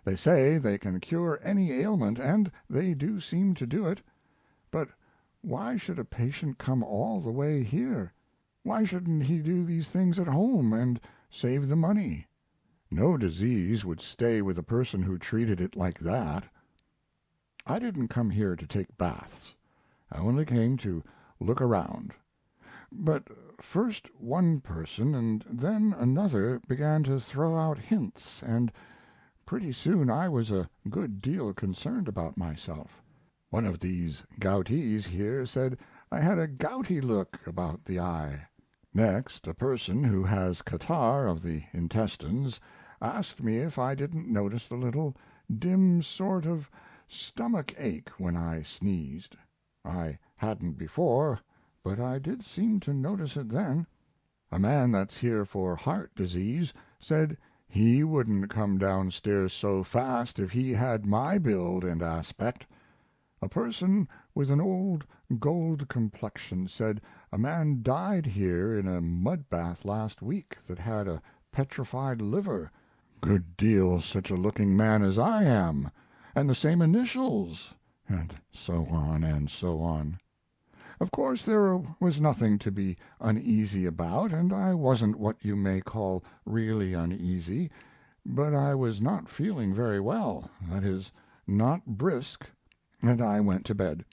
They say they can cure any ailment, and they do seem to do it. But why should a patient come all the way here? Why shouldn't he do these things at home and save the money? No disease would stay with a person who treated it like that. I didn't come here to take baths. I only came to look around. But first one person and then another began to throw out hints, and pretty soon I was a good deal concerned about myself. One of these gouties here said I had a gouty look about the eye. Next, a person who has catarrh of the intestines asked me if I didn't notice a little dim sort of stomach ache when I sneezed. I hadn't before, but I did seem to notice it then. A man that's here for heart disease said he wouldn't come downstairs so fast if he had my build and aspect. A person with an old gold complexion said a man died here in a mud bath last week that had a petrified liver, good deal such a looking man as I am, and the same initials, and so on and so on. Of course there was nothing to be uneasy about, and I wasn't what you may call really uneasy, but I was not feeling very well, that is, not brisk, and I went to bed.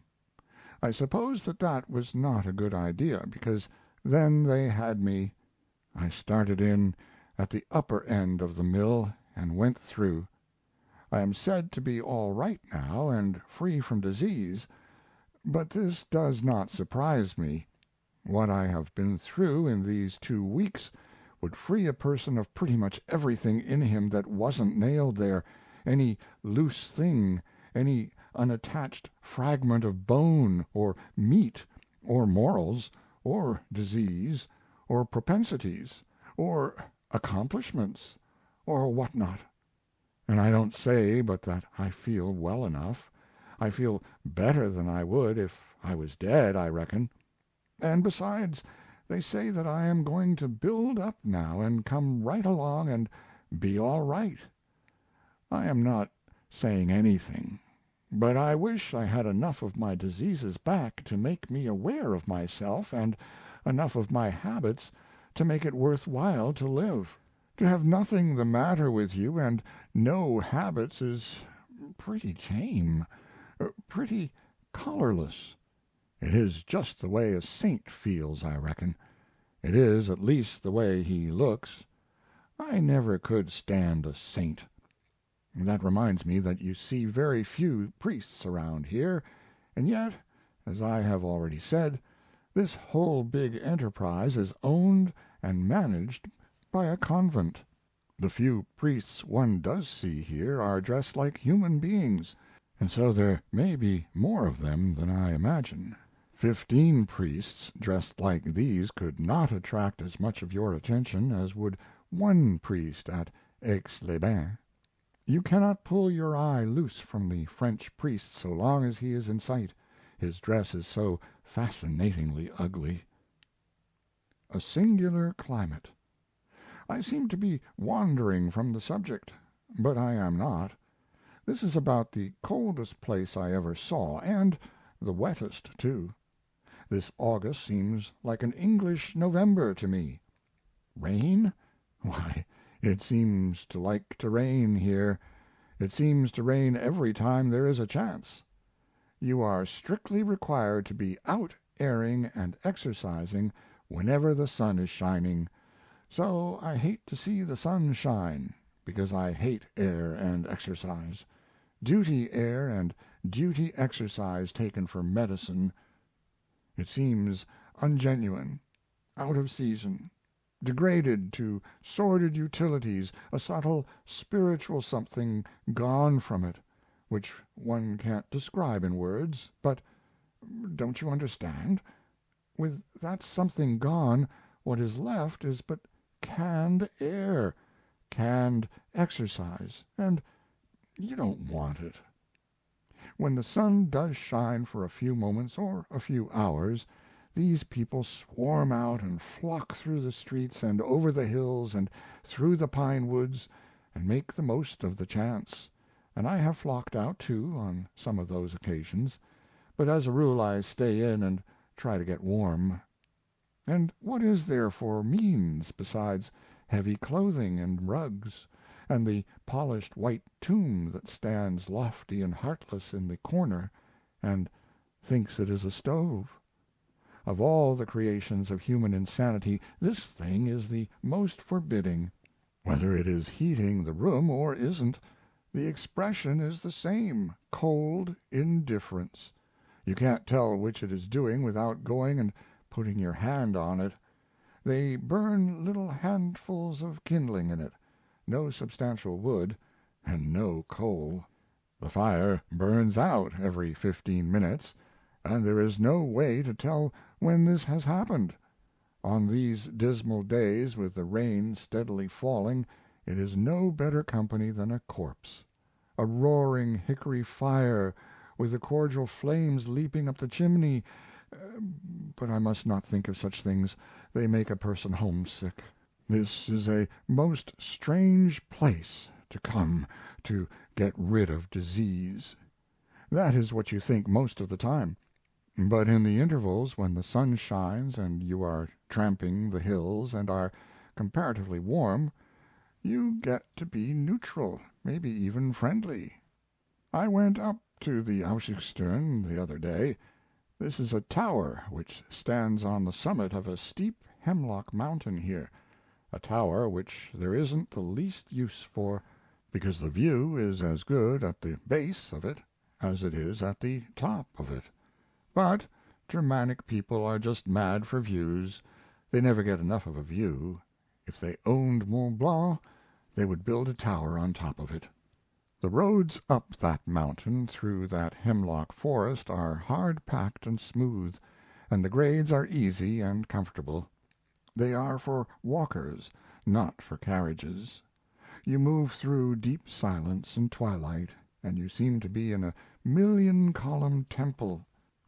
I suppose that was not a good idea, because then they had me. I started in at the upper end of the mill and went through. I am said to be all right now and free from disease, but this does not surprise me. What I have been through in these 2 weeks would free a person of pretty much everything in him that wasn't nailed there, any loose thing, any unattached fragment of bone or meat or morals or disease or propensities or accomplishments or what not. And I don't say but that I feel well enough. I feel better than I would if I was dead, I reckon. And besides, they say that I am going to build up now and come right along and be all right. I am not saying anything, but I wish I had enough of my diseases back to make me aware of myself, and enough of my habits to make it worth while to live. To have nothing the matter with you and no habits is pretty tame, pretty colorless. It is just the way a saint feels, I reckon. It is at least the way he looks. I never could stand a saint. That reminds me that you see very few priests around here, and yet, as I have already said, this whole big enterprise is owned and managed by a convent. The few priests one does see here are dressed like human beings, and so there may be more of them than I imagine. 15 priests dressed like these could not attract as much of your attention as would one priest at Aix-les-Bains. You cannot pull your eye loose from the French priest so long as he is in sight, his dress is so fascinatingly ugly. A singular climate. I seem to be wandering from the subject, but I am not. This is about the coldest place I ever saw, and the wettest, too. This August seems like an English November to me. Rain? Why, it seems to like to rain here. It seems to rain every time there is a chance. You are strictly required to be out airing and exercising whenever the sun is shining. So I hate to see the sun shine, because I hate air and exercise. Duty air and duty exercise taken for medicine. It seems ungenuine, out of season, degraded to sordid utilities, a subtle spiritual something gone from it, which one can't describe in words, but don't you understand? With that something gone, what is left is but canned air, canned exercise, and you don't want it. When the sun does shine for a few moments or a few hours, these people swarm out and flock through the streets and over the hills and through the pine woods and make the most of the chance, and I have flocked out, too, on some of those occasions, but as a rule I stay in and try to get warm. And what is there for means besides heavy clothing and rugs, and the polished white tomb that stands lofty and heartless in the corner, and thinks it is a stove? Of all the creations of human insanity this thing is the most forbidding. Whether it is heating the room or isn't, the expression is the same, cold indifference. You can't tell which it is doing without going and putting your hand on it. They burn little handfuls of kindling in it, no substantial wood, and no coal. The fire burns out every 15 minutes, and there is no way to tell when this has happened. On these dismal days, with the rain steadily falling, it is no better company than a corpse. A roaring hickory fire, with the cordial flames leaping up the chimney but I must not think of such things, they make a person homesick. This is a most strange place to come to get rid of disease. That is what you think most of the time. But in the intervals when the sun shines and you are tramping the hills and are comparatively warm, you get to be neutral, maybe even friendly. I went up to the Aussichtstern the other day. This is a tower which stands on the summit of a steep hemlock mountain here, a tower which there isn't the least use for, because the view is as good at the base of it as it is at the top of it. But Germanic people are just mad for views. They never get enough of a view. If they owned Mont Blanc they would build a tower on top of it. The roads up that mountain through that hemlock forest are hard packed and smooth, and the grades are easy and comfortable. They are for walkers, not for carriages. You move through deep silence and twilight, and you seem to be in a million-columned temple.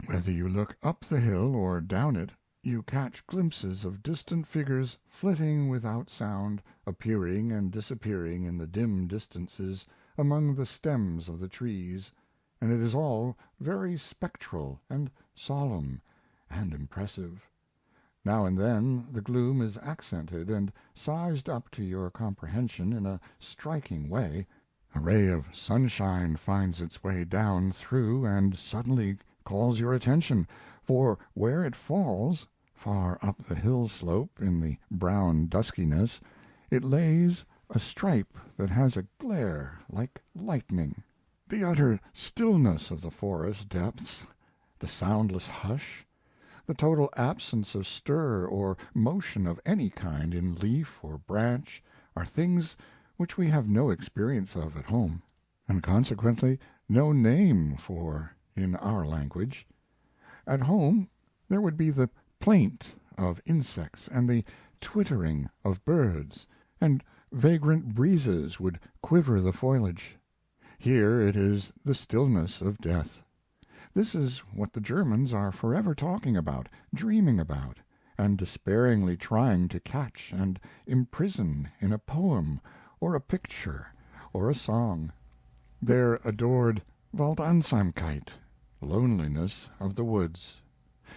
Whether you look up the hill or down it, you catch glimpses of distant figures flitting without sound, appearing and disappearing in the dim distances among the stems of the trees, and it is all very spectral and solemn and impressive. Now and then the gloom is accented and sized up to your comprehension in a striking way. A ray of sunshine finds its way down through and suddenly calls your attention, for where it falls, far up the hill slope in the brown duskiness, it lays a stripe that has a glare like lightning. The utter stillness of the forest depths, the soundless hush, the total absence of stir or motion of any kind in leaf or branch are things which we have no experience of at home, and consequently no name for in our language. At home there would be the plaint of insects and the twittering of birds, and vagrant breezes would quiver the foliage. Here it is the stillness of death. This is what the Germans are forever talking about, dreaming about, and despairingly trying to catch and imprison in a poem or a picture or a song, their adored Waldeinsamkeit, loneliness of the woods.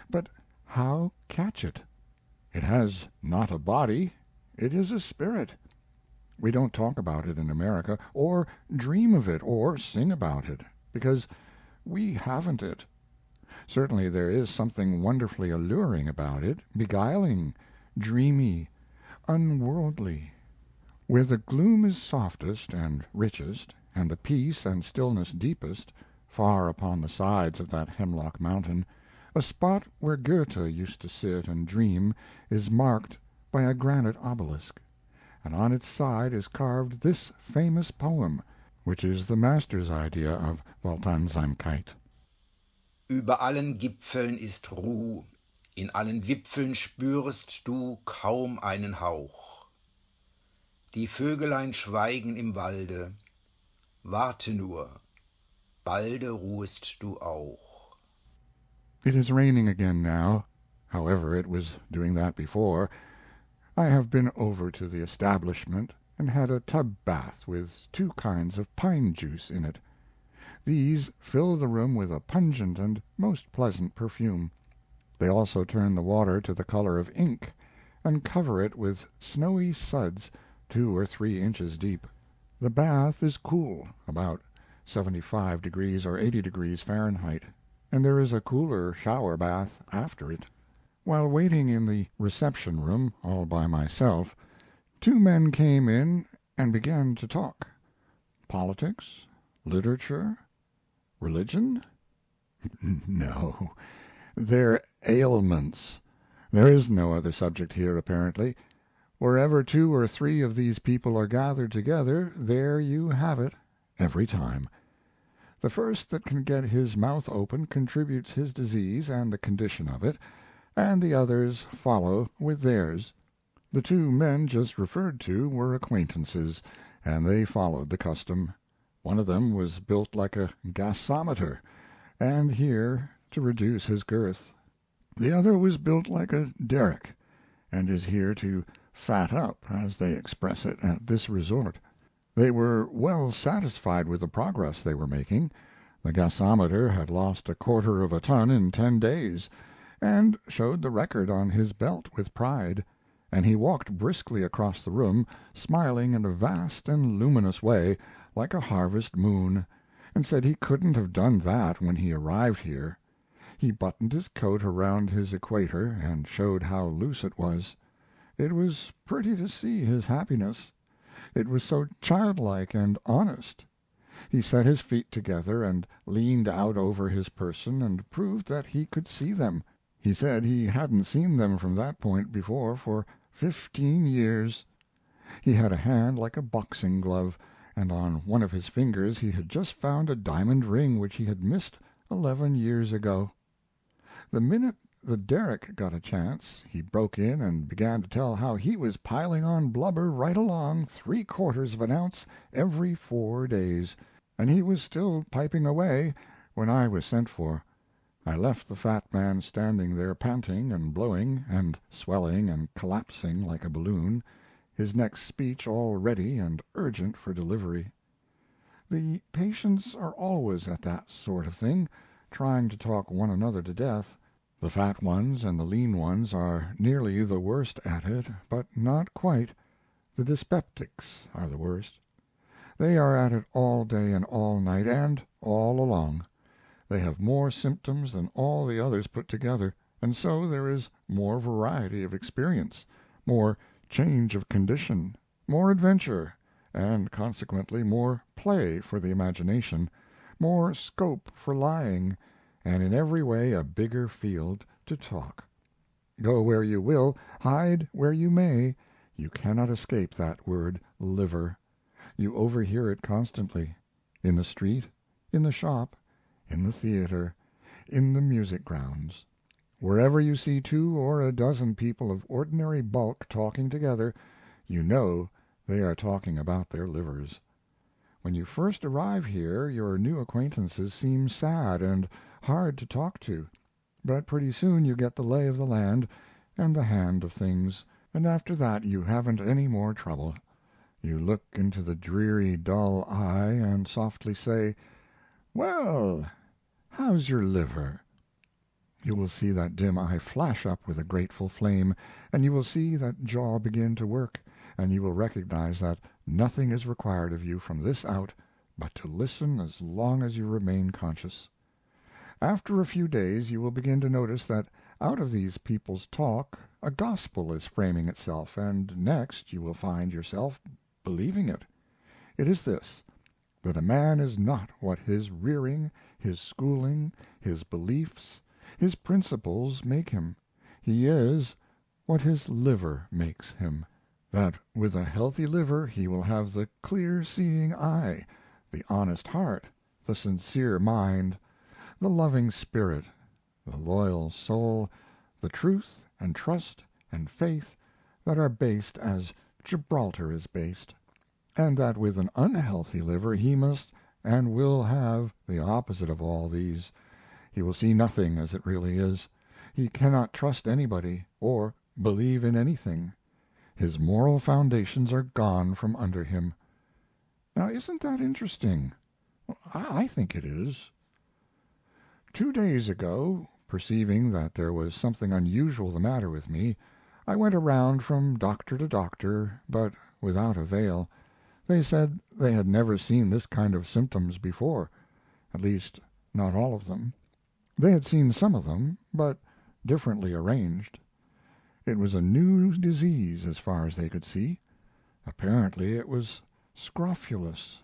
But how catch it? It has not a body, it is a spirit. We don't talk about it in America, or dream of it, or sing about it, because we haven't it. Certainly there is something wonderfully alluring about it, beguiling, dreamy, unworldly. Where the gloom is softest and richest, and the peace and stillness deepest, far upon the sides of that hemlock mountain, a spot where Goethe used to sit and dream is marked by a granite obelisk, and on its side is carved this famous poem, which is the master's idea of Waldeinsamkeit. Über allen Gipfeln ist Ruh, in allen Wipfeln spürest du kaum einen Hauch. Die Vögelein schweigen im Walde, warte nur, balde ruhest du auch. It is raining again now. However, it was doing that before. I have been over to the establishment and had a tub bath with 2 kinds of pine juice in it. These fill the room with a pungent and most pleasant perfume. They also turn the water to the color of ink, and cover it with snowy suds 2 or 3 inches deep. The bath is cool, about 75 degrees or 80 degrees Fahrenheit, and there is a cooler shower bath after it. While waiting in the reception room, all by myself, 2 men came in and began to talk. Politics? Literature? Religion? No, their ailments. There is no other subject here, apparently. Wherever 2 or 3 of these people are gathered together, there you have it, every time. The first that can get his mouth open contributes his disease and the condition of it, and the others follow with theirs. The two men just referred to were acquaintances, and they followed the custom. One of them was built like a gasometer, and here to reduce his girth. The other was built like a derrick, and is here to fat up, as they express it at this resort. They were well satisfied with the progress they were making. The gasometer had lost a quarter of a ton in 10 days, and showed the record on his belt with pride, and he walked briskly across the room, smiling in a vast and luminous way, like a harvest moon, and said he couldn't have done that when he arrived here. He buttoned his coat around his equator and showed how loose it was. It was pretty to see his happiness. It was so childlike and honest. He set his feet together and leaned out over his person and proved that he could see them. He said he hadn't seen them from that point before for 15 years. He had a hand like a boxing glove, and on one of his fingers he had just found a diamond ring which he had missed 11 years ago. The minute the derrick got a chance he broke in and began to tell how he was piling on blubber right along 3/4 of an ounce every 4 days, and he was still piping away when I was sent for. I left the fat man standing there panting and blowing, and swelling and collapsing like a balloon, his next speech all ready and urgent for delivery. The patients are always at that sort of thing, trying to talk one another to death. The fat ones and the lean ones are nearly the worst at it, but not quite. The dyspeptics are the worst. They are at it all day and all night and all along. They have more symptoms than all the others put together, and so there is more variety of experience, more change of condition, more adventure, and consequently more play for the imagination, more scope for lying, and in every way a bigger field to talk. Go where you will, hide where you may, you cannot escape that word liver. You overhear it constantly, in the street, in the shop, in the theater, in the music grounds. Wherever you see 2 or a dozen people of ordinary bulk talking together, you know they are talking about their livers. When you first arrive here your new acquaintances seem sad and hard to talk to, but pretty soon you get the lay of the land and the hand of things, and after that you haven't any more trouble. You look into the dreary dull eye and softly say, "Well, how's your liver?" You will see that dim eye flash up with a grateful flame, and you will see that jaw begin to work, and you will recognize that nothing is required of you from this out but to listen as long as you remain conscious. After a few days you will begin to notice that out of these people's talk a gospel is framing itself, and next you will find yourself believing it. It is this, that a man is not what his rearing, his schooling, his beliefs, his principles make him. He is what his liver makes him. That with a healthy liver he will have the clear seeing eye, the honest heart, the sincere mind, the loving spirit, the loyal soul, the truth and trust and faith that are based as Gibraltar is based, and that with an unhealthy liver he must and will have the opposite of all these. He will see nothing as it really is. He cannot trust anybody, or believe in anything. His moral foundations are gone from under him. Now, isn't that interesting? I think it is. 2 days ago, perceiving that there was something unusual the matter with me, I went around from doctor to doctor, but without avail. They said they had never seen this kind of symptoms before, at least not all of them. They had seen some of them, but differently arranged. It was a new disease as far as they could see. Apparently it was scrofulous,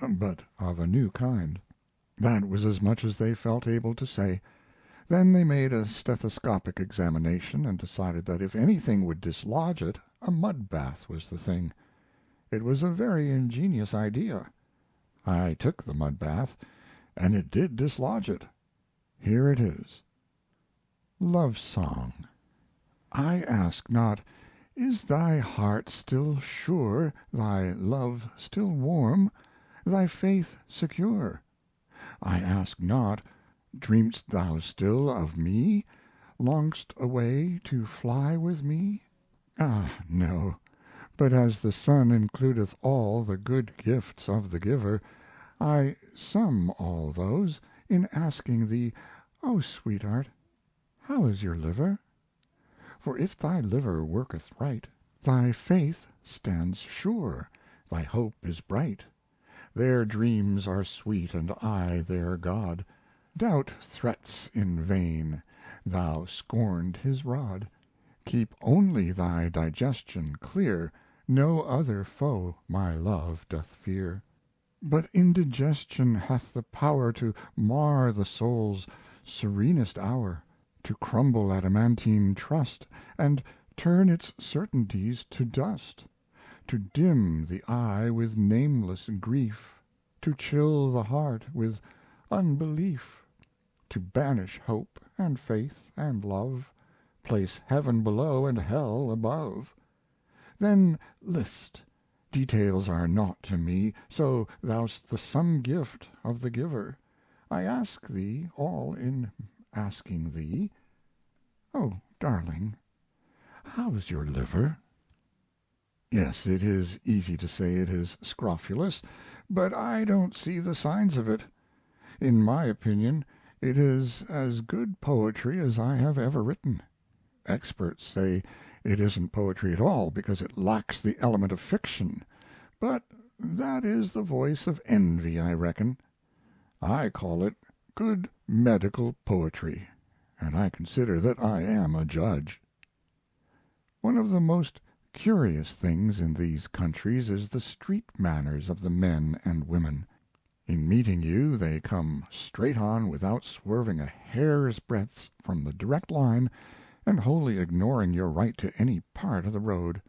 but of a new kind. That was as much as they felt able to say. Then they made a stethoscopic examination and decided that if anything would dislodge it a mud bath was the thing. It was a very ingenious idea. I took the mud bath, and it did dislodge it. Here it is: Love Song. I ask not, is thy heart still sure, thy love still warm, thy faith secure? I ask not, dream'st thou still of me, long'st away to fly with me? Ah, no! But as the sun includeth all the good gifts of the giver, I sum all those in asking thee, O sweetheart, how is your liver? For if thy liver worketh right, thy faith stands sure, thy hope is bright, their dreams are sweet and I their God. Doubt threats in vain, thou scorned his rod. Keep only thy digestion clear, no other foe my love doth fear. But indigestion hath the power To mar the soul's serenest hour, To crumble adamantine trust, And turn its certainties to dust, To dim the eye with nameless grief, To chill the heart with unbelief, To banish hope and faith and love, Place heaven below and hell above. Then list, details are naught to me, So thou'st the sum gift of the giver. I ask thee all in asking thee, Oh, darling, how's your liver? Yes, it is easy to say it is scrofulous, but I don't see the signs of it. In my opinion it is as good poetry as I have ever written. Experts say it isn't poetry at all because it lacks the element of fiction, but that is the voice of envy, I reckon. I call it good medical poetry, and I consider that I am a judge. One of the most curious things in these countries is the street manners of the men and women. In meeting you they come straight on without swerving a hair's breadth from the direct line and wholly ignoring your right to any part of the road.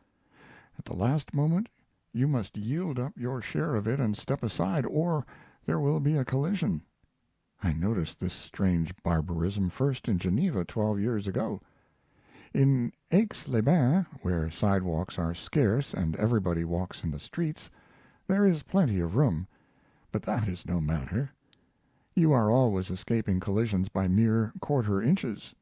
At the last moment you must yield up your share of it and step aside, or there will be a collision. I noticed this strange barbarism first in Geneva 12 years ago. In Aix-les-Bains, where sidewalks are scarce and everybody walks in the streets, there is plenty of room, but that is no matter. You are always escaping collisions by mere quarter inches.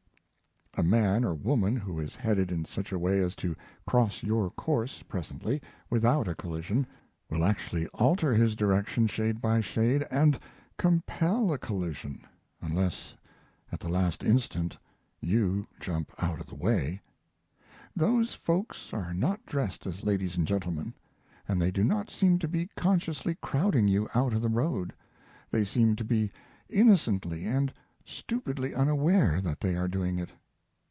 A man or woman who is headed in such a way as to cross your course presently without a collision will actually alter his direction shade by shade and compel a collision, unless at the last instant you jump out of the way. Those folks are not dressed as ladies and gentlemen, and they do not seem to be consciously crowding you out of the road. They seem to be innocently and stupidly unaware that they are doing it.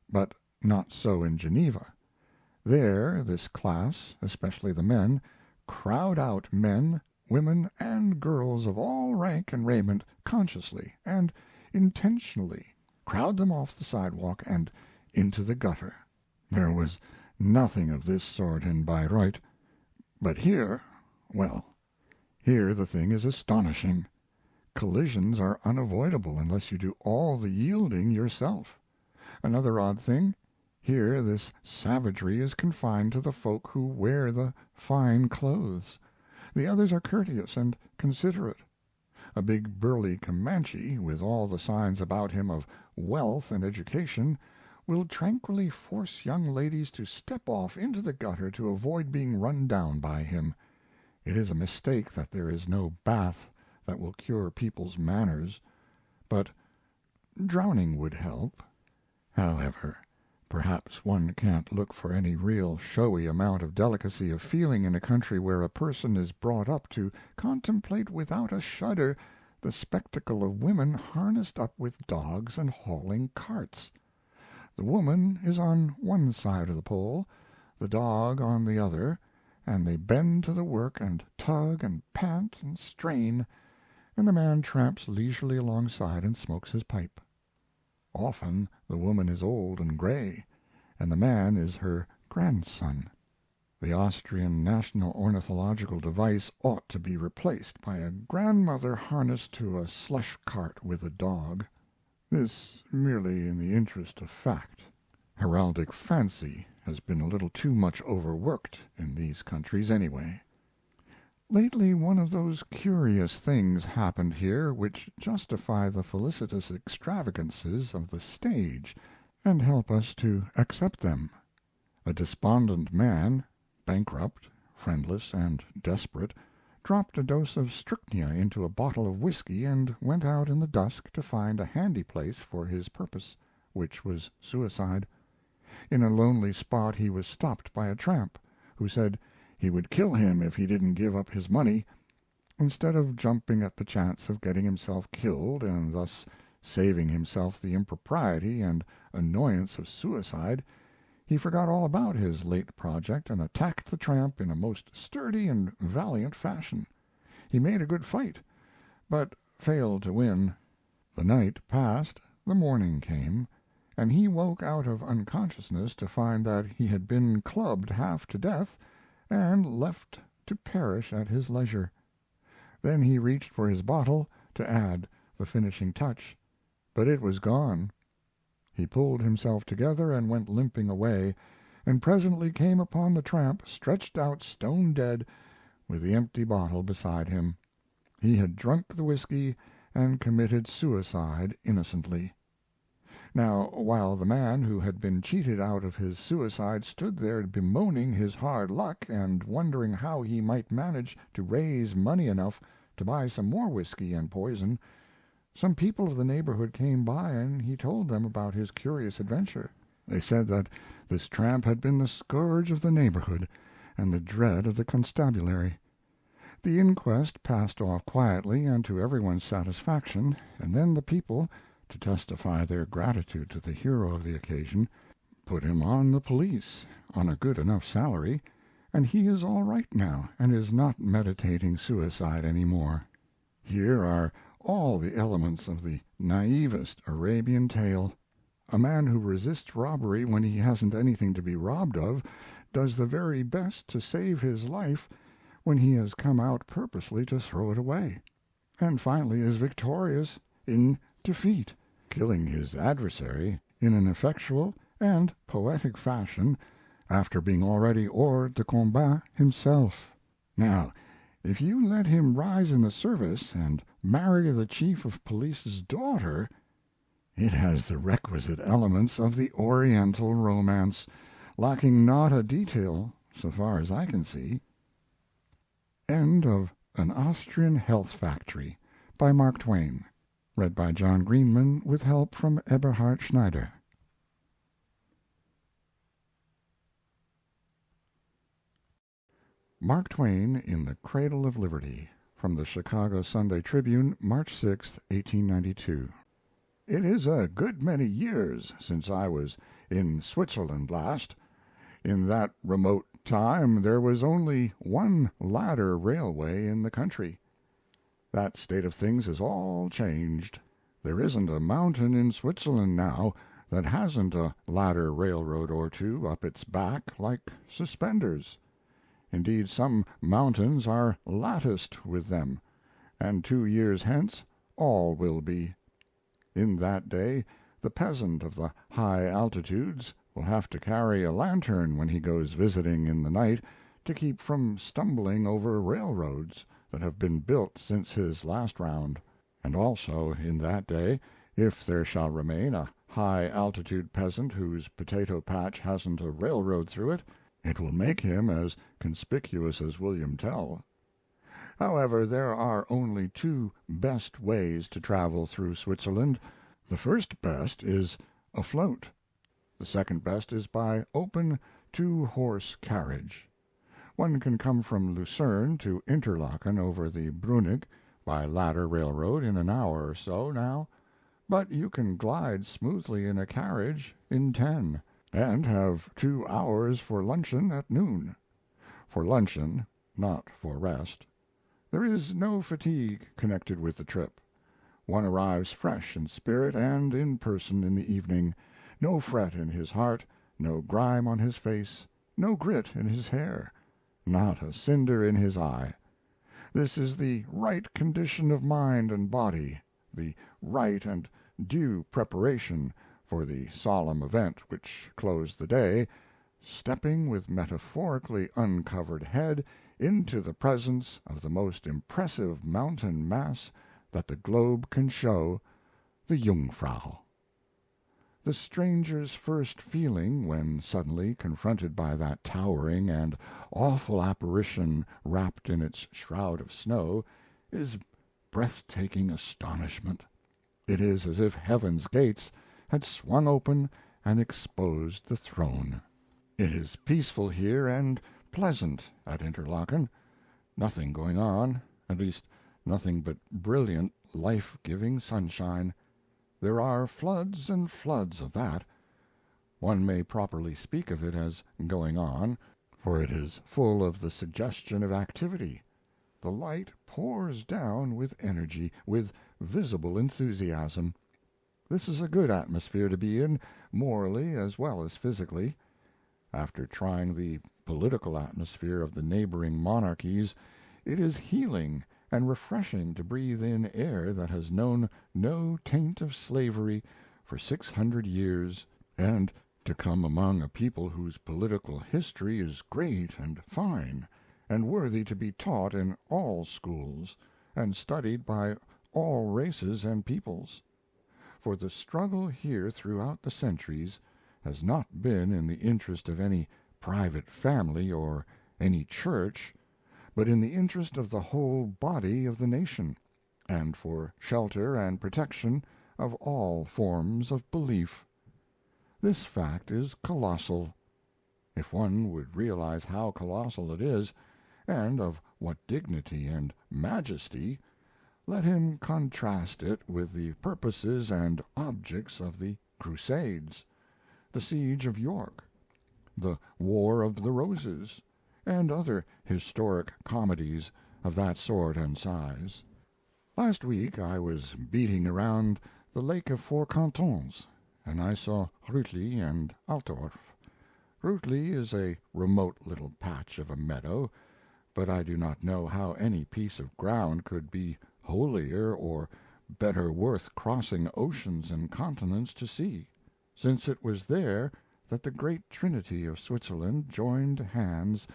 But not so in Geneva. There this class, especially the men, crowd out men, women, and girls of all rank and raiment consciously and intentionally, crowd them off the sidewalk and into the gutter. There was nothing of this sort in Bayreuth, but here, well, here the thing is astonishing. Collisions are unavoidable unless you do all the yielding yourself. Another odd thing, here this savagery is confined to the folk who wear the fine clothes. The others are courteous and considerate. A big burly Comanche, with all the signs about him of wealth and education, will tranquilly force young ladies to step off into the gutter to avoid being run down by him. It is a mistake that there is no bath that will cure people's manners, but drowning would help. However, perhaps one can't look for any real showy amount of delicacy of feeling in a country where a person is brought up to contemplate without a shudder the spectacle of women harnessed up with dogs and hauling carts. The woman is on one side of the pole, the dog on the other, and they bend to the work and tug and pant and strain, and the man tramps leisurely alongside and smokes his pipe. Often the woman is old and gray, and the man is her grandson. The Austrian national ornithological device ought to be replaced by a grandmother harnessed to a slush cart with a dog. This merely in the interest of fact. Heraldic fancy has been a little too much overworked in these countries, anyway. Lately one of those curious things happened here which justify the felicitous extravagances of the stage and help us to accept them. A despondent man, bankrupt, friendless, and desperate, dropped a dose of strychnia into a bottle of whiskey and went out in the dusk to find a handy place for his purpose, which was suicide. In a lonely spot he was stopped by a tramp, who said he would kill him if he didn't give up his money. Instead of jumping at the chance of getting himself killed and thus saving himself the impropriety and annoyance of suicide, he forgot all about his late project and attacked the tramp in a most sturdy and valiant fashion. He made a good fight, but failed to win. The night passed, the morning came, and he woke out of unconsciousness to find that he had been clubbed half to death and left to perish at his leisure. Then he reached for his bottle to add the finishing touch, but it was gone. He pulled himself together and went limping away, and presently came upon the tramp stretched out stone dead with the empty bottle beside him. He had drunk the whiskey and committed suicide innocently. Now, while the man who had been cheated out of his suicide stood there bemoaning his hard luck and wondering how he might manage to raise money enough to buy some more whiskey and poison, some people of the neighborhood came by and he told them about his curious adventure. They said that this tramp had been the scourge of the neighborhood and the dread of the constabulary. The inquest passed off quietly and to everyone's satisfaction, and then the people, to testify their gratitude to the hero of the occasion, put him on the police on a good enough salary, and he is all right now and is not meditating suicide any more. Here are all the elements of the naivest Arabian tale. A man who resists robbery when he hasn't anything to be robbed of does the very best to save his life when he has come out purposely to throw it away, and finally is victorious in defeat, killing his adversary in an effectual and poetic fashion after being already hors de combat himself. Now, if you let him rise in the service and marry the chief of police's daughter, it has the requisite elements of the Oriental romance, lacking not a detail, so far as I can see. End of An Austrian Health Factory, by Mark Twain. Read by John Greenman, with help from Eberhard Schneider. Mark Twain in the Cradle of Liberty, from the Chicago Sunday Tribune, March 6, 1892. It is a good many years since I was in Switzerland last. In that remote time there was only one ladder railway in the country. That state of things is all changed. There isn't a mountain in Switzerland now that hasn't a ladder railroad or two up its back like suspenders. Indeed, some mountains are latticed with them, and 2 years hence all will be. In that day the peasant of the high altitudes will have to carry a lantern when he goes visiting in the night to keep from stumbling over railroads that have been built since his last round. And also in that day, if there shall remain a high altitude peasant whose potato patch hasn't a railroad through it, it will make him as conspicuous as William Tell. However, there are only two best ways to travel through Switzerland. The first best is afloat. The second best is by open two-horse carriage. One can come from Lucerne to Interlaken over the Brunig by ladder railroad in an hour or so now, but you can glide smoothly in a carriage in 10, and have 2 hours for luncheon at noon. For luncheon, not for rest. There is no fatigue connected with the trip. One arrives fresh in spirit and in person in the evening, no fret in his heart, no grime on his face, no grit in his hair, not a cinder in his eye. This is the right condition of mind and body, the right and due preparation for the solemn event which closed the day, stepping with metaphorically uncovered head into the presence of the most impressive mountain mass that the globe can show, the Jungfrau. The stranger's first feeling, when suddenly confronted by that towering and awful apparition wrapped in its shroud of snow, is breathtaking astonishment. It is as if heaven's gates had swung open and exposed the throne. It is peaceful here and pleasant at Interlaken. Nothing going on, at least nothing but brilliant, life-giving sunshine. There are floods and floods of that. One may properly speak of it as going on, for it is full of the suggestion of activity. The light pours down with energy, with visible enthusiasm. This is a good atmosphere to be in, morally as well as physically. After trying the political atmosphere of the neighboring monarchies, it is healing and refreshing to breathe in air that has known no taint of slavery for 600 years, and to come among a people whose political history is great and fine, and worthy to be taught in all schools, and studied by all races and peoples. For the struggle here throughout the centuries has not been in the interest of any private family or any church, but in the interest of the whole body of the nation, and for shelter and protection of all forms of belief. This fact is colossal. If one would realize how colossal it is, and of what dignity and majesty, let him contrast it with the purposes and objects of the Crusades, the siege of York, the War of the Roses, and other historic comedies of that sort and size. Last week I was beating around the Lake of Four Cantons, and I saw Rütli and Altorf. Rütli is a remote little patch of a meadow, but I do not know how any piece of ground could be holier or better worth crossing oceans and continents to see, since it was there that the great Trinity of Switzerland joined hands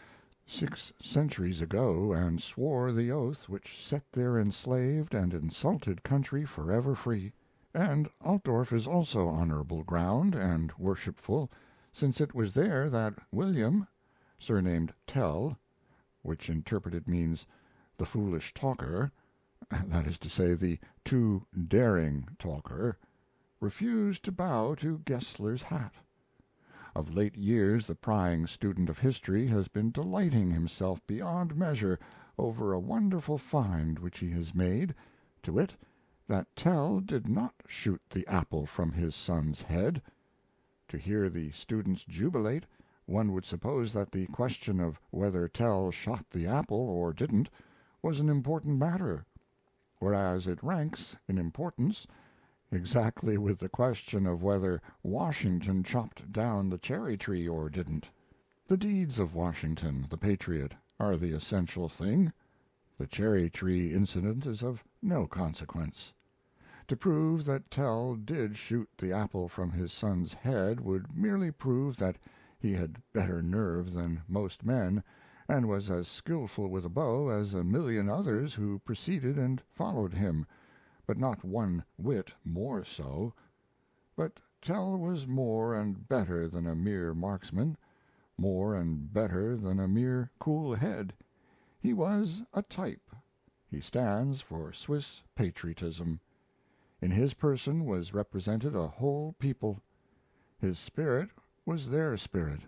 6 centuries ago and swore the oath which set their enslaved and insulted country forever free. And Altdorf is also honorable ground and worshipful, since it was there that William, surnamed Tell, which interpreted means the foolish talker, that is to say, the too daring talker, refused to bow to Gessler's hat. Of late years the prying student of history has been delighting himself beyond measure over a wonderful find which he has made, to wit, that Tell did not shoot the apple from his son's head. To hear the students jubilate, one would suppose that the question of whether Tell shot the apple or didn't was an important matter, whereas it ranks in importance exactly with the question of whether Washington chopped down the cherry tree or didn't. The deeds of Washington, the patriot, are the essential thing. The cherry tree incident is of no consequence. To prove that Tell did shoot the apple from his son's head would merely prove that he had better nerve than most men, and was as skillful with a bow as a million others who preceded and followed him, but not one whit more so. But Tell was more and better than a mere marksman, more and better than a mere cool head. He was a type. He stands for Swiss patriotism. In his person was represented a whole people. His spirit was their spirit,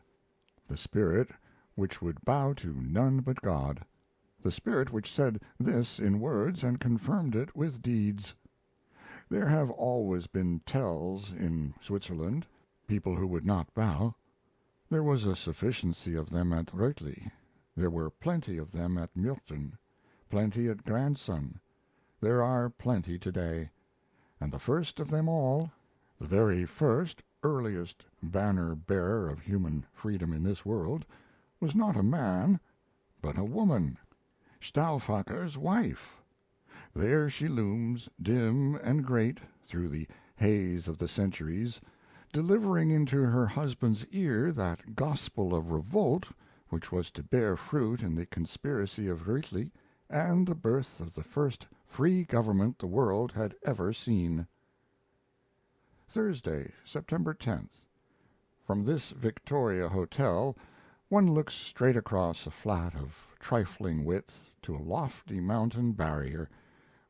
the spirit which would bow to none but God, the spirit which said this in words and confirmed it with deeds. There have always been Tells in Switzerland, people who would not bow. There was a sufficiency of them at Reutley. There were plenty of them at Mürten, plenty at Grandson. There are plenty today. And the first of them all, the very first, earliest banner-bearer of human freedom in this world, was not a man, but a woman, Stauffacher's wife. There she looms, dim and great, through the haze of the centuries, delivering into her husband's ear that gospel of revolt which was to bear fruit in the conspiracy of Rütli and the birth of the first free government the world had ever seen. Thursday, September 10th. From this Victoria Hotel one looks straight across a flat of trifling width to a lofty mountain barrier,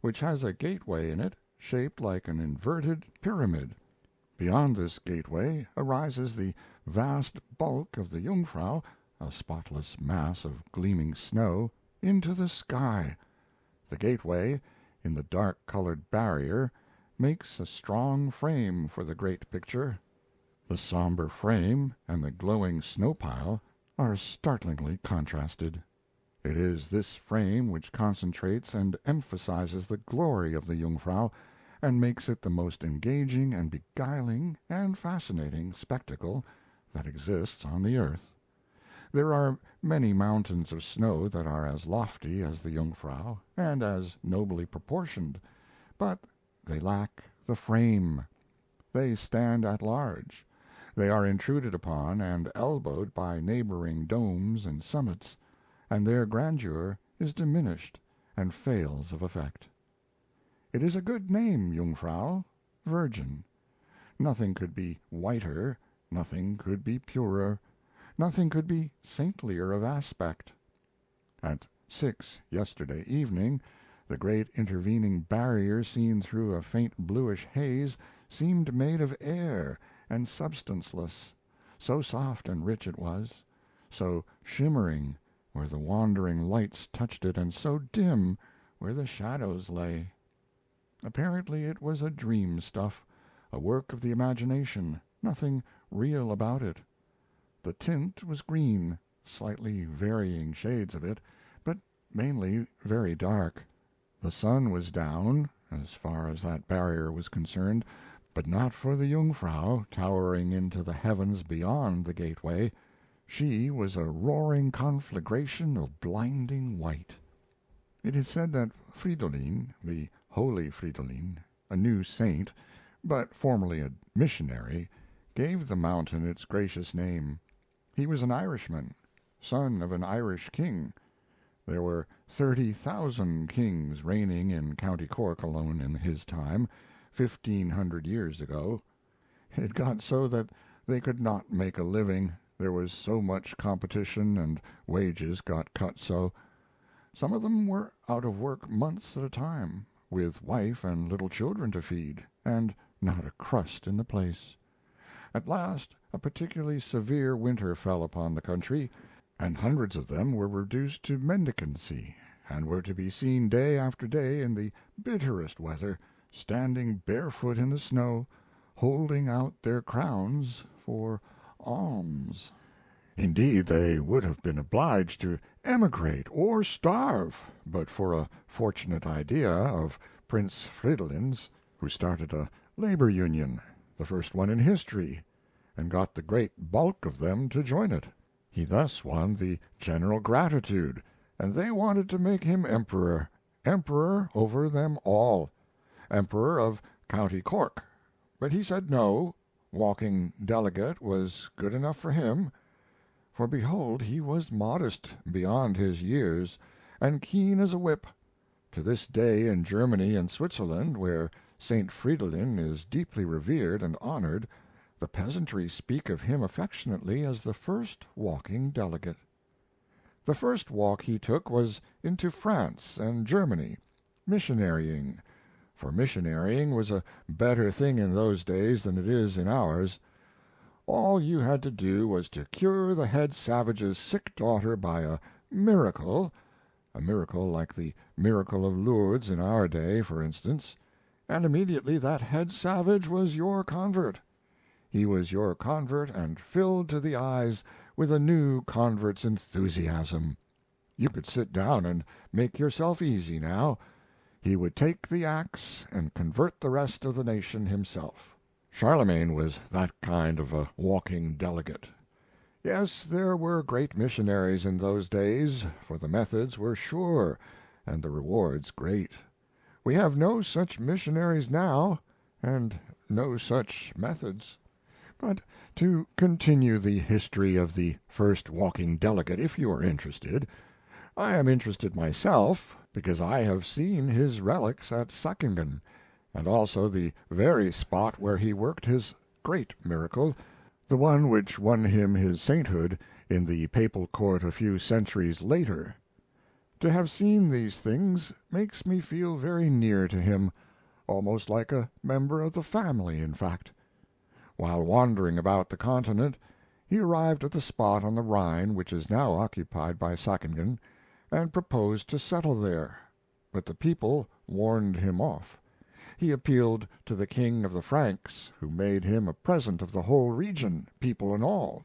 which has a gateway in it shaped like an inverted pyramid. Beyond this gateway arises the vast bulk of the Jungfrau, a spotless mass of gleaming snow, into the sky. The gateway, in the dark-colored barrier, makes a strong frame for the great picture. The somber frame and the glowing snow pile are startlingly contrasted. It is this frame which concentrates and emphasizes the glory of the Jungfrau and makes it the most engaging and beguiling and fascinating spectacle that exists on the earth. There are many mountains of snow that are as lofty as the Jungfrau and as nobly proportioned, but they lack the frame. They stand at large. They are intruded upon and elbowed by neighboring domes and summits, and their grandeur is diminished and fails of effect. It is a good name, Jungfrau, virgin. Nothing could be whiter, nothing could be purer, nothing could be saintlier of aspect. At 6 yesterday evening the great intervening barrier seen through a faint bluish haze seemed made of air and substanceless, so soft and rich it was, so shimmering where the wandering lights touched it, and so dim where the shadows lay. Apparently it was a dream stuff, a work of the imagination, nothing real about it. The tint was green, slightly varying shades of it, but mainly very dark. The sun was down, as far as that barrier was concerned, but not for the Jungfrau towering into the heavens beyond the gateway. She was a roaring conflagration of blinding white. It is said that Fridolin, the holy Fridolin, a new saint, but formerly a missionary, gave the mountain its gracious name. He was an Irishman, son of an Irish king. There were 30,000 kings reigning in County Cork alone in his time, 1,500 years ago. It got so that they could not make a living, there was so much competition and wages got cut so. Some of them were out of work months at a time, with wife and little children to feed, and not a crust in the place. At last a particularly severe winter fell upon the country, and hundreds of them were reduced to mendicancy, and were to be seen day after day in the bitterest weather, standing barefoot in the snow, holding out their crowns for alms. Indeed, they would have been obliged to emigrate or starve but for a fortunate idea of Prince Fridolin's, who started a labor union, the first one in history, and got the great bulk of them to join it. He thus won the general gratitude, and they wanted to make him emperor, emperor over them all, emperor of County Cork. But he said no, walking delegate was good enough for him. For behold, he was modest beyond his years, and keen as a whip. To this day in Germany and Switzerland, where St. Fridolin is deeply revered and honored, the peasantry speak of him affectionately as the first walking delegate. The first walk he took was into France and Germany, missionarying, for missionarying was a better thing in those days than it is in ours. All you had to do was to cure the head savage's sick daughter by a miracle like the miracle of Lourdes in our day, for instance, and immediately that head savage was your convert. He was your convert and filled to the eyes with a new convert's enthusiasm. You could sit down and make yourself easy now. He would take the axe and convert the rest of the nation himself. Charlemagne was that kind of a walking delegate. Yes, there were great missionaries in those days, for the methods were sure and the rewards great. We have no such missionaries now, and no such methods. But to continue the history of the first walking delegate, if you are interested. I am interested myself, because I have seen his relics at Sackingen, and also the very spot where he worked his great miracle, the one which won him his sainthood in the papal court a few centuries later. To have seen these things makes me feel very near to him, almost like a member of the family, in fact. While wandering about the continent, he arrived at the spot on the Rhine which is now occupied by Sackingen, and proposed to settle there, but the people warned him off. He appealed to the king of the Franks, who made him a present of the whole region, people and all.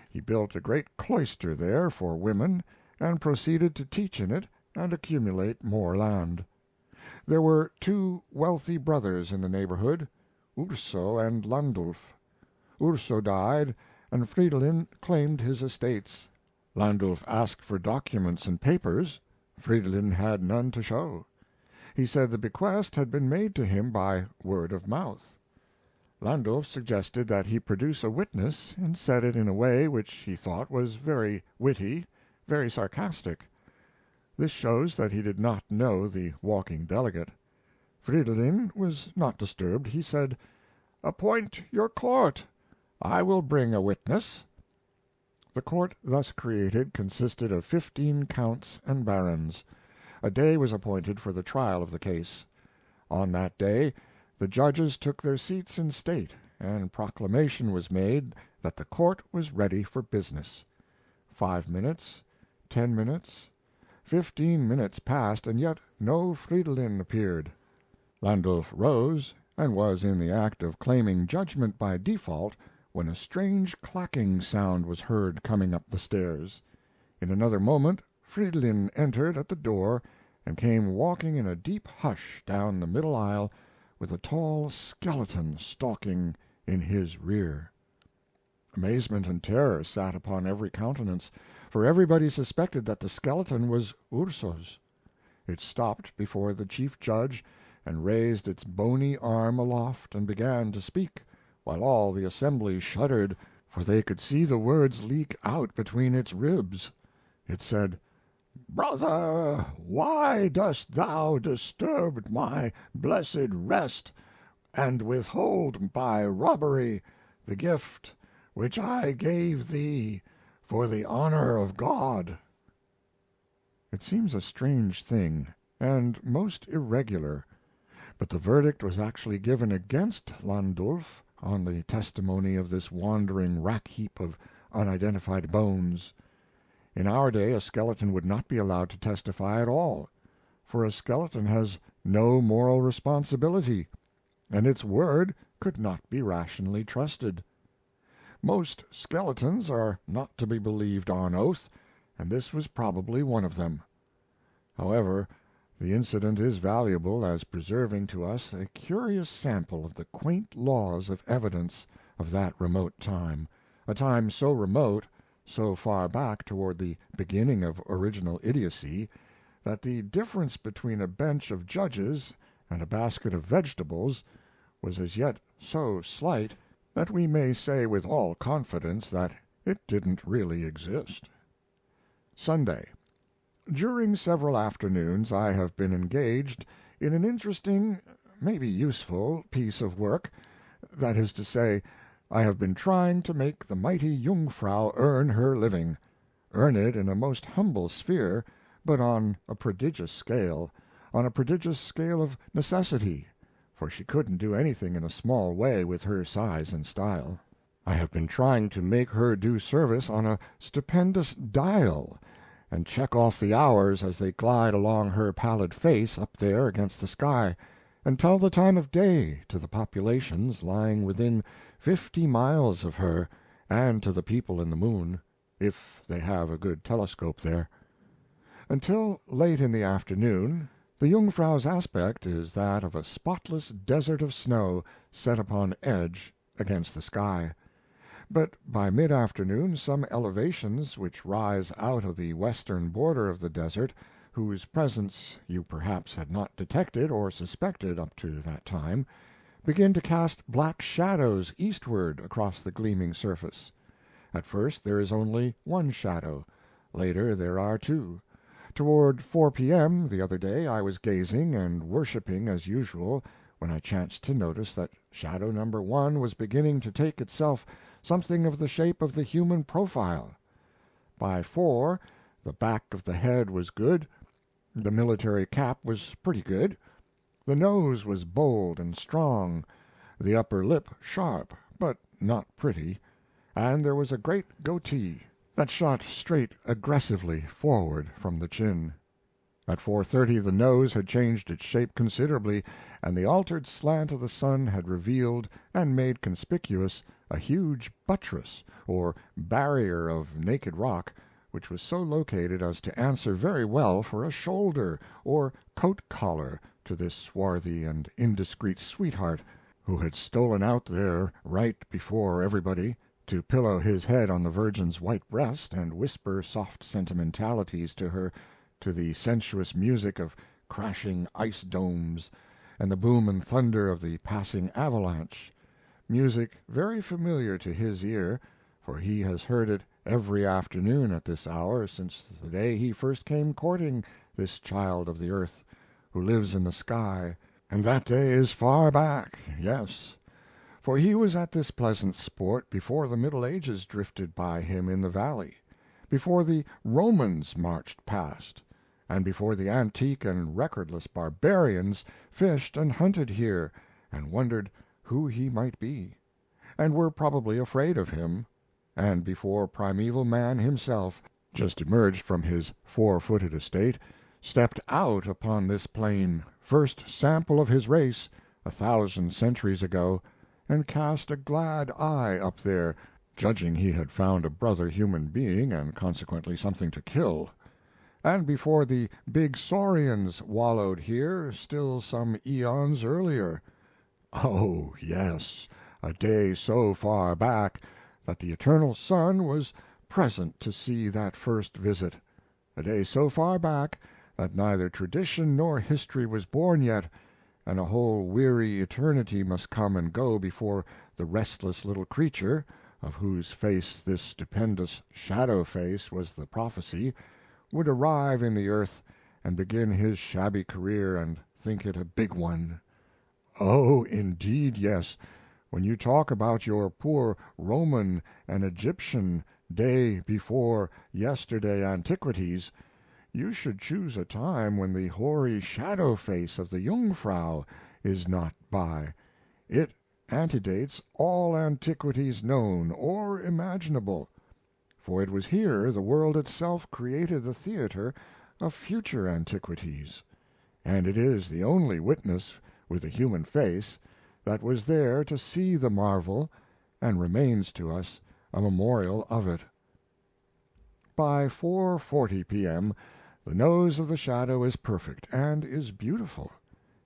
He built a great cloister there for women, and proceeded to teach in it and accumulate more land. There were two wealthy brothers in the neighborhood, Urso and Landulf. Urso died, and Fridolin claimed his estates. Landulf asked for documents and papers. Fridolin had none to show. He said the bequest had been made to him by word of mouth. Landulf suggested that he produce a witness, and said it in a way which he thought was very witty, very sarcastic. This shows that he did not know the walking delegate. Fridolin was not disturbed. He said, "Appoint your court. I will bring a witness." The court thus created consisted of 15 counts and barons. A day was appointed for the trial of the case. On that day the judges took their seats in state, and proclamation was made that the court was ready for business. 5 minutes, 10 minutes, 15 minutes passed, and yet no Fridolin appeared. Landulf rose, and was in the act of claiming judgment by default, when a strange clacking sound was heard coming up the stairs. In another moment Fridolin entered at the door, and came walking in a deep hush down the middle aisle, with a tall skeleton stalking in his rear. Amazement and terror sat upon every countenance, for everybody suspected that the skeleton was Urso's. It stopped before the chief judge, and raised its bony arm aloft, and began to speak, while all the assembly shuddered, for they could see the words leak out between its ribs. It said, "Brother, why dost thou disturb my blessed rest, and withhold by robbery the gift which I gave thee for the honor of God?" It seems a strange thing, and most irregular, but the verdict was actually given against Landulf on the testimony of this wandering rack heap of unidentified bones. In our day a skeleton would not be allowed to testify at all, for a skeleton has no moral responsibility, and its word could not be rationally trusted. Most skeletons are not to be believed on oath, and this was probably one of them. However, the incident is valuable as preserving to us a curious sample of the quaint laws of evidence of that remote time, a time so remote, so far back toward the beginning of original idiocy, that the difference between a bench of judges and a basket of vegetables was as yet so slight that we may say with all confidence that it didn't really exist. Sunday. During several afternoons I have been engaged in an interesting, maybe useful, piece of work. That is to say, I have been trying to make the mighty Jungfrau earn her living, earn it in a most humble sphere, but on a prodigious scale, of necessity, for she couldn't do anything in a small way with her size and style. I have been trying to make her do service on a stupendous dial, and check off the hours as they glide along her pallid face up there against the sky, and tell the time of day to the populations lying within 50 miles of her, and to the people in the moon, if they have a good telescope there. Until late in the afternoon the Jungfrau's aspect is that of a spotless desert of snow set upon edge against the sky. But by mid-afternoon some elevations which rise out of the western border of the desert, whose presence you perhaps had not detected or suspected up to that time, begin to cast black shadows eastward across the gleaming surface. At first there is only one shadow; later there are two. Toward 4 P.M. the other day I was gazing and worshiping as usual, when I chanced to notice that shadow number 1 was beginning to take itself something of the shape of the human profile. By 4 the back of the head was good, the military cap was pretty good, the nose was bold and strong, the upper lip sharp but not pretty, and there was a great goatee that shot straight aggressively forward from the chin. At 4:30 the nose had changed its shape considerably, and the altered slant of the sun had revealed and made conspicuous a huge buttress, or barrier of naked rock, which was so located as to answer very well for a shoulder or coat collar to this swarthy and indiscreet sweetheart, who had stolen out there right before everybody, to pillow his head on the Virgin's white breast and whisper soft sentimentalities to her, to the sensuous music of crashing ice domes and the boom and thunder of the passing avalanche, music very familiar to his ear, for he has heard it every afternoon at this hour since the day he first came courting this child of the earth, who lives in the sky, and that day is far back, yes, for he was at this pleasant sport before the Middle Ages drifted by him in the valley, before the Romans marched past, and before the antique and recordless barbarians fished and hunted here, and wondered who he might be, and were probably afraid of him, and before primeval man himself, just emerged from his 4-footed estate, stepped out upon this plain, first sample of his race, 1,000 centuries ago, and cast a glad eye up there, judging he had found a brother human being and consequently something to kill; and before the big saurians wallowed here still some eons earlier. Oh, yes, a day so far back that the eternal sun was present to see that first visit, a day so far back that neither tradition nor history was born yet, and a whole weary eternity must come and go before the restless little creature, of whose face this stupendous shadow face was the prophecy, would arrive in the earth and begin his shabby career and think it a big one. Oh, indeed, yes, when you talk about your poor Roman and Egyptian day before yesterday antiquities, you should choose a time when the hoary shadow face of the Jungfrau is not by. It antedates all antiquities known or imaginable, for it was here the world itself created the theater of future antiquities, and it is the only witness with a human face that was there to see the marvel, and remains to us a memorial of it. By 4:40 P.M. the nose of the shadow is perfect and is beautiful.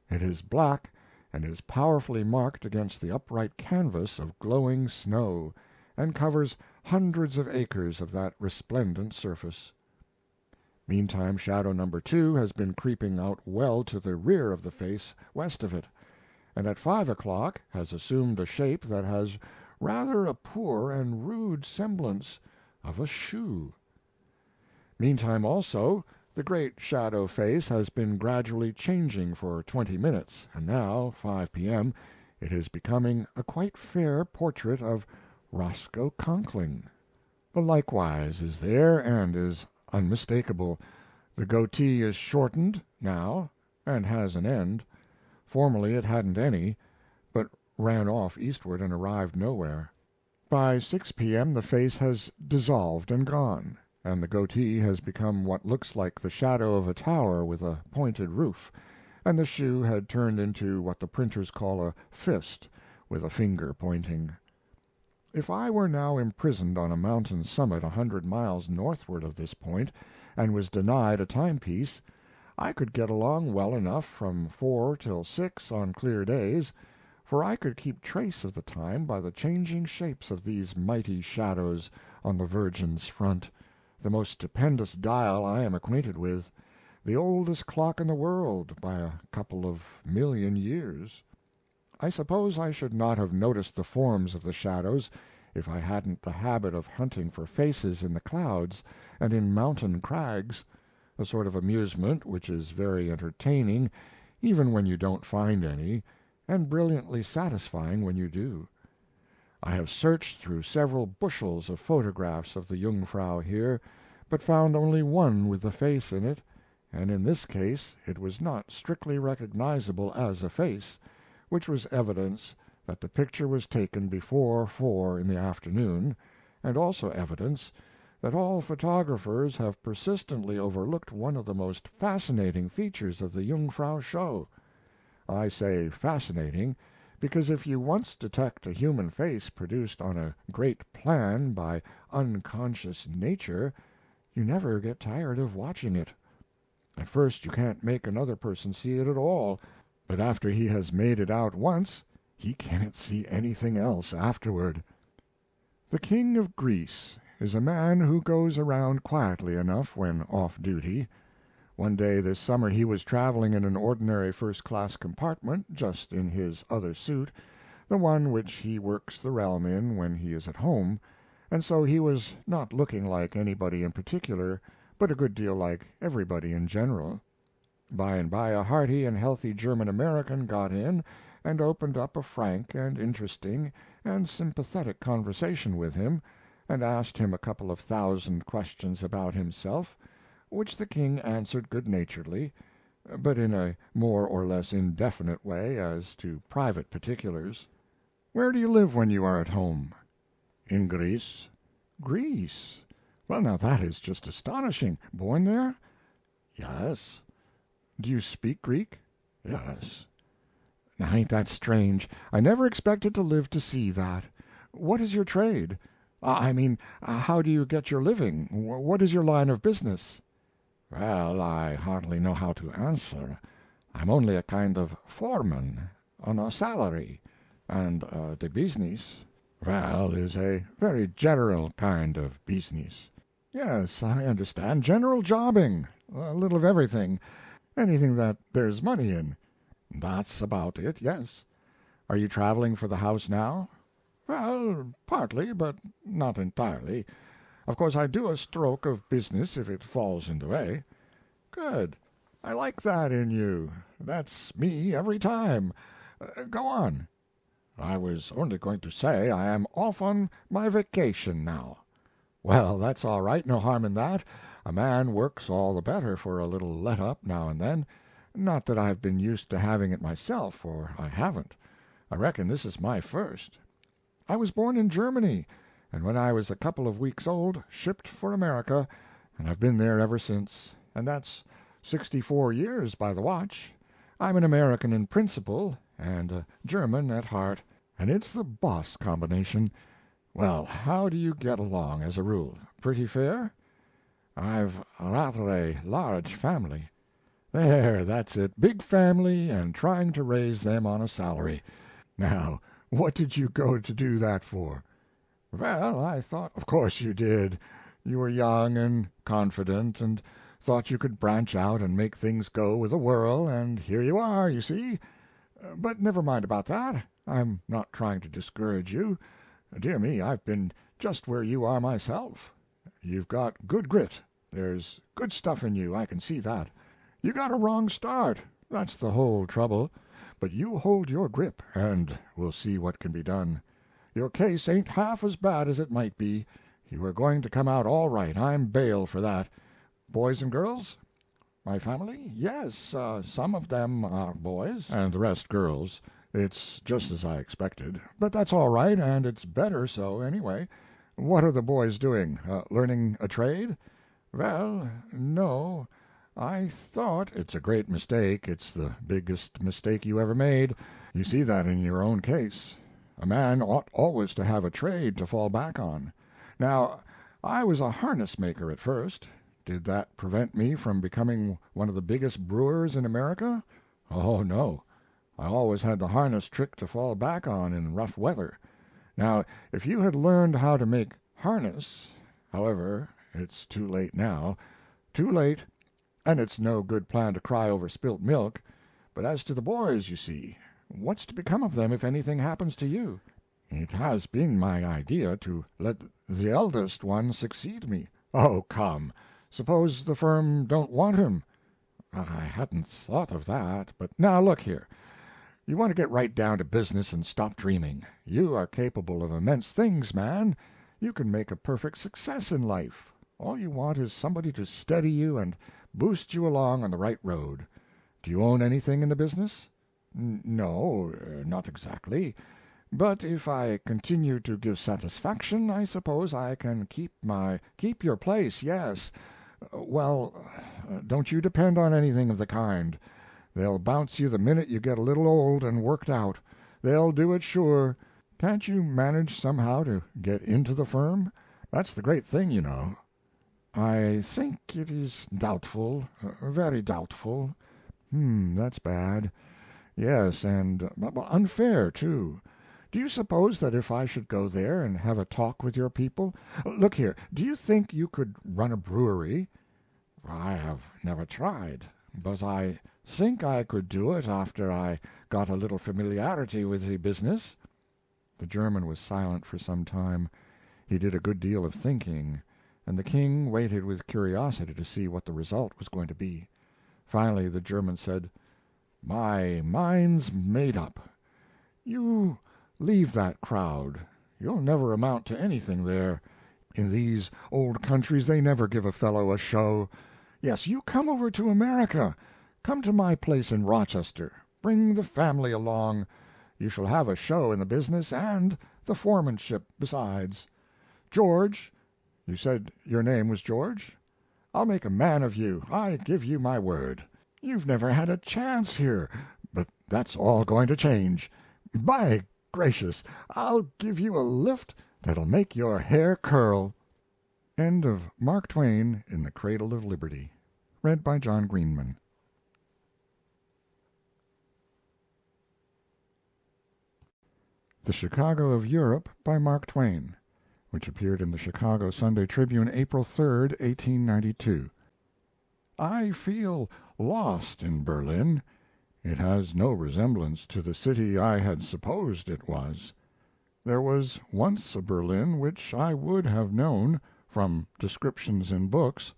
It is black, and is powerfully marked against the upright canvas of glowing snow, and covers hundreds of acres of that resplendent surface. Meantime shadow number 2 has been creeping out well to the rear of the face west of it, and at 5 o'clock has assumed a shape that has rather a poor and rude semblance of a shoe. Meantime also the great shadow face has been gradually changing for 20 minutes, and now, 5 P.M., it is becoming a quite fair portrait of Roscoe Conkling. The likewise is there, and is unmistakable. The goatee is shortened, now, and has an end. Formerly it hadn't any, but ran off eastward and arrived nowhere. By 6 P.M. the face has dissolved and gone, and the goatee has become what looks like the shadow of a tower with a pointed roof, and the shoe had turned into what the printers call a fist with a finger pointing. If I were now imprisoned on a mountain summit 100 miles northward of this point, and was denied a timepiece, I could get along well enough from 4 till 6 on clear days, for I could keep trace of the time by the changing shapes of these mighty shadows on the Virgin's front, the most stupendous dial I am acquainted with, the oldest clock in the world by a couple of million years. I suppose I should not have noticed the forms of the shadows if I hadn't the habit of hunting for faces in the clouds and in mountain crags, a sort of amusement which is very entertaining even when you don't find any, and brilliantly satisfying when you do. I have searched through several bushels of photographs of the Jungfrau here, but found only one with the face in it, and in this case it was not strictly recognizable as a face, which was evidence that the picture was taken before 4 in the afternoon, and also evidence that all photographers have persistently overlooked one of the most fascinating features of the Jungfrau show. I say fascinating, because if you once detect a human face produced on a great plan by unconscious nature, you never get tired of watching it. At first you can't make another person see it at all, but after he has made it out once he can't see anything else afterward. The King of Greece is a man who goes around quietly enough when off duty. One day this summer he was traveling in an ordinary first class compartment, just in his other suit, the one which he works the realm in when he is at home, and so he was not looking like anybody in particular, but a good deal like everybody in general. By and by a hearty and healthy German American got in and opened up a frank and interesting and sympathetic conversation with him, and asked him a couple of thousand questions about himself, which the King answered good-naturedly, but in a more or less indefinite way as to private particulars. "Where do you live when you are at home?" "In Greece." "Greece? Well, now that is just astonishing. Born there?" "Yes." "Do you speak Greek?" "Yes." "Now ain't that strange? I never expected to live to see that. What is your trade? I mean, how do you get your living? What is your line of business?" "Well, I hardly know how to answer. I'm only a kind of foreman, on a salary, and the business, well, is a very general kind of business." "Yes, I understand. General jobbing. A little of everything. Anything that there's money in." "That's about it, yes." "Are you traveling for the house now?" "Well, partly, but not entirely. Of course I do a stroke of business if it falls in the way." "Good. I like that in you. That's me every time. Go on." "I was only going to say I am off on my vacation now." "Well, that's all right. No harm in that. A man works all the better for a little let up now and then. Not that I've been used to having it myself, for I haven't. I reckon this is my first. I was born in Germany, and when I was a couple of weeks old shipped for America, and I've been there ever since, and that's 64 years by the watch. I'm an American in principle, and a German at heart, and it's the boss combination. Well, how do you get along, as a rule? Pretty fair?" "I've rather a large family." "There, that's it. Big family, and trying to raise them on a salary. Now, what did you go to do that for?" "Well, I thought—" "Of course you did. You were young and confident, and thought you could branch out and make things go with a whirl, and here you are, you see. But never mind about that. I'm not trying to discourage you. Dear me, I've been just where you are myself. You've got good grit. There's good stuff in you, I can see that. You got a wrong start, that's the whole trouble. But you hold your grip, and we'll see what can be done. Your case ain't half as bad as it might be. You are going to come out all right, I'm bail for that. Boys and girls?" "My family? Yes, some of them are boys, and the rest girls. It's just as I expected. But that's all right, and it's better so, anyway. What are the boys doing? Learning a trade?" "Well, no. I thought—" "It's a great mistake. It's the biggest mistake you ever made. You see that in your own case. A man ought always to have a trade to fall back on. Now, I was a harness maker at first. Did that prevent me from becoming one of the biggest brewers in America? Oh, no. I always had the harness trick to fall back on in rough weather. Now, if you had learned how to make harness— However, it's too late now. Too late, and it's no good plan to cry over spilt milk. But as to the boys, you see, What's to become of them if anything happens to you?" "It has been my idea to let the eldest one succeed me." "Oh, come! Suppose the firm don't want him?" "I hadn't thought of that, but now look here. You want to get right down to business and stop dreaming. You are capable of immense things, man. You can make a perfect success in life. All you want is somebody to steady you and boost you along on the right road. Do you own anything in the business?" No, not exactly. "But if I continue to give satisfaction, I suppose I can keep your place, yes. Well, don't you depend on anything of the kind. They'll bounce you the minute you get a little old and worked out. They'll do it sure. Can't you manage somehow to get into the firm? That's the great thing, you know." "I think it is doubtful, very doubtful." That's bad. Yes, and unfair, too. Do you suppose that if I should go there and have a talk with your people Look here, do you think you could run a brewery?" "I have never tried, but I think I could do it after I got a little familiarity with the business." The German was silent for some time. He did a good deal of thinking, and the King waited with curiosity to see what the result was going to be. Finally the German said: "My mind's made up. You leave that crowd. You'll never amount to anything there. In these old countries they never give a fellow a show. Yes, you come over to America. Come to my place in Rochester. Bring the family along. You shall have a show in the business, and the foremanship besides. George, you said your name was George? I'll make a man of you, I give you my word. You've never had a chance here, but that's all going to change. By gracious, I'll give you a lift that'll make your hair curl." End of Mark Twain in the Cradle of Liberty, read by John Greenman. The Chicago of Europe, by Mark Twain, which appeared in the Chicago Sunday Tribune, April 3, 1892. I feel lost in Berlin. It has no resemblance to the city I had supposed it was. There was once a Berlin which I would have known, from descriptions in books,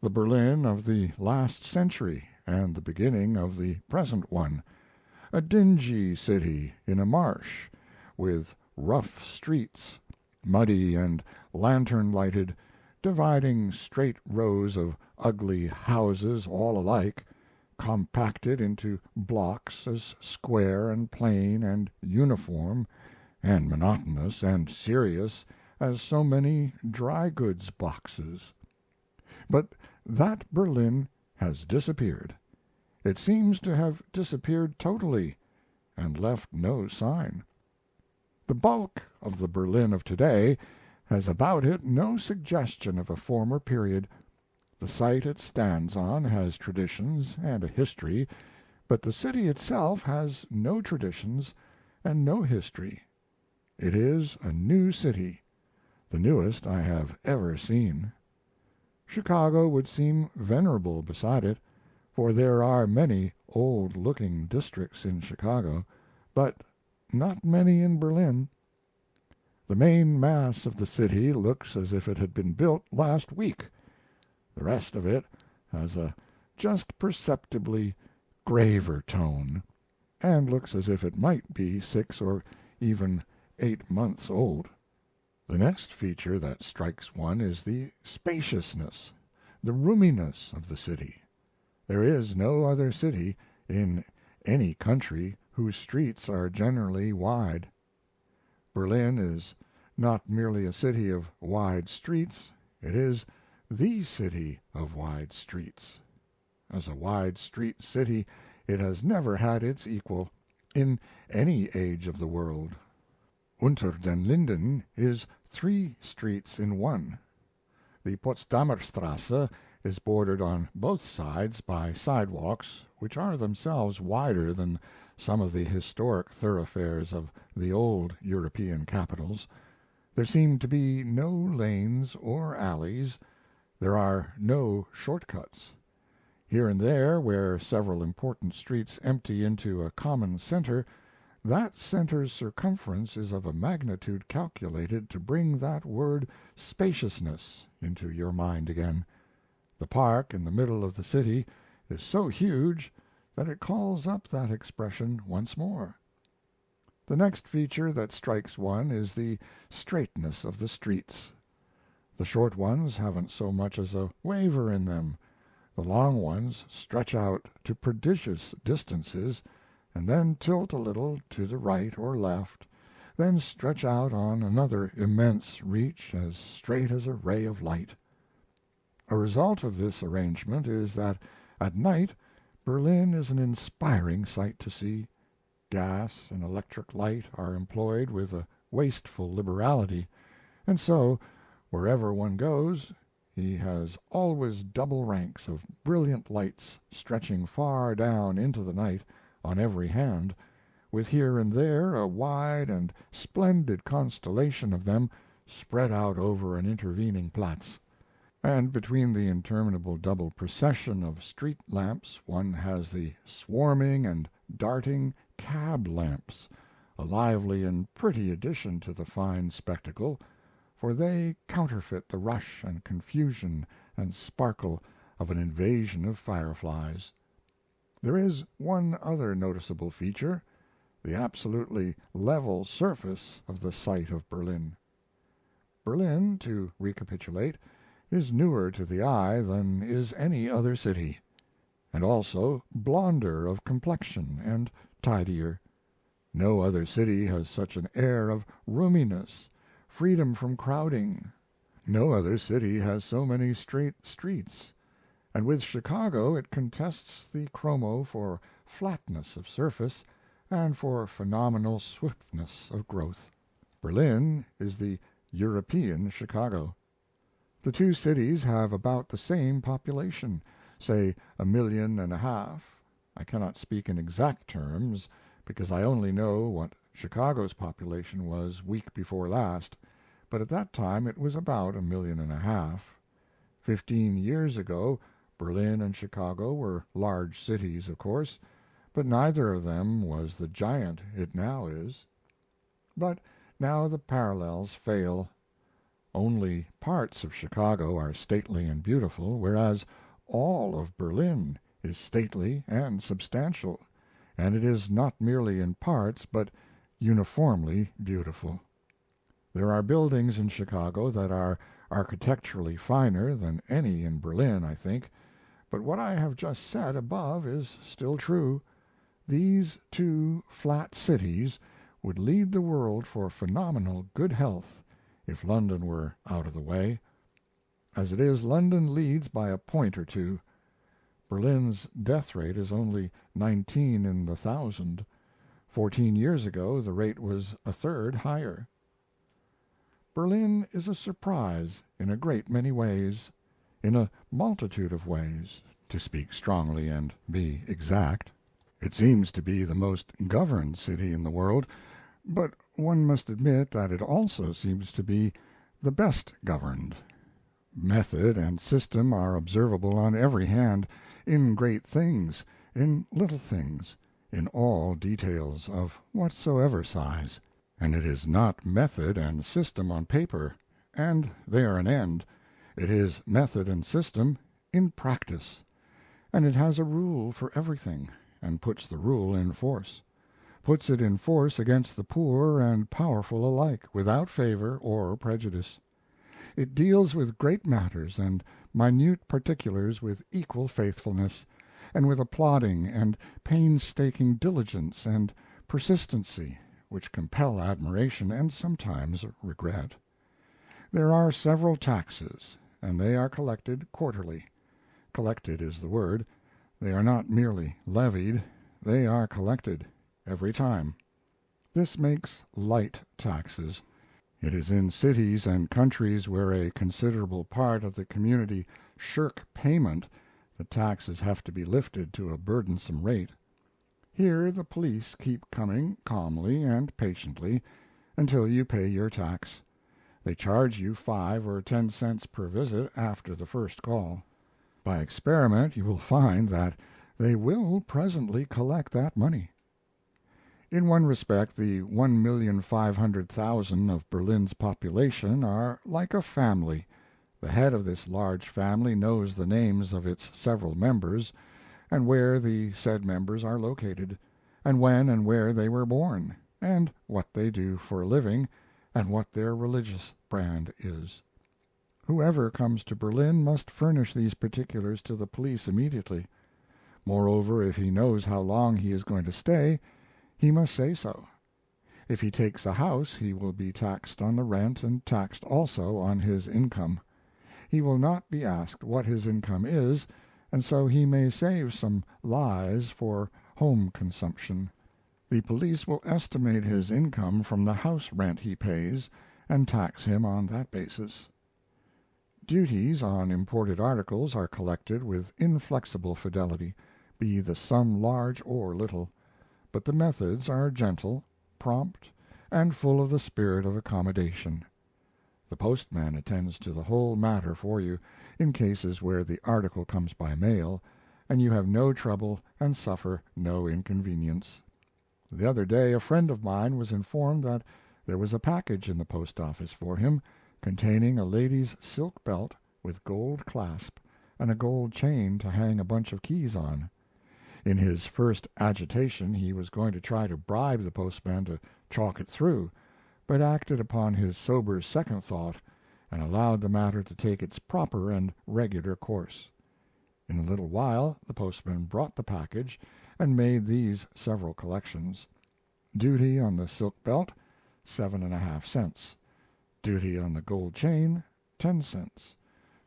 the Berlin of the last century and the beginning of the present one, a dingy city in a marsh, with rough streets, muddy and lantern lighted, dividing straight rows of ugly houses all alike, compacted into blocks as square and plain and uniform and monotonous and serious as so many dry goods boxes. But that Berlin has disappeared. It seems to have disappeared totally, and left no sign. The bulk of the Berlin of today has about it no suggestion of a former period. The site it stands on has traditions and a history, but the city itself has no traditions and no history. It is a new city, the newest I have ever seen. Chicago would seem venerable beside it, for there are many old-looking districts in Chicago, but not many in Berlin. The main mass of the city looks as if it had been built last week. The rest of it has a just perceptibly graver tone, and looks as if it might be 6 or even 8 months old. The next feature that strikes one is the spaciousness, the roominess of the city. There is no other city in any country whose streets are generally wide. Berlin is not merely a city of wide streets, it is the city of wide streets. As a wide street city it has never had its equal in any age of the world. Unter den Linden is 3 streets in one. The Potsdamer Strasse is bordered on both sides by sidewalks which are themselves wider than some of the historic thoroughfares of the old European capitals. There seem to be no lanes or alleys. There are no short cuts. Here and there, where several important streets empty into a common center, that center's circumference is of a magnitude calculated to bring that word spaciousness into your mind again. The park in the middle of the city is so huge that it calls up that expression once more. The next feature that strikes one is the straightness of the streets. The short ones haven't so much as a waver in them. The long ones stretch out to prodigious distances, and then tilt a little to the right or left, then stretch out on another immense reach as straight as a ray of light. A result of this arrangement is that at night Berlin is an inspiring sight to see. Gas and electric light are employed with a wasteful liberality, and so, wherever one goes, he has always double ranks of brilliant lights stretching far down into the night on every hand, with here and there a wide and splendid constellation of them spread out over an intervening Platz. And between the interminable double procession of street lamps one has the swarming and darting cab lamps, a lively and pretty addition to the fine spectacle, for they counterfeit the rush and confusion and sparkle of an invasion of fireflies. There is one other noticeable feature, the absolutely level surface of the site of Berlin. Berlin, to recapitulate, is newer to the eye than is any other city, and also blonder of complexion and tidier. No other city has such an air of roominess, freedom from crowding. No other city has so many straight streets, and with Chicago it contests the chromo for flatness of surface and for phenomenal swiftness of growth. Berlin is the European Chicago. The two cities have about the same population, say 1.5 million. I cannot speak in exact terms, because I only know what Chicago's population was week before last, but at that time it was about 1.5 million. 15 years ago Berlin and Chicago were large cities, of course, but neither of them was the giant it now is. But now the parallels fail. Only parts of Chicago are stately and beautiful, whereas all of Berlin is stately and substantial, and it is not merely in parts, but uniformly beautiful. There are buildings in Chicago that are architecturally finer than any in Berlin, I think, but what I have just said above is still true. These two flat cities would lead the world for phenomenal good health if London were out of the way. As it is, London leads by a point or two. Berlin's death rate is only 19 in the 1,000. 14 years ago the rate was a third higher. Berlin is a surprise in a great many ways, in a multitude of ways, to speak strongly and be exact. It seems to be the most governed city in the world, but one must admit that it also seems to be the best governed. Method and system are observable on every hand, in great things, in little things, in all details of whatsoever size. And it is not method and system on paper, and they are an end. It is method and system in practice, and it has a rule for everything, and puts the rule in force. Puts it in force against the poor and powerful alike, without favor or prejudice. It deals with great matters and minute particulars with equal faithfulness, and with a plodding and painstaking diligence and persistency which compel admiration and sometimes regret. There are several taxes, and they are collected quarterly. Collected is the word. They are not merely levied, they are collected every time. This makes light taxes. It is in cities and countries where a considerable part of the community shirk payment that taxes have to be lifted to a burdensome rate. Here the police keep coming calmly and patiently until you pay your tax. They charge you 5 or 10 cents per visit after the first call. By experiment you will find that they will presently collect that money. In one respect the 1,500,000 of Berlin's population are like a family. The head of this large family knows the names of its several members, and where the said members are located, and when and where they were born, and what they do for a living, and what their religious brand is. Whoever comes to Berlin must furnish these particulars to the police immediately. Moreover, if he knows how long he is going to stay, he must say so. If he takes a house he will be taxed on the rent and taxed also on his income. He will not be asked what his income is, and so he may save some lies for home consumption. The police will estimate his income from the house rent he pays, and tax him on that basis. Duties on imported articles are collected with inflexible fidelity, be the sum large or little, but the methods are gentle, prompt, and full of the spirit of accommodation. The postman attends to the whole matter for you, in cases where the article comes by mail, and you have no trouble and suffer no inconvenience. The other day a friend of mine was informed that there was a package in the post office for him, containing a lady's silk belt with gold clasp and a gold chain to hang a bunch of keys on. In his first agitation he was going to try to bribe the postman to chalk it through, but acted upon his sober second thought and allowed the matter to take its proper and regular course. In a little while the postman brought the package and made these several collections: duty on the silk belt, 7½ cents; duty on the gold chain, 10 cents;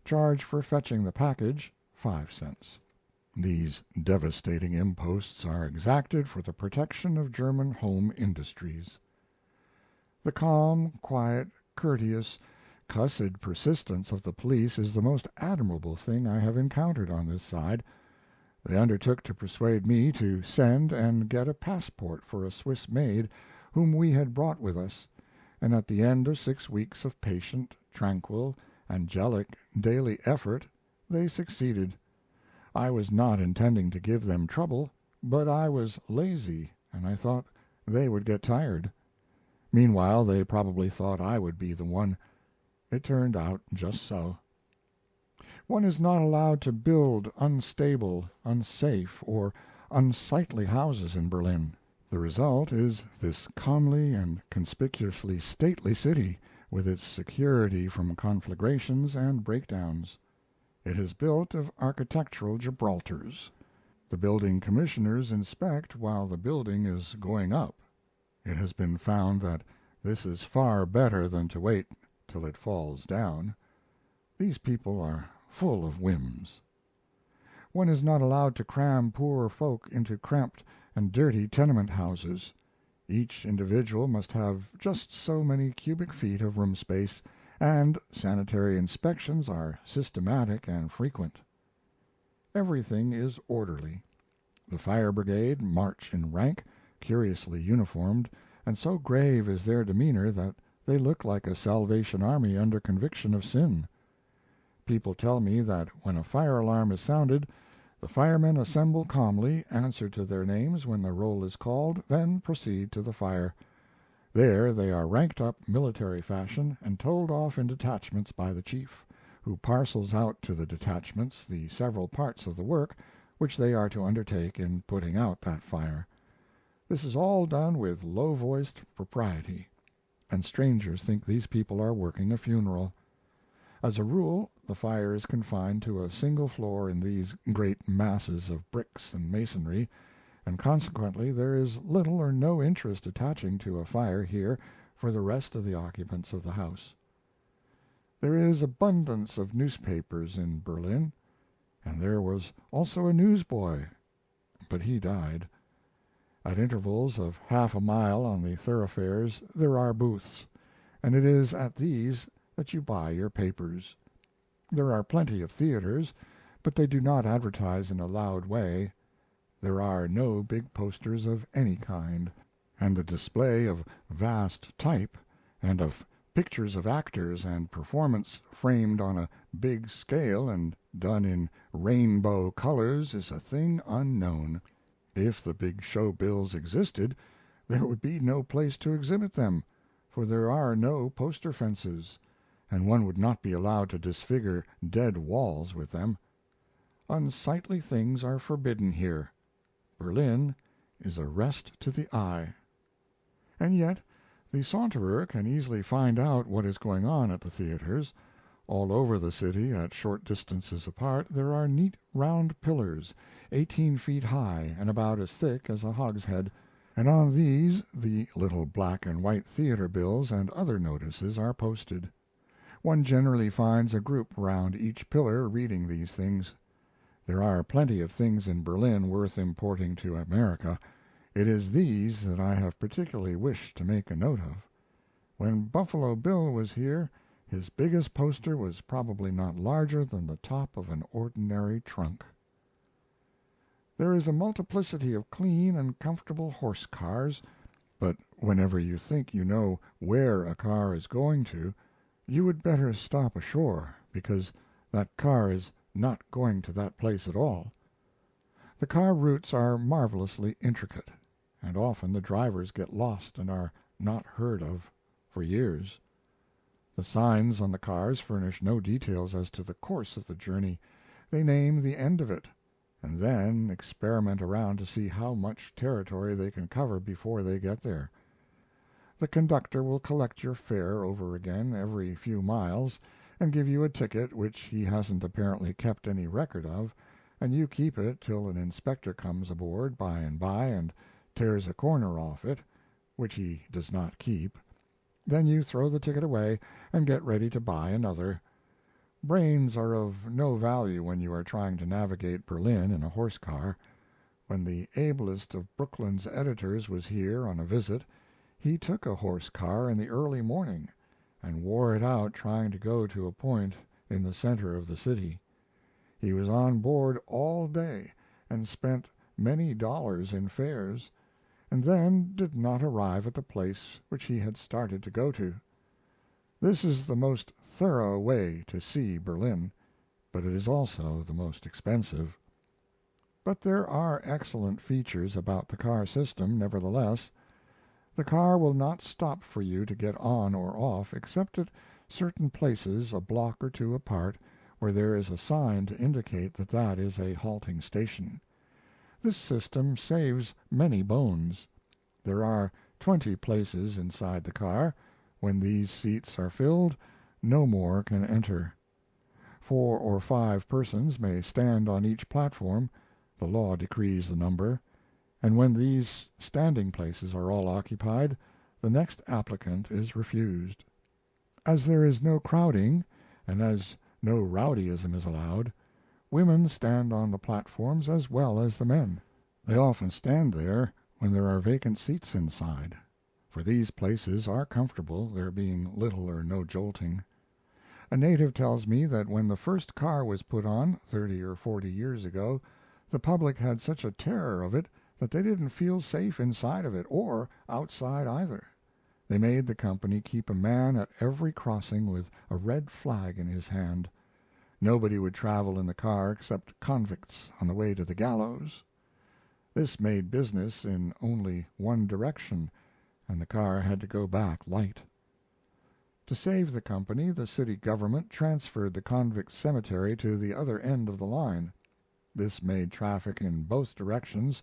charge for fetching the package, 5 cents. These devastating imposts are exacted for the protection of German home industries. The calm, quiet, courteous, cussed persistence of the police is the most admirable thing I have encountered on this side. They undertook to persuade me to send and get a passport for a Swiss maid whom we had brought with us, and at the end of 6 weeks of patient, tranquil, angelic daily effort they succeeded. I was not intending to give them trouble, but I was lazy, and I thought they would get tired. Meanwhile they probably thought I would be the one. It turned out just so. One is not allowed to build unstable, unsafe, or unsightly houses in Berlin. The result is this calmly and conspicuously stately city, with its security from conflagrations and breakdowns. It is built of architectural Gibraltars. The building commissioners inspect while the building is going up. It has been found that this is far better than to wait till it falls down. These people are full of whims. One is not allowed to cram poor folk into cramped and dirty tenement houses. Each individual must have just so many cubic feet of room space, and sanitary inspections are systematic and frequent. Everything is orderly. The fire brigade march in rank, curiously uniformed, and so grave is their demeanor that they look like a Salvation Army under conviction of sin. People tell me that when a fire alarm is sounded, the firemen assemble calmly, answer to their names when the roll is called, then proceed to the fire. There they are ranked up military fashion and told off in detachments by the chief, who parcels out to the detachments the several parts of the work which they are to undertake in putting out that fire. This is all done with low-voiced propriety, and strangers think these people are working a funeral. As a rule the fire is confined to a single floor in these great masses of bricks and masonry, and consequently there is little or no interest attaching to a fire here for the rest of the occupants of the house. There is abundance of newspapers in Berlin, and there was also a newsboy, but he died. At intervals of half a mile on the thoroughfares there are booths, and it is at these that you buy your papers. There are plenty of theaters, but they do not advertise in a loud way. There are no big posters of any kind, and the display of vast type, and of pictures of actors and performance framed on a big scale and done in rainbow colors is a thing unknown. If the big show bills existed, there would be no place to exhibit them, for there are no poster fences, and one would not be allowed to disfigure dead walls with them. Unsightly things are forbidden here. Berlin is a rest to the eye. And yet the saunterer can easily find out what is going on at the theaters. All over the city, at short distances apart, there are neat round pillars, 18 feet high and about as thick as a hogshead, and on these the little black and white theater bills and other notices are posted. One generally finds a group round each pillar reading these things. There are plenty of things in Berlin worth importing to America. It is these that I have particularly wished to make a note of. When Buffalo Bill was here his biggest poster was probably not larger than the top of an ordinary trunk. There is a multiplicity of clean and comfortable horse cars, but whenever you think you know where a car is going to, you would better stop ashore, because that car is not going to that place at all. The car routes are marvelously intricate, and often the drivers get lost and are not heard of for years. The signs on the cars furnish no details as to the course of the journey. They name the end of it, and then experiment around to see how much territory they can cover before they get there. The conductor will collect your fare over again every few miles and give you a ticket which he hasn't apparently kept any record of, and you keep it till an inspector comes aboard by and tears a corner off it, which he does not keep. Then you throw the ticket away and get ready to buy another. Brains are of no value when you are trying to navigate Berlin in a horse car. When the ablest of Brooklyn's editors was here on a visit, he took a horse car in the early morning, and wore it out trying to go to a point in the center of the city. He was on board all day, and spent many dollars in fares, and then did not arrive at the place which he had started to go to. This is the most thorough way to see Berlin, but it is also the most expensive. But there are excellent features about the car system, nevertheless. The car will not stop for you to get on or off except at certain places a block or two apart, where there is a sign to indicate that that is a halting station. This system saves many bones. There are 20 places inside the car. When these seats are filled, no more can enter. 4 or 5 persons may stand on each platform, the law decrees the number, and when these standing places are all occupied, the next applicant is refused. As there is no crowding, and as no rowdyism is allowed, women stand on the platforms as well as the men. They often stand there when there are vacant seats inside, for these places are comfortable, there being little or no jolting. A native tells me that when the first car was put on, 30 or 40 years ago, the public had such a terror of it that they didn't feel safe inside of it, or outside either. They made the company keep a man at every crossing with a red flag in his hand. Nobody would travel in the car except convicts on the way to the gallows. This made business in only one direction, and the car had to go back light. To save the company, the city government transferred the convict cemetery to the other end of the line. This made traffic in both directions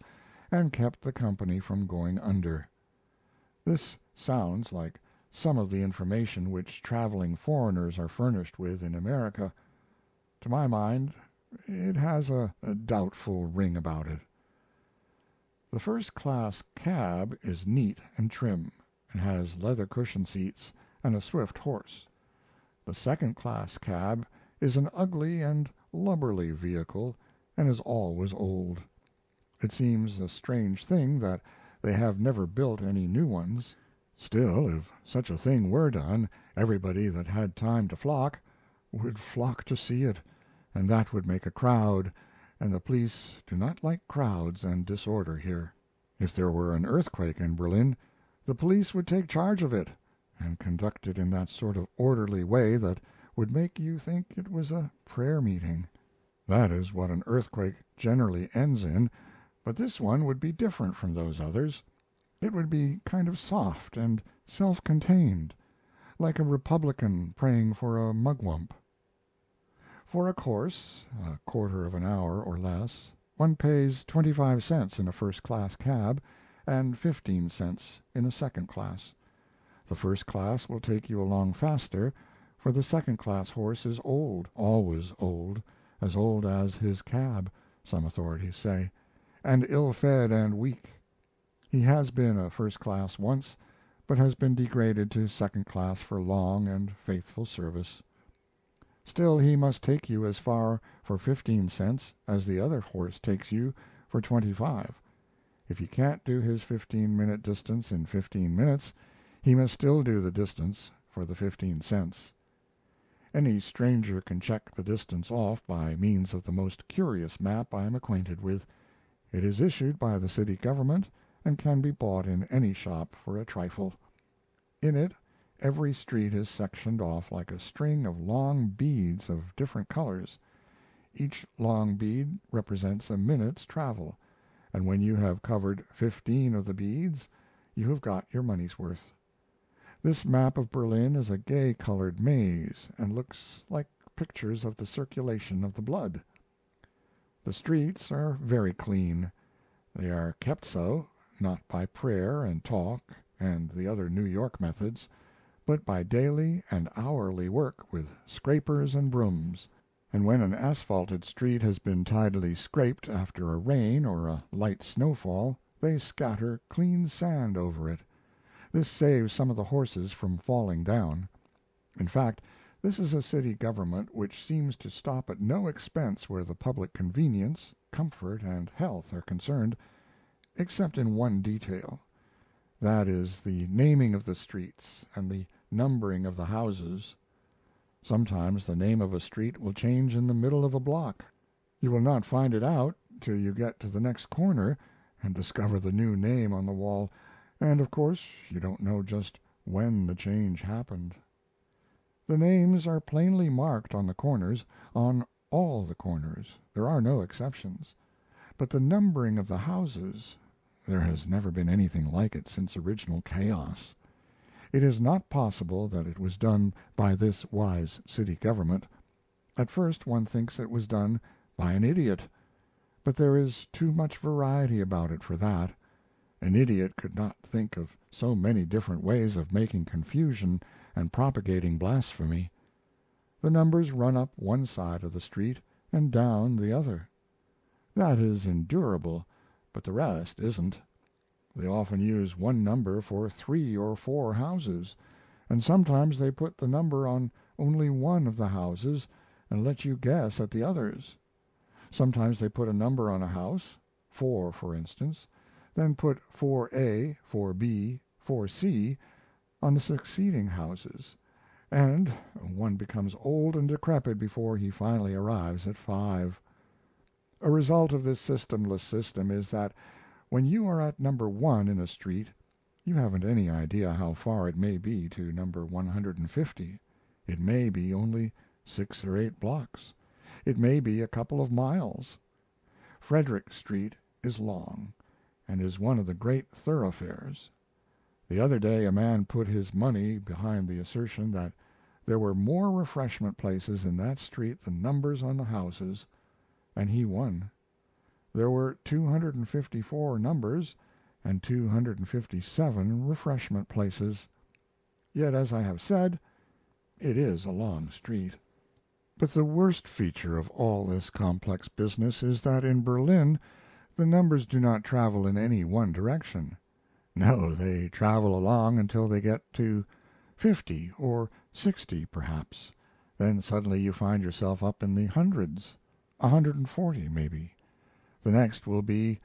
and kept the company from going under. This sounds like some of the information which traveling foreigners are furnished with in America. To my mind, it has a doubtful ring about it. The first-class cab is neat and trim, and has leather cushion seats and a swift horse. The second-class cab is an ugly and lubberly vehicle, and is always old. It seems a strange thing that they have never built any new ones. Still, if such a thing were done, everybody that had time to flock would flock to see it, and that would make a crowd, and the police do not like crowds and disorder here. If there were an earthquake in Berlin, the police would take charge of it, and conduct it in that sort of orderly way that would make you think it was a prayer meeting. That is what an earthquake generally ends in, but this one would be different from those others. It would be kind of soft and self-contained, like a Republican praying for a mugwump. For a course, a quarter of an hour or less, one pays 25 cents in a first-class cab and 15 cents in a second class. The first class will take you along faster, for the second-class horse is old, always as old as his cab, some authorities say, and ill-fed and weak. He has been a first class once, but has been degraded to second class for long and faithful service. Still, he must take you as far for 15 cents as the other horse takes you for 25. If he can't do his 15-minute distance in 15 minutes, he must still do the distance for the 15 cents. Any stranger can check the distance off by means of the most curious map I am acquainted with. It is issued by the city government and can be bought in any shop for a trifle. In it every street is sectioned off like a string of long beads of different colors. Each long bead represents a minute's travel, and when you have covered 15 of the beads you have got your money's worth. This map of Berlin is a gay colored maze, and looks like pictures of the circulation of the blood. The streets are very clean. They are kept so, not by prayer and talk and the other New York methods, but by daily and hourly work with scrapers and brooms, and when an asphalted street has been tidily scraped after a rain or a light snowfall, they scatter clean sand over it. This saves some of the horses from falling down. In fact, this is a city government which seems to stop at no expense where the public convenience, comfort, and health are concerned, except in one detail. That is the naming of the streets and the numbering of the houses. Sometimes the name of a street will change in the middle of a block. You will not find it out till you get to the next corner and discover the new name on the wall, and of course you don't know just when the change happened. The names are plainly marked on the corners, on all the corners. There are no exceptions. But the numbering of the houses, there has never been anything like it since original chaos. It is not possible that it was done by this wise city government. At first one thinks it was done by an idiot, but there is too much variety about it for that. An idiot could not think of so many different ways of making confusion and propagating blasphemy. The numbers run up one side of the street and down the other. That is endurable, but the rest isn't. They often use one number for 3 or 4 houses, and sometimes they put the number on only one of the houses and let you guess at the others. Sometimes they put a number on a house, 4 for instance, then put 4A, 4B, 4C on the succeeding houses, and one becomes old and decrepit before he finally arrives at 5. A result of this systemless system is that when you are at number 1 in a street you haven't any idea how far it may be to number 150. It may be only 6 or 8 blocks. It may be a couple of miles. Frederick Street is long, and is one of the great thoroughfares. The other day a man put his money behind the assertion that there were more refreshment places in that street than numbers on the houses, and he won. There were 254 numbers and 257 refreshment places. Yet, as I have said, it is a long street. But the worst feature of all this complex business is that in Berlin the numbers do not travel in any one direction. No, they travel along until they get to 50 or 60 perhaps. Then suddenly you find yourself up in the hundreds, 140 maybe. The next will be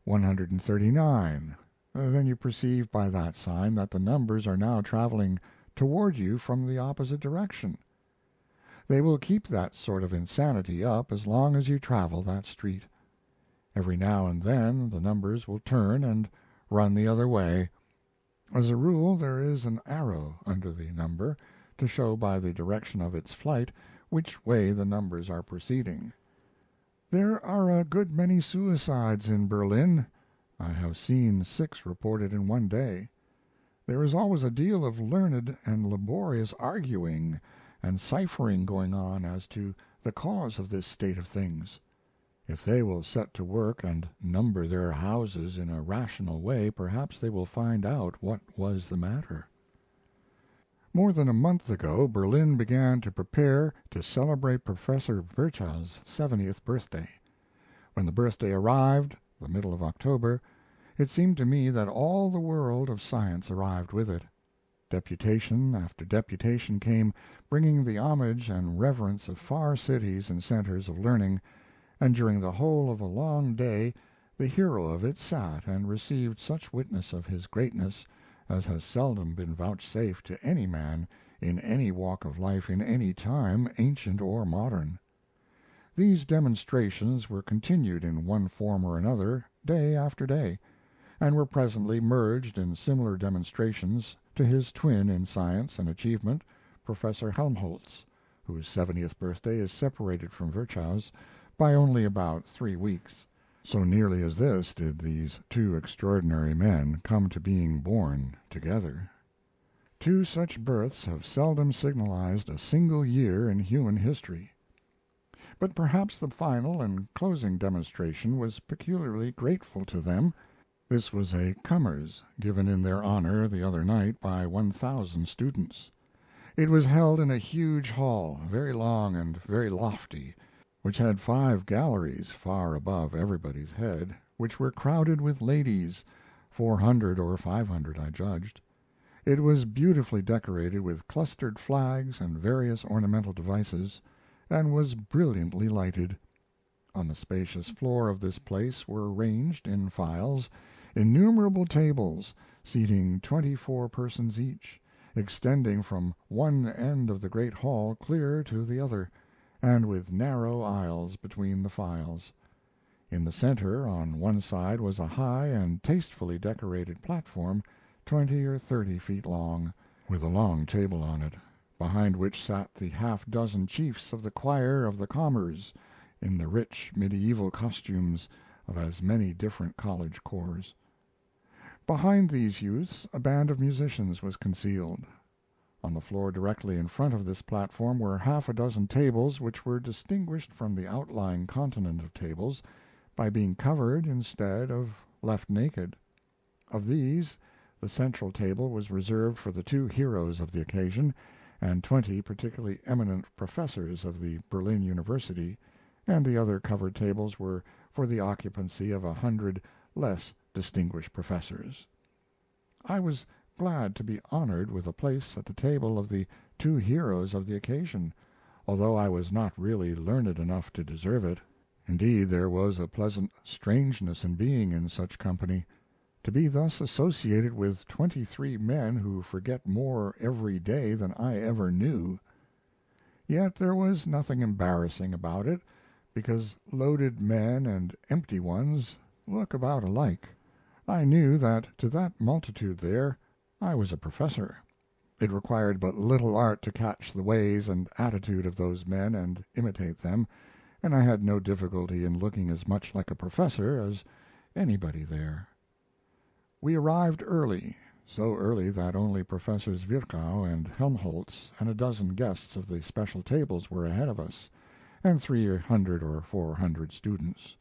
139. Then you perceive by that sign that the numbers are now traveling toward you from the opposite direction. They will keep that sort of insanity up as long as you travel that street. Every now and then the numbers will turn and run the other way. As a rule there is an arrow under the number to show by the direction of its flight which way the numbers are proceeding. There are a good many suicides in Berlin. I have seen 6 reported in one day. There is always a deal of learned and laborious arguing and ciphering going on as to the cause of this state of things. If they will set to work and number their houses in a rational way, perhaps they will find out what was the matter. More than a month ago Berlin began to prepare to celebrate Professor Virchow's 70th birthday. When the birthday arrived, the middle of October, it seemed to me that all the world of science arrived with it. Deputation after deputation came, bringing the homage and reverence of far cities and centers of learning, and during the whole of a long day the hero of it sat and received such witness of his greatness as has seldom been vouchsafed to any man in any walk of life in any time, ancient or modern. These demonstrations were continued in one form or another, day after day, and were presently merged in similar demonstrations to his twin in science and achievement, Professor Helmholtz, whose 70th birthday is separated from Virchow's by only about 3 weeks. So nearly as this did these two extraordinary men come to being born together. Two such births have seldom signalized a single year in human history. But perhaps the final and closing demonstration was peculiarly grateful to them. This was a Cummers, given in their honor the other night by 1,000 students. It was held in a huge hall, very long and very lofty, which had 5 galleries far above everybody's head, which were crowded with ladies, 400 or 500, I judged. It was beautifully decorated with clustered flags and various ornamental devices, and was brilliantly lighted. On the spacious floor of this place were ranged, in files, innumerable tables, seating 24 persons each, extending from one end of the great hall clear to the other, and with narrow aisles between the files. In the center, on one side, was a high and tastefully decorated platform, 20 or 30 feet long, with a long table on it, behind which sat the half-dozen chiefs of the choir of the Commerce, in the rich medieval costumes of as many different college corps. Behind these youths a band of musicians was concealed. On the floor directly in front of this platform were half a dozen tables which were distinguished from the outlying continent of tables by being covered instead of left naked. Of these, the central table was reserved for the 2 heroes of the occasion and 20 particularly eminent professors of the Berlin University, and the other covered tables were for the occupancy of 100 less distinguished professors. I was glad to be honored with a place at the table of the 2 heroes of the occasion, although I was not really learned enough to deserve it. Indeed, there was a pleasant strangeness in being in such company. To be thus associated with 23 men who forget more every day than I ever knew. Yet there was nothing embarrassing about it, because loaded men and empty ones look about alike. I knew that to that multitude there I was a professor. It required but little art to catch the ways and attitude of those men and imitate them, and I had no difficulty in looking as much like a professor as anybody there. We arrived early, so early that only Professors Virchow and Helmholtz and a dozen guests of the special tables were ahead of us, and 300 or 400 students.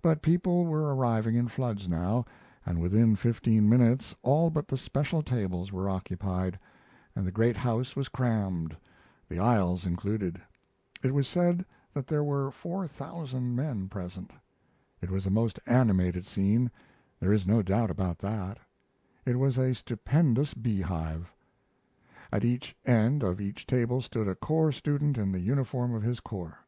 But people were arriving in floods now, and within 15 minutes all but the special tables were occupied, and the great house was crammed, the aisles included. It was said that there were 4,000 men present. It was a most animated scene, there is no doubt about that. It was a stupendous beehive. At each end of each table stood a corps student in the uniform of his corps.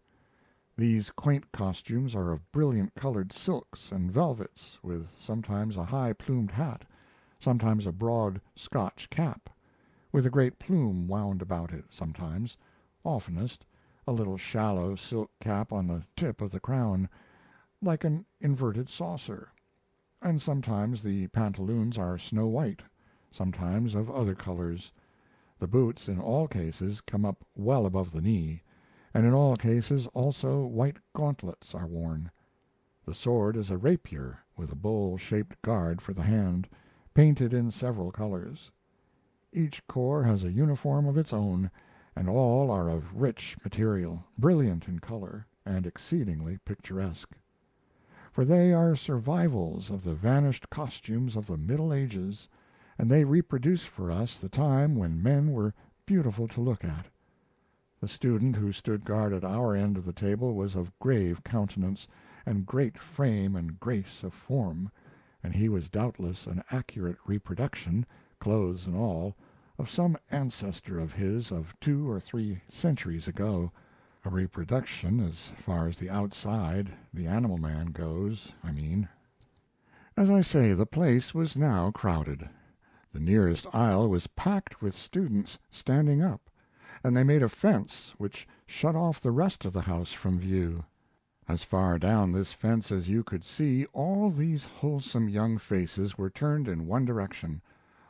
These quaint costumes are of brilliant colored silks and velvets, with sometimes a high plumed hat, sometimes a broad Scotch cap, with a great plume wound about it sometimes, oftenest, a little shallow silk cap on the tip of the crown, like an inverted saucer, and sometimes the pantaloons are snow white, sometimes of other colors. The boots in all cases come up well above the knee, and in all cases also white gauntlets are worn. The sword is a rapier, with a bowl-shaped guard for the hand, painted in several colors. Each corps has a uniform of its own, and all are of rich material, brilliant in color, and exceedingly picturesque. For they are survivals of the vanished costumes of the Middle Ages, and they reproduce for us the time when men were beautiful to look at. The student who stood guard at our end of the table was of grave countenance, and great frame and grace of form, and he was doubtless an accurate reproduction, clothes and all, of some ancestor of his of 2 or 3 centuries ago, a reproduction as far as the outside, the animal man goes, I mean. As I say, the place was now crowded. The nearest aisle was packed with students standing up, and they made a fence which shut off the rest of the house from view. As far down this fence as you could see, all these wholesome young faces were turned in one direction,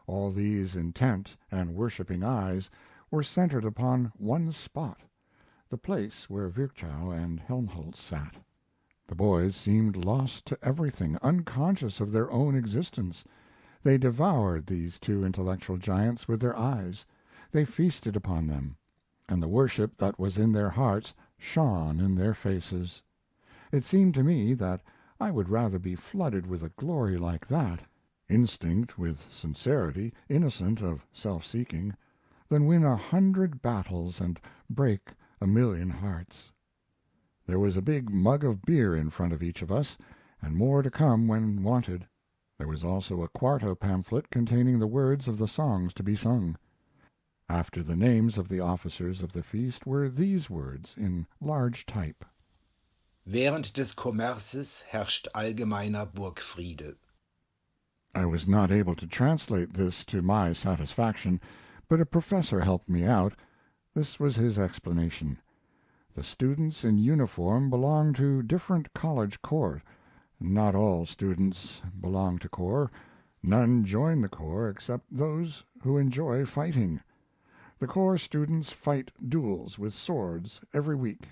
all these intent and worshiping eyes were centered upon one spot, the place where Virchow and Helmholtz sat. The boys seemed lost to everything, unconscious of their own existence. They devoured these two intellectual giants with their eyes, they feasted upon them, and the worship that was in their hearts shone in their faces. It seemed to me that I would rather be flooded with a glory like that, instinct with sincerity, innocent of self-seeking, than win 100 battles and break 1,000,000 hearts. There was a big mug of beer in front of each of us, and more to come when wanted. There was also a quarto pamphlet containing the words of the songs to be sung. After the names of the officers of the feast were these words in large type: Während des Kommerzes herrscht allgemeiner Burgfriede. I was not able to translate this to my satisfaction, but a professor helped me out. This was his explanation: the students in uniform belong to different college corps. Not all students belong to corps. None join the corps except those who enjoy fighting. The corps students fight duels with swords every week,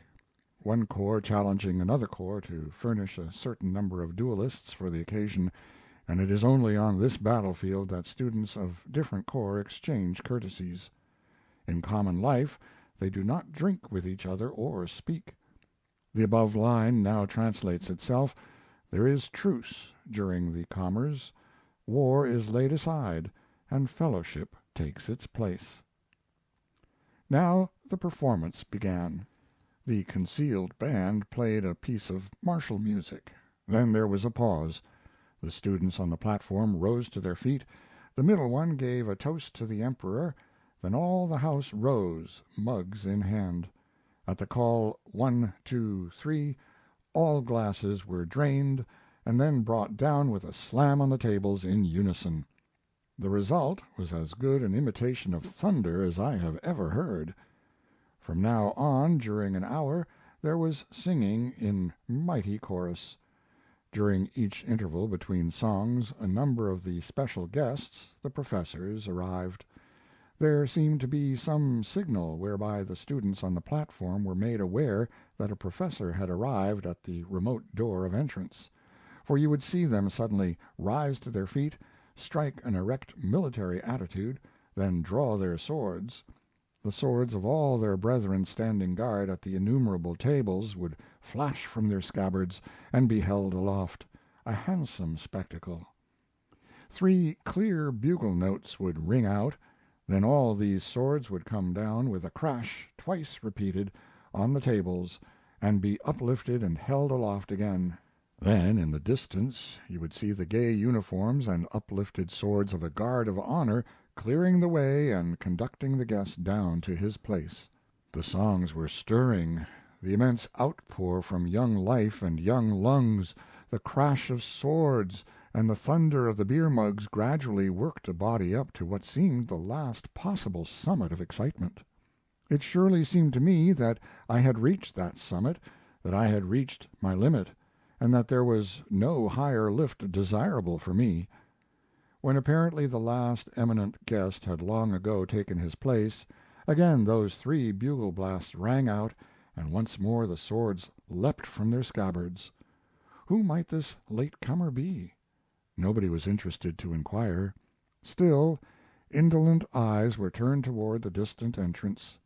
one corps challenging another corps to furnish a certain number of duelists for the occasion, and it is only on this battlefield that students of different corps exchange courtesies. In common life they do not drink with each other or speak. The above line now translates itself: there is truce during the commerce, war is laid aside, and fellowship takes its place. Now the performance began. The concealed band played a piece of martial music. Then there was a pause. The students on the platform rose to their feet, the middle one gave a toast to the Emperor, then all the house rose, mugs in hand. At the call, 1, 2, 3, all glasses were drained and then brought down with a slam on the tables in unison. The result was as good an imitation of thunder as I have ever heard. From now on, during an hour, there was singing in mighty chorus. During each interval between songs a number of the special guests, the professors, arrived. There seemed to be some signal whereby the students on the platform were made aware that a professor had arrived at the remote door of entrance, for you would see them suddenly rise to their feet, strike an erect military attitude, then draw their swords. The swords of all their brethren standing guard at the innumerable tables would flash from their scabbards and be held aloft, a handsome spectacle. 3 clear bugle notes would ring out, then all these swords would come down with a crash twice repeated on the tables and be uplifted and held aloft again. Then in the distance you would see the gay uniforms and uplifted swords of a guard of honor clearing the way and conducting the guest down to his place. The songs were stirring, the immense outpour from young life and young lungs, the crash of swords, and the thunder of the beer mugs gradually worked a body up to what seemed the last possible summit of excitement. It surely seemed to me that I had reached that summit, that I had reached my limit, and that there was no higher lift desirable for me. When apparently the last eminent guest had long ago taken his place, again those 3 bugle blasts rang out, and once more the swords leapt from their scabbards. Who might this late comer be? Nobody was interested to inquire. Still, indolent eyes were turned toward the distant entrance.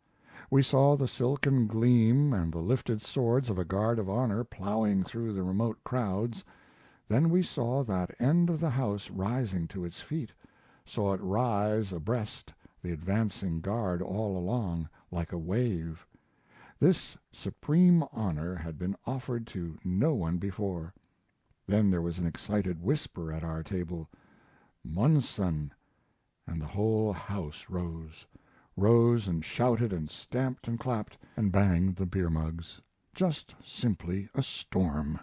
We saw the silken gleam and the lifted swords of a guard of honor plowing through the remote crowds. Then we saw that end of the house rising to its feet, saw it rise abreast the advancing guard all along, like a wave. This supreme honor had been offered to no one before. Then there was an excited whisper at our table, "Monson!" and the whole house rose and shouted and stamped and clapped and banged the beer mugs. Just simply a storm.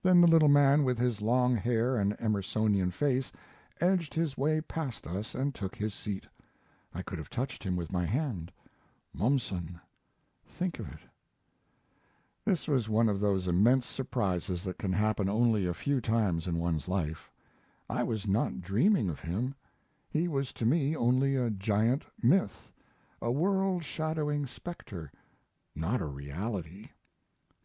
Then the little man with his long hair and Emersonian face edged his way past us and took his seat. I could have touched him with my hand. Mommsen! Think of it! This was one of those immense surprises that can happen only a few times in one's life. I was not dreaming of him. He was to me only a giant myth, a world-shadowing specter, not a reality.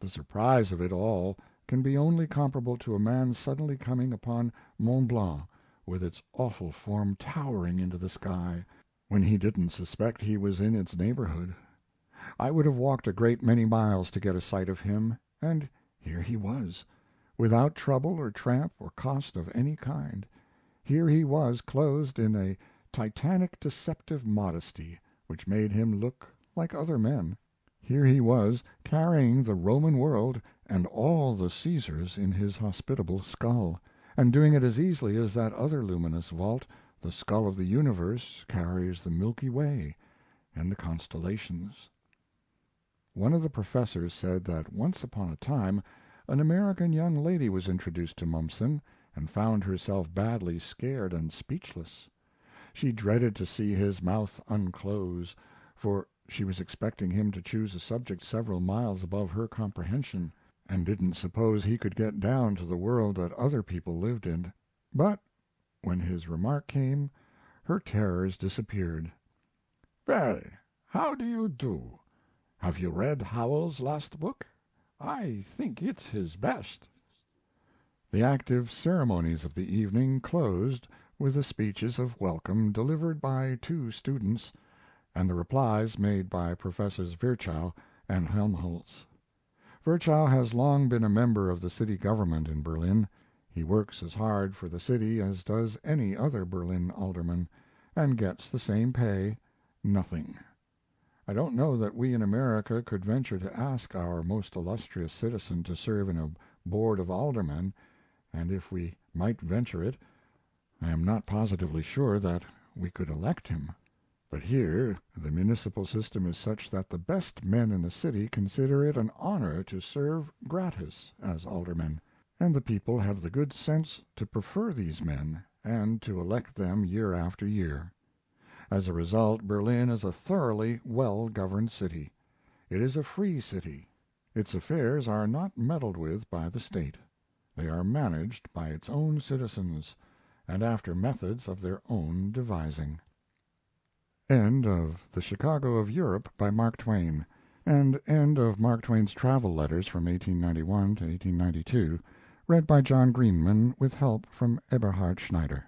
The surprise of it all can be only comparable to a man suddenly coming upon Mont Blanc, with its awful form towering into the sky, when he didn't suspect he was in its neighborhood. I would have walked a great many miles to get a sight of him, and here he was, without trouble or tramp or cost of any kind. Here he was, clothed in a titanic deceptive modesty which made him look like other men. Here he was, carrying the Roman world and all the Caesars in his hospitable skull, and doing it as easily as that other luminous vault, the skull of the universe, carries the Milky Way and the constellations. One of the professors said that once upon a time an American young lady was introduced to Mommsen, and found herself badly scared and speechless. She dreaded to see his mouth unclose, for she was expecting him to choose a subject several miles above her comprehension, and didn't suppose he could get down to the world that other people lived in. But when his remark came, her terrors disappeared. "Well, how do you do? Have you read Howells's last book? I think it's his best." The active ceremonies of the evening closed with the speeches of welcome delivered by two students, and the replies made by Professors Virchow and Helmholtz. Virchow has long been a member of the city government in Berlin. He works as hard for the city as does any other Berlin alderman, and gets the same pay, nothing. I don't know that we in America could venture to ask our most illustrious citizen to serve in a board of aldermen, and if we might venture it, I am not positively sure that we could elect him. But here the municipal system is such that the best men in the city consider it an honor to serve gratis as aldermen, and the people have the good sense to prefer these men and to elect them year after year. As a result, Berlin is a thoroughly well-governed city. It is a free city. Its affairs are not meddled with by the state. They are managed by its own citizens, and after methods of their own devising. End of The Chicago of Europe, by Mark Twain, and end of Mark Twain's travel letters from 1891 to 1892, read by John Greenman with help from Eberhard Schneider.